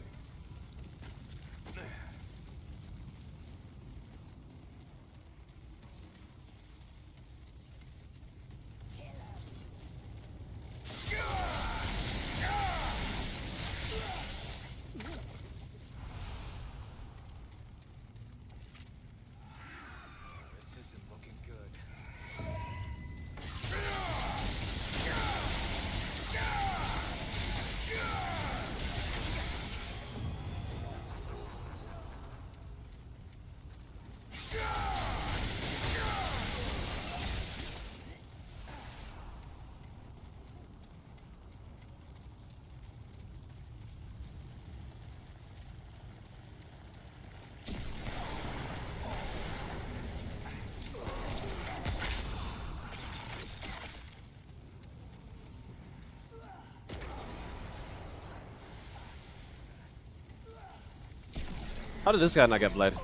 How did this guy not get bled?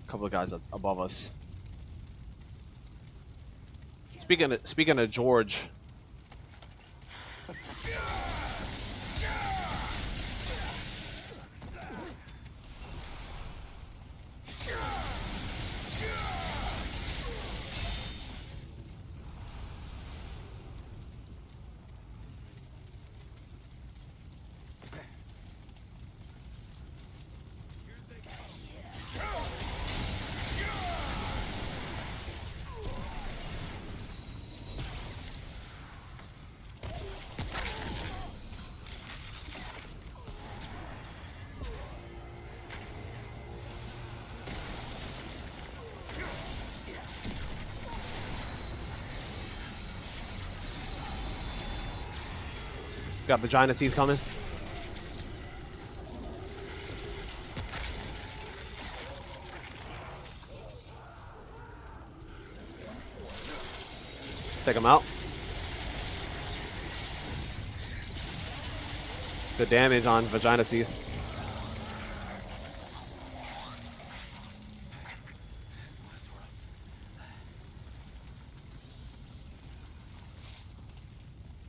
Couple of guys above us. Speaking of George. Got vagina seeds coming. Take him out. Good damage on vagina teeth.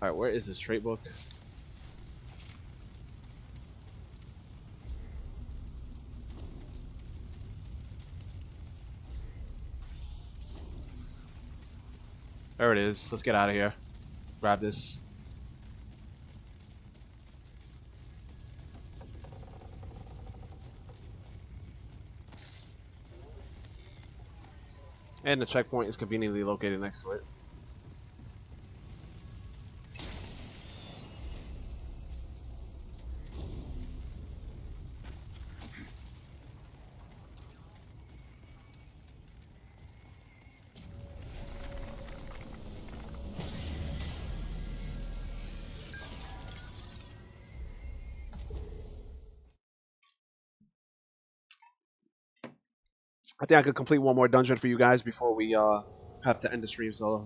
Alright, where is this trait book? There it is. Let's get out of here. Grab this. And the checkpoint is conveniently located next to it. I think I could complete one more dungeon for you guys before we have to end the stream, so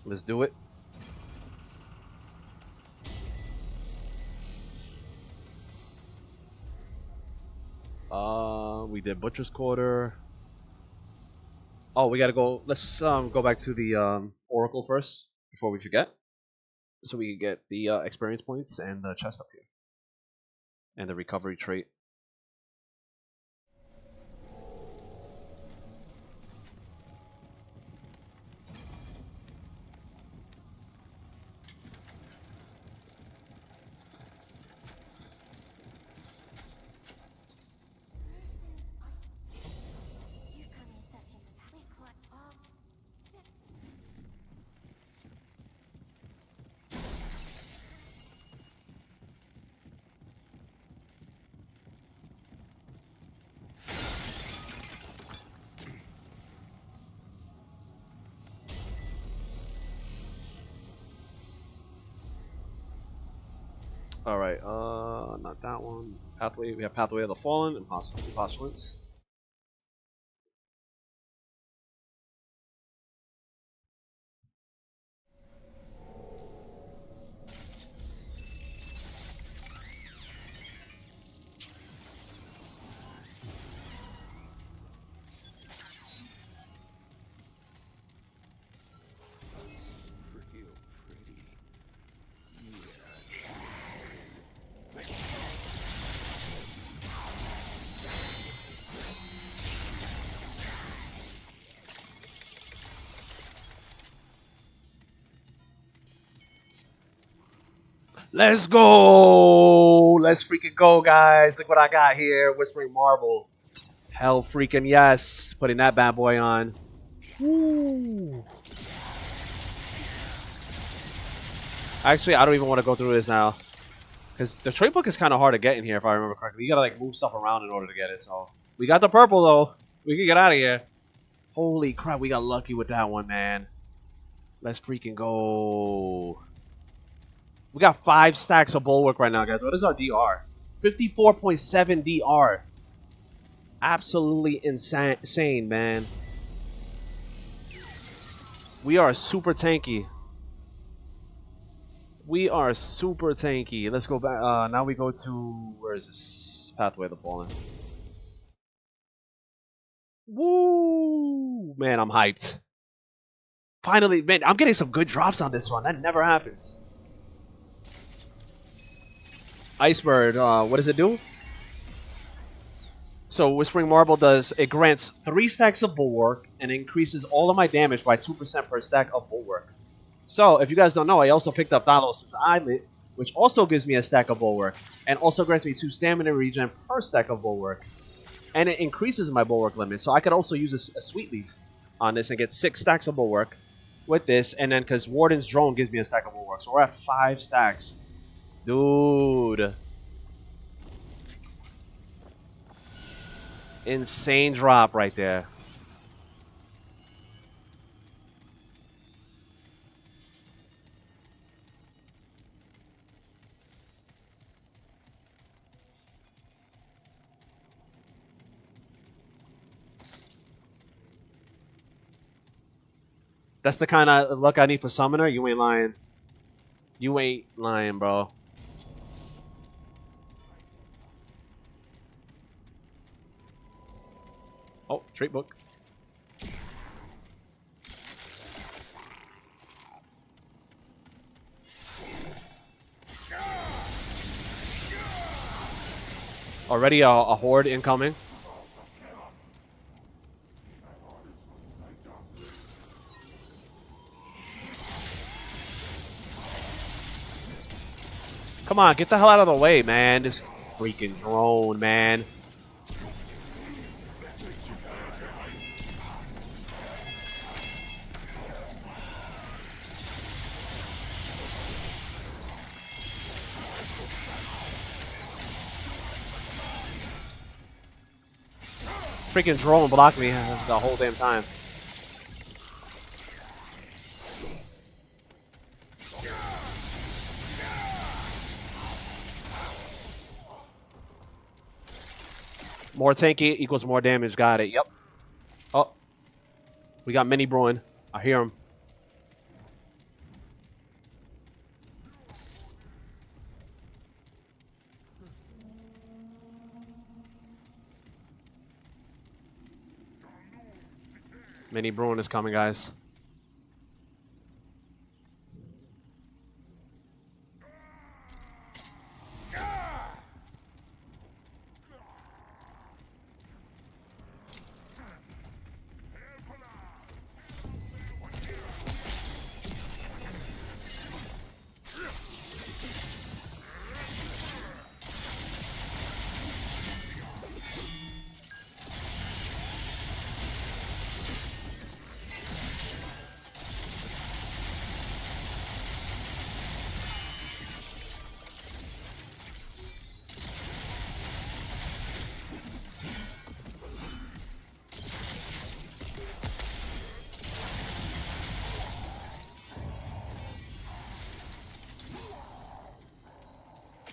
let's do it. We did Butcher's Quarter. Oh, we gotta go. Let's go back to the Oracle first before we forget, so we can get the experience points and the chest up here, and the recovery trait. All right, not that one. Pathway. We have Pathway of the Fallen and Postulants. Let's go! Let's freaking go, guys. Look what I got here. Whispering Marble. Hell freaking yes. Putting that bad boy on. Woo. Actually, I don't even want to go through this now. Because the trade book is kind of hard to get in here, if I remember correctly. You gotta like move stuff around in order to get it, so. We got the purple, though. We can get out of here. Holy crap, we got lucky with that one, man. Let's freaking go. We got 5 stacks of bulwark right now, guys. What is our DR? 54.7 DR. Absolutely insane, man. We are super tanky. We are super tanky. Let's go back. Now we go to... Where is this? Pathway of the Fallen. Woo! Man, I'm hyped. Finally, man, I'm getting some good drops on this one. That never happens. Icebird, what does it do? So Whispering Marble does, it grants 3 stacks of bulwark and increases all of my damage by 2% per stack of bulwark. So if you guys don't know, I also picked up Thalos' Islet, which also gives me a stack of bulwark, and also grants me 2 stamina regen per stack of bulwark. And it increases my bulwark limit, so I could also use a sweet leaf on this and get 6 stacks of bulwark with this, and then because Warden's Drone gives me a stack of bulwark, so we're at 5 stacks. Dude. Insane drop right there. That's the kind of luck I need for Summoner? You ain't lying. You ain't lying, bro. Oh, trait book. Already a horde incoming. Come on, get the hell out of the way, man. This freaking drone, man. Freaking drone blocked me the whole damn time. More tanky equals more damage. Got it. Yep. Oh. We got mini brewing. I hear him. Mini brewing is coming, guys.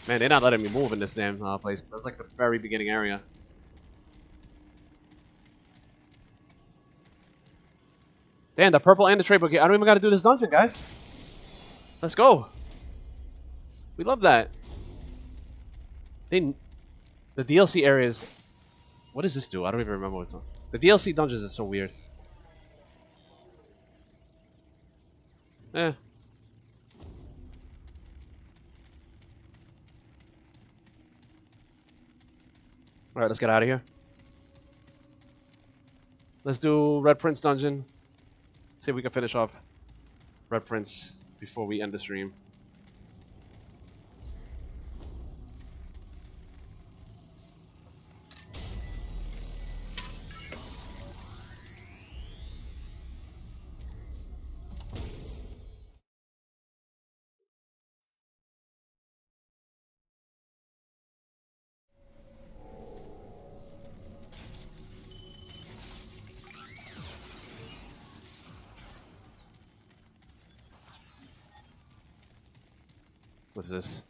Man, they're not letting me move in this damn place. That's like the very beginning area. Damn, the purple and the trade book. I don't even got to do this dungeon, guys. Let's go. We love that. The DLC areas. What does this do? I don't even remember what's on. The DLC dungeons are so weird. Eh. Alright, let's get out of here. Let's do Red Prince dungeon. See if we can finish off Red Prince before we end the stream. What is this?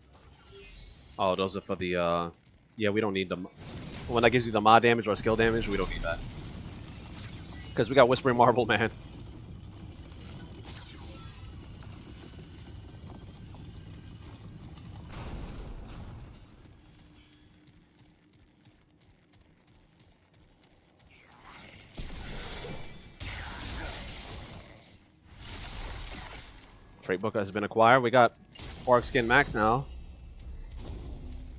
Oh, those are for the, yeah, we don't need them. When that gives you the mod damage or skill damage, we don't need that. Because we got Whispering Marble, man. Trait book has been acquired. We got Orc Skin Max now.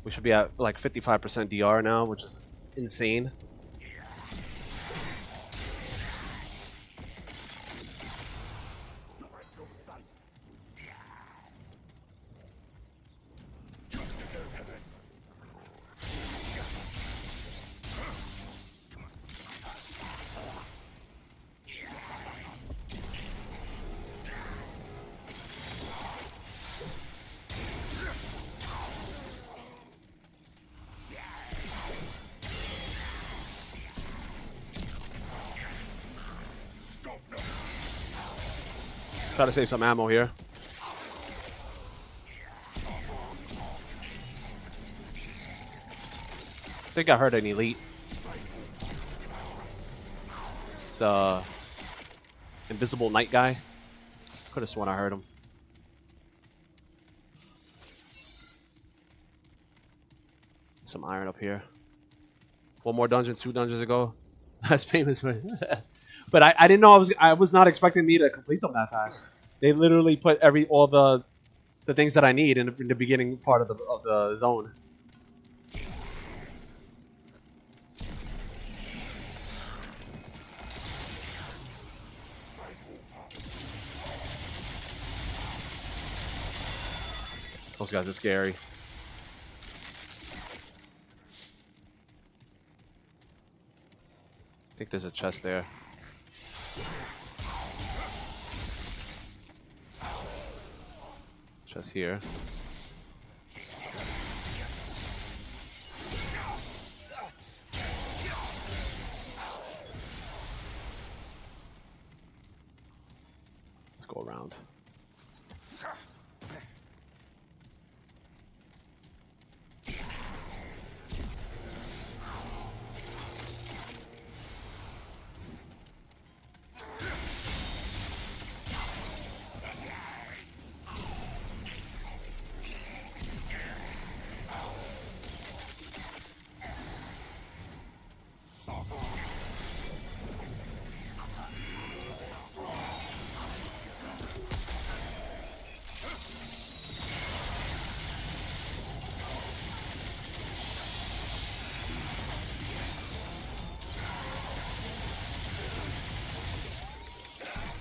We should be at like 55% DR now, which is insane. Try to save some ammo here. I think I heard an elite. The invisible knight guy. Could have sworn I heard him. Some iron up here. One more dungeon, 2 dungeons ago. That's famous for But I didn't know I was not expecting me to complete them that fast. They literally put all the things that I need in the beginning part of the zone. Those guys are scary. I think there's a chest there. Chest here. go around.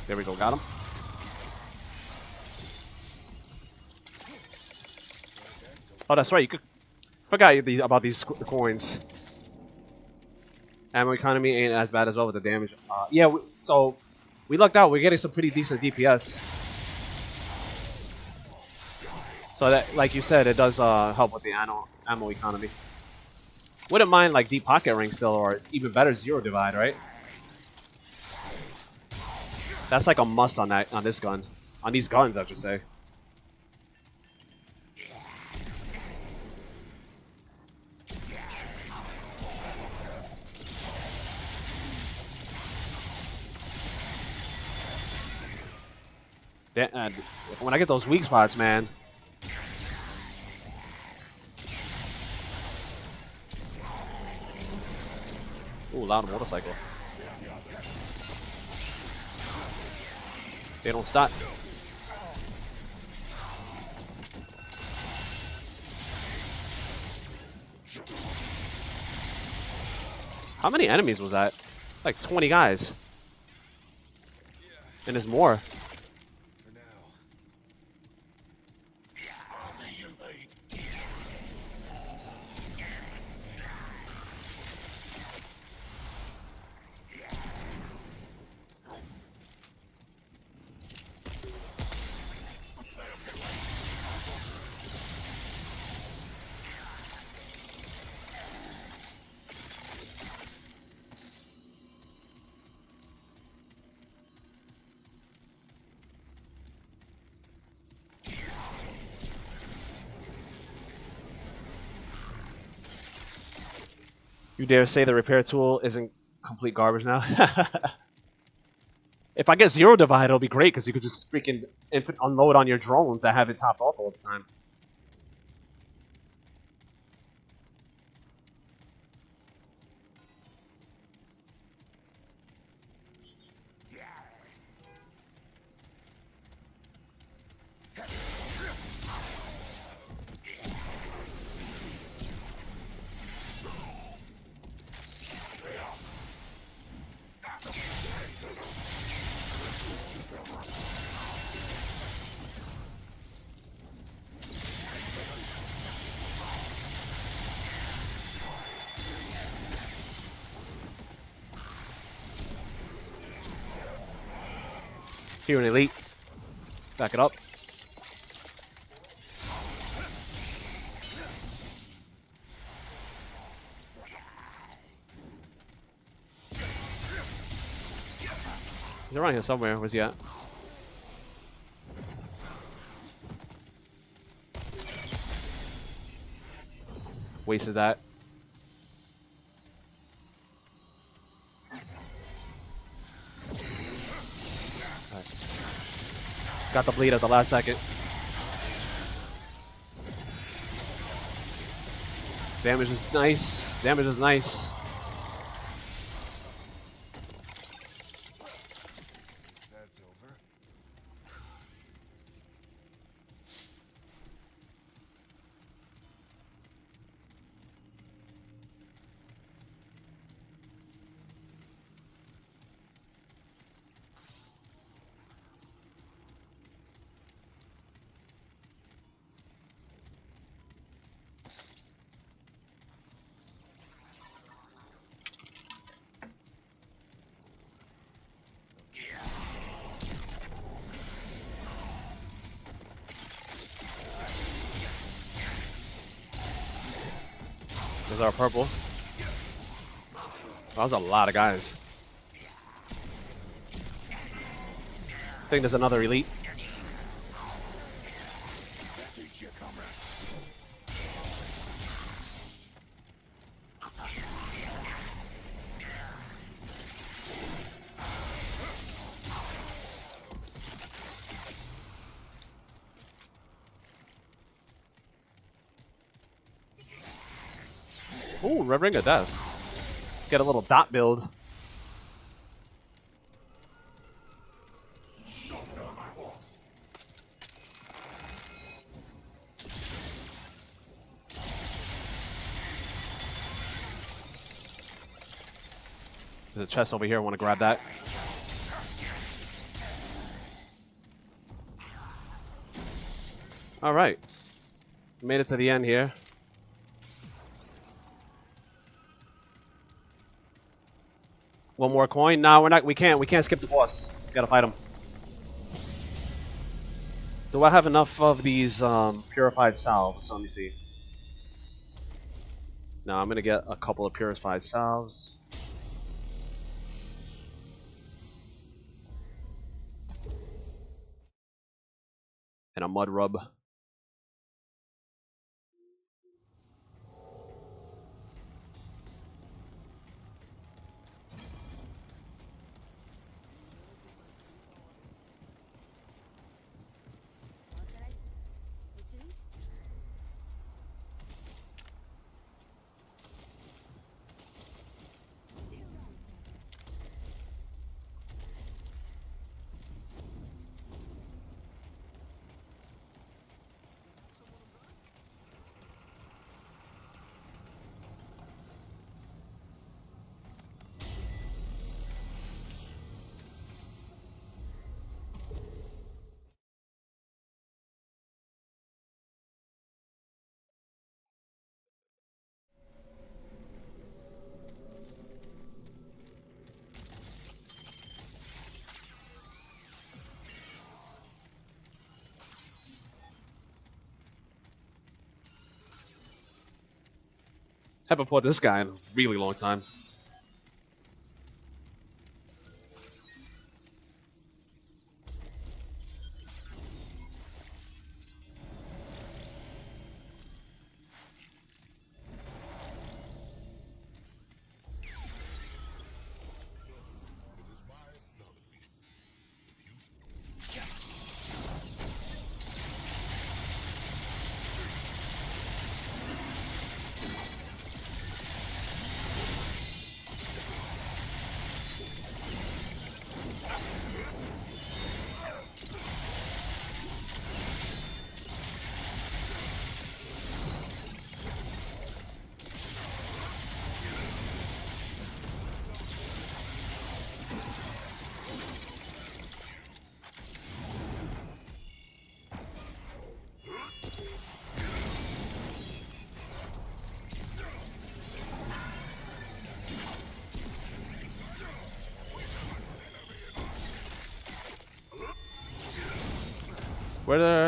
There we go, got him. Oh, that's right. You could forgot about these coins. Ammo economy ain't as bad as well with the damage. Yeah, so we lucked out. We're getting some pretty decent DPS. So that, like you said, it does help with the ammo economy. Wouldn't mind like deep pocket ring still, or even better, zero divide, right? That's like a must on this gun, on these guns, I should say. When I get those weak spots, man. Ooh, loud motorcycle. They don't stop. How many enemies was that? Like 20 guys. And there's more. You dare say the repair tool isn't complete garbage now? If I get zero divide, it'll be great because you could just freaking unload on your drones that have it topped off all the time. Here an elite. Back it up. He's around here somewhere. Where's he at? Wasted that. Got the bleed at the last second. Damage is nice. Damage is nice. That's over. There's our purple. That was a lot of guys. think there's another elite. Ooh, Red Ring of Death. Get a little dot build. There's a chest over here. I want to grab that. All right. Made it to the end here. One more coin? No, we're not. We can't skip the boss. We gotta fight him. Do I have enough of these purified salves? Let me see. No, I'm gonna get a couple of purified salves. And a mud rub. Archetype? WUCHANG? Haven't fought this guy in a really long time.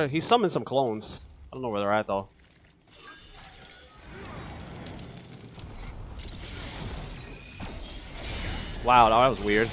He summoned some clones. I don't know where they're at though. Wow, that was weird.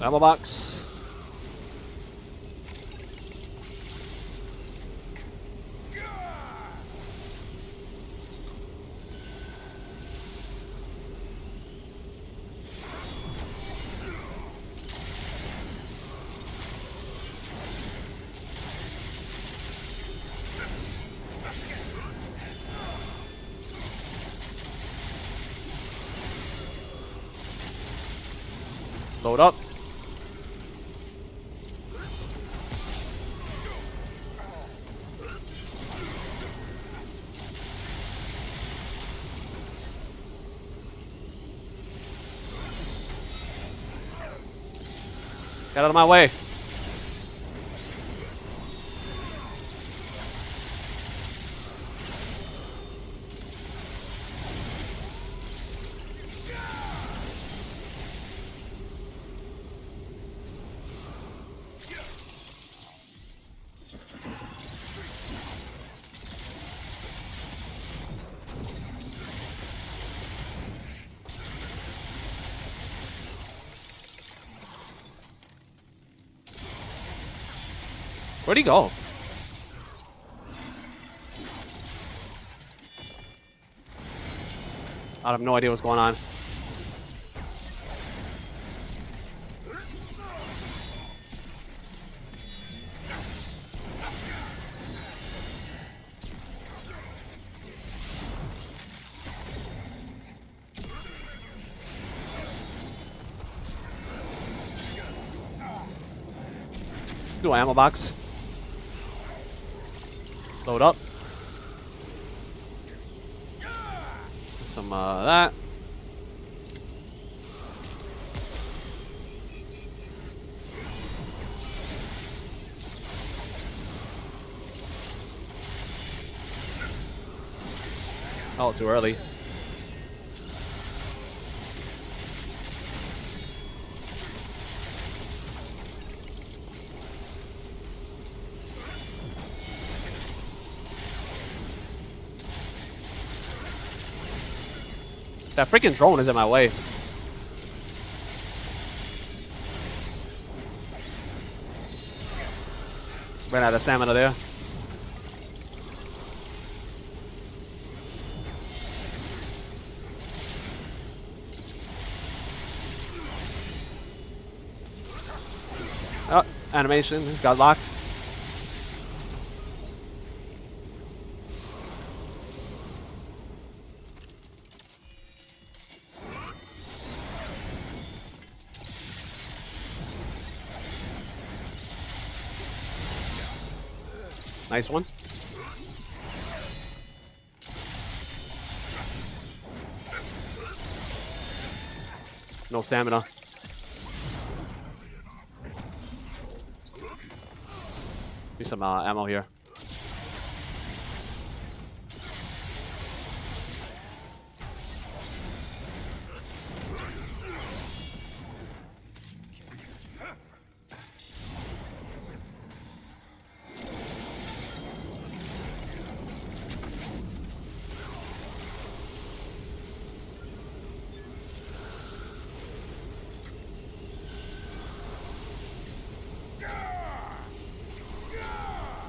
Ammo box. Load up. Get out of my way. Where'd he go? I have no idea what's going on. Do an ammo box. Load up. Some that. Oh, too early. That freaking drone is in my way. Ran out of stamina there. Oh, animation got locked. Nice one. No stamina. Need some ammo here.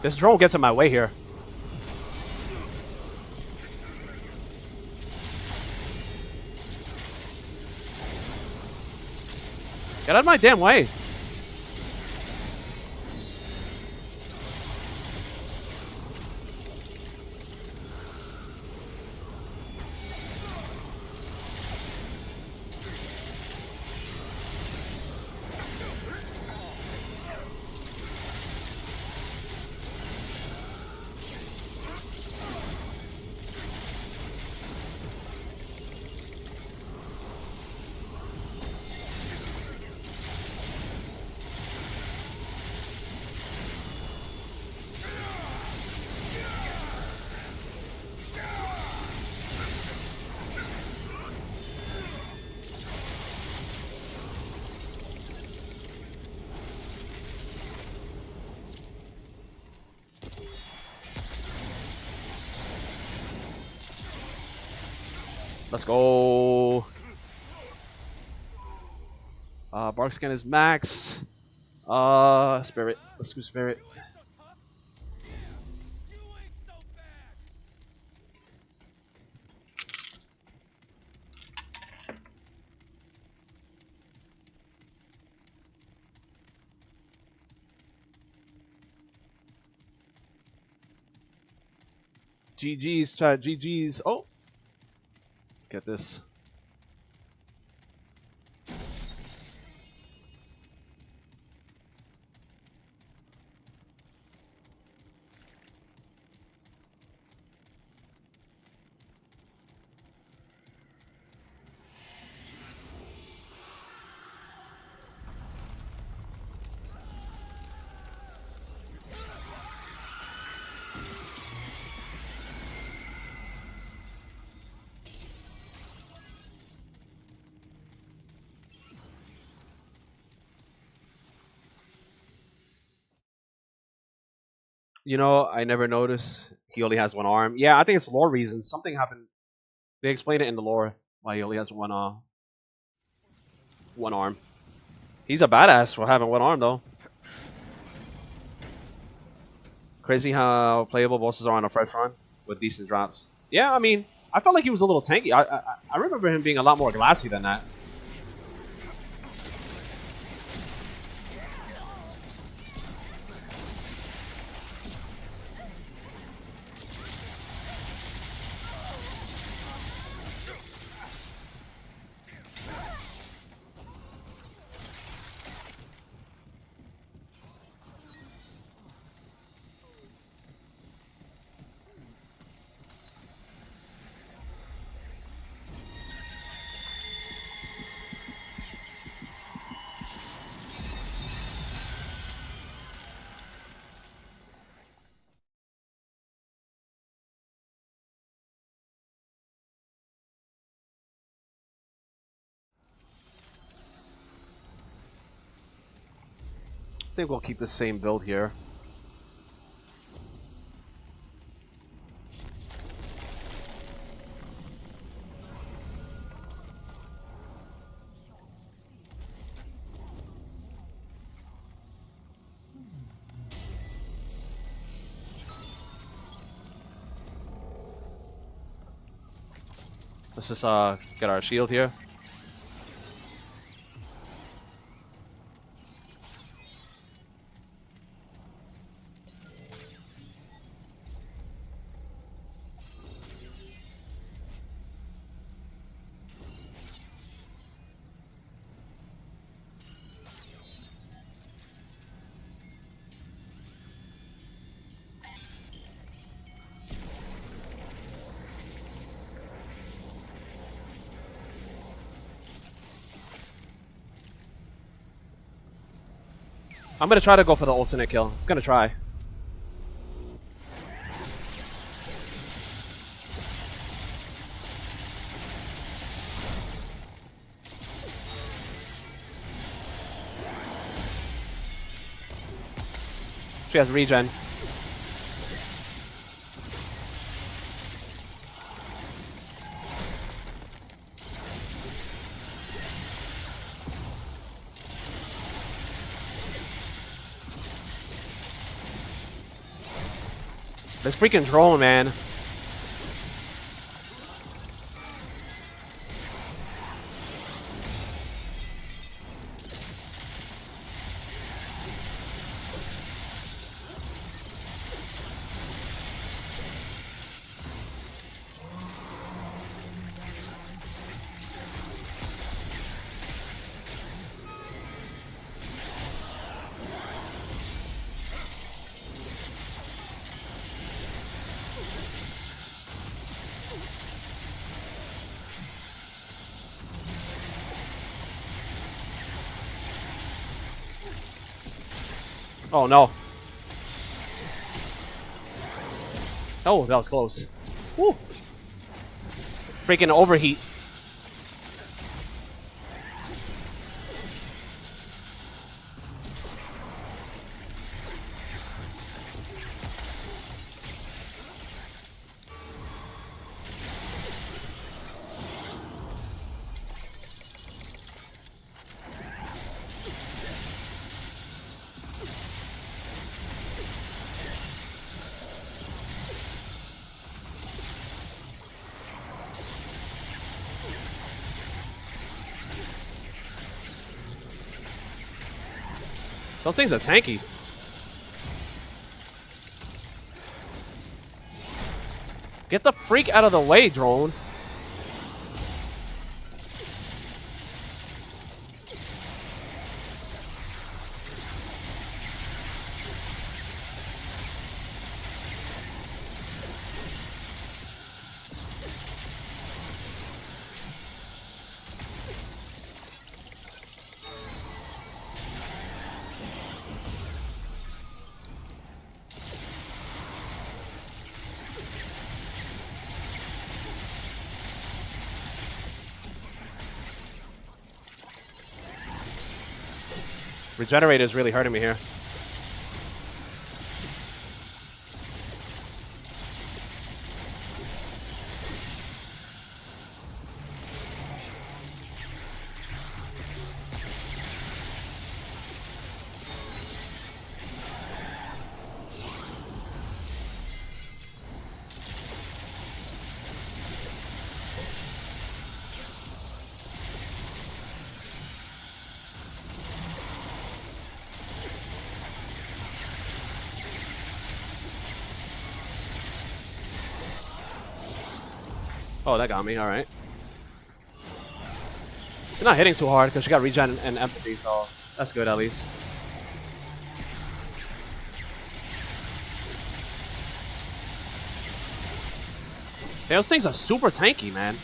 This drone gets in my way here. Get out of my damn way. Let's go. Bark scan is max. Spirit. Let's do spirit. GG's, chat. GG's. Oh. Get this. You know, I never noticed he only has one arm. Yeah, I think it's lore reasons. Something happened. They explain it in the lore why he only has one arm. He's a badass for having one arm though. Crazy how playable bosses are on a first run with decent drops. Yeah, I mean, I felt like he was a little tanky. I remember him being a lot more glassy than that. I think we'll keep the same build here. Let's just get our shield here. I'm gonna try to go for the alternate kill. I'm gonna try. She has regen. This freaking drone, man. Oh no. Oh, that was close. Woo. Freaking overheat. Those things are tanky. Get the freak out of the way, drone. Regenerator is really hurting me here. Oh, that got me. All right. You're not hitting too hard because she got regen and empathy, so that's good at least. Hey, those things are super tanky, man.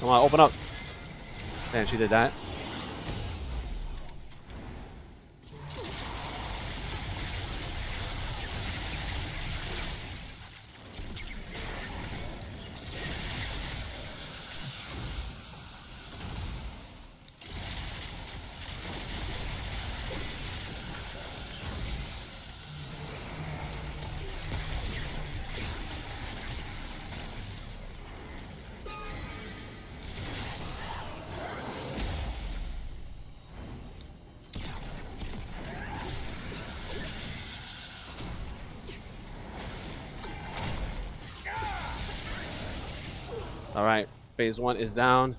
Come on, open up. Man, she did that. All right, phase 1 is down.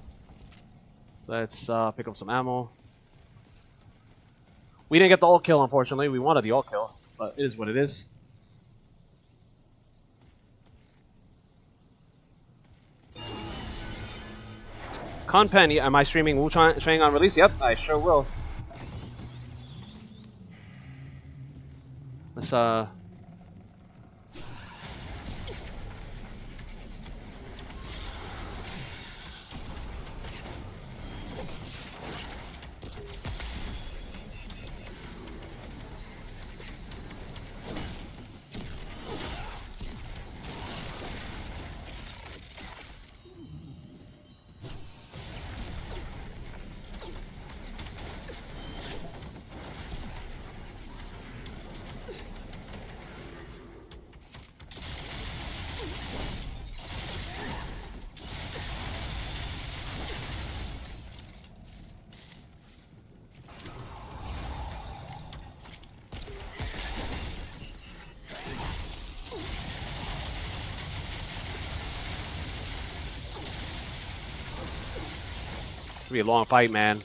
Let's pick up some ammo. We didn't get the ult kill, unfortunately. We wanted the ult kill, but it is what it is. Conpen, am I streaming WUCHANG on release? Yep, I sure will. Let's be a long fight, man.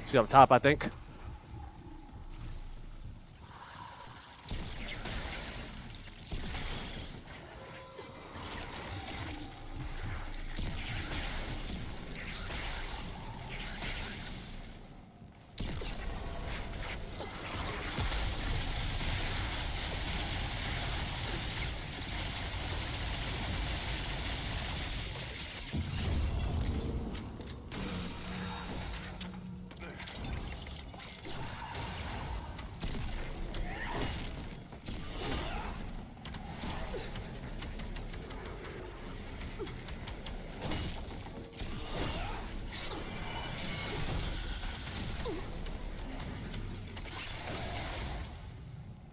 She's up top, I think.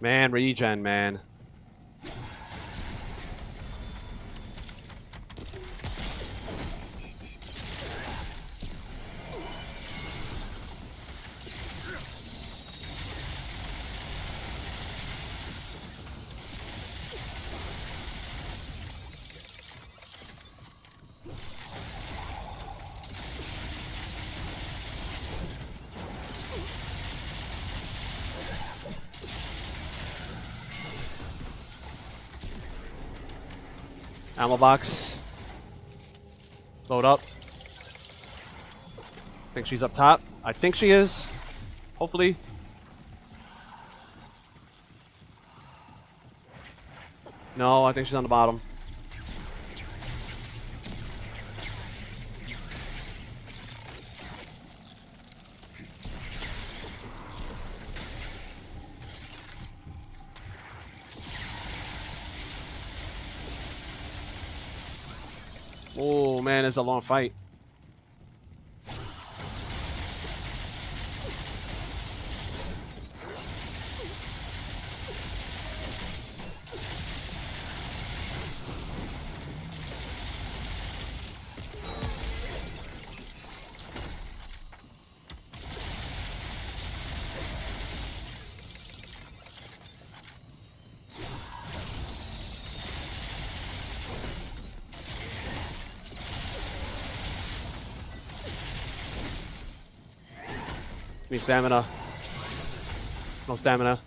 Man, regen, man. Ammo box. Load up. I think she's up top. I think she is. Hopefully. No, I think she's on the bottom. Oh man, it's a long fight. Need stamina. No stamina.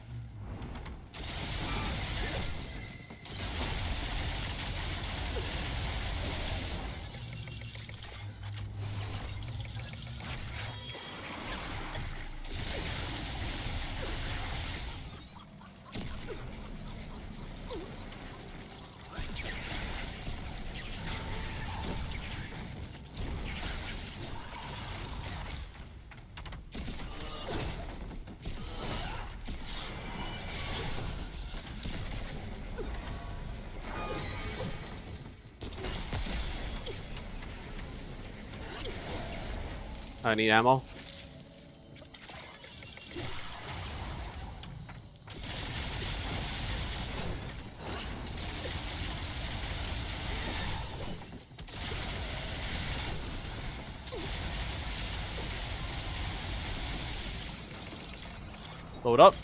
I need ammo. Load up.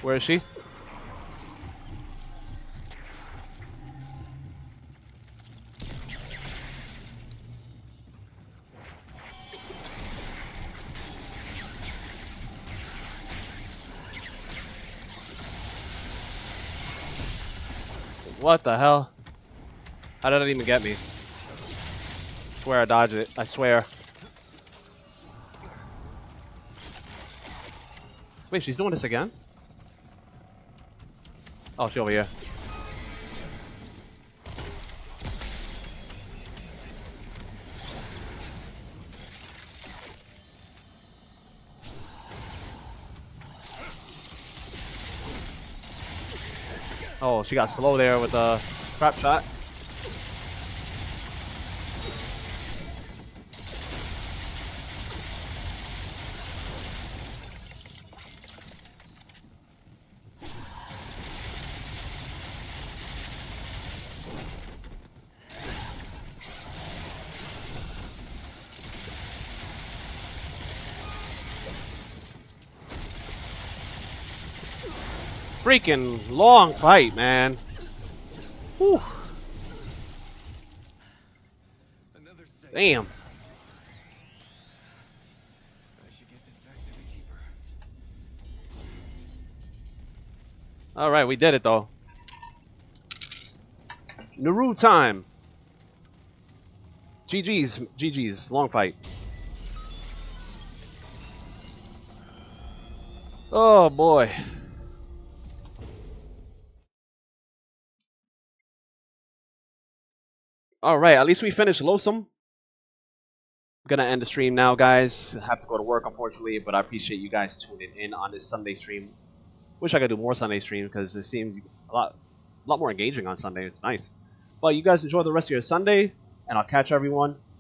Where is she? What the hell? How did it even get me? I swear I dodged it. I swear. Wait, she's doing this again? Oh, she's over here. Oh, she got slow there with the trap shot. Freaking long fight, man. Whew. Damn. I should get this back to the keeper. All right, we did it though. Naru time. GG's, GG's, long fight. Oh boy. All right, at least we finished Loathsome. Gonna end the stream now, guys. I have to go to work, unfortunately, but I appreciate you guys tuning in on this Sunday stream. Wish I could do more Sunday stream because it seems a lot more engaging on Sunday. It's nice. But you guys enjoy the rest of your Sunday, and I'll catch everyone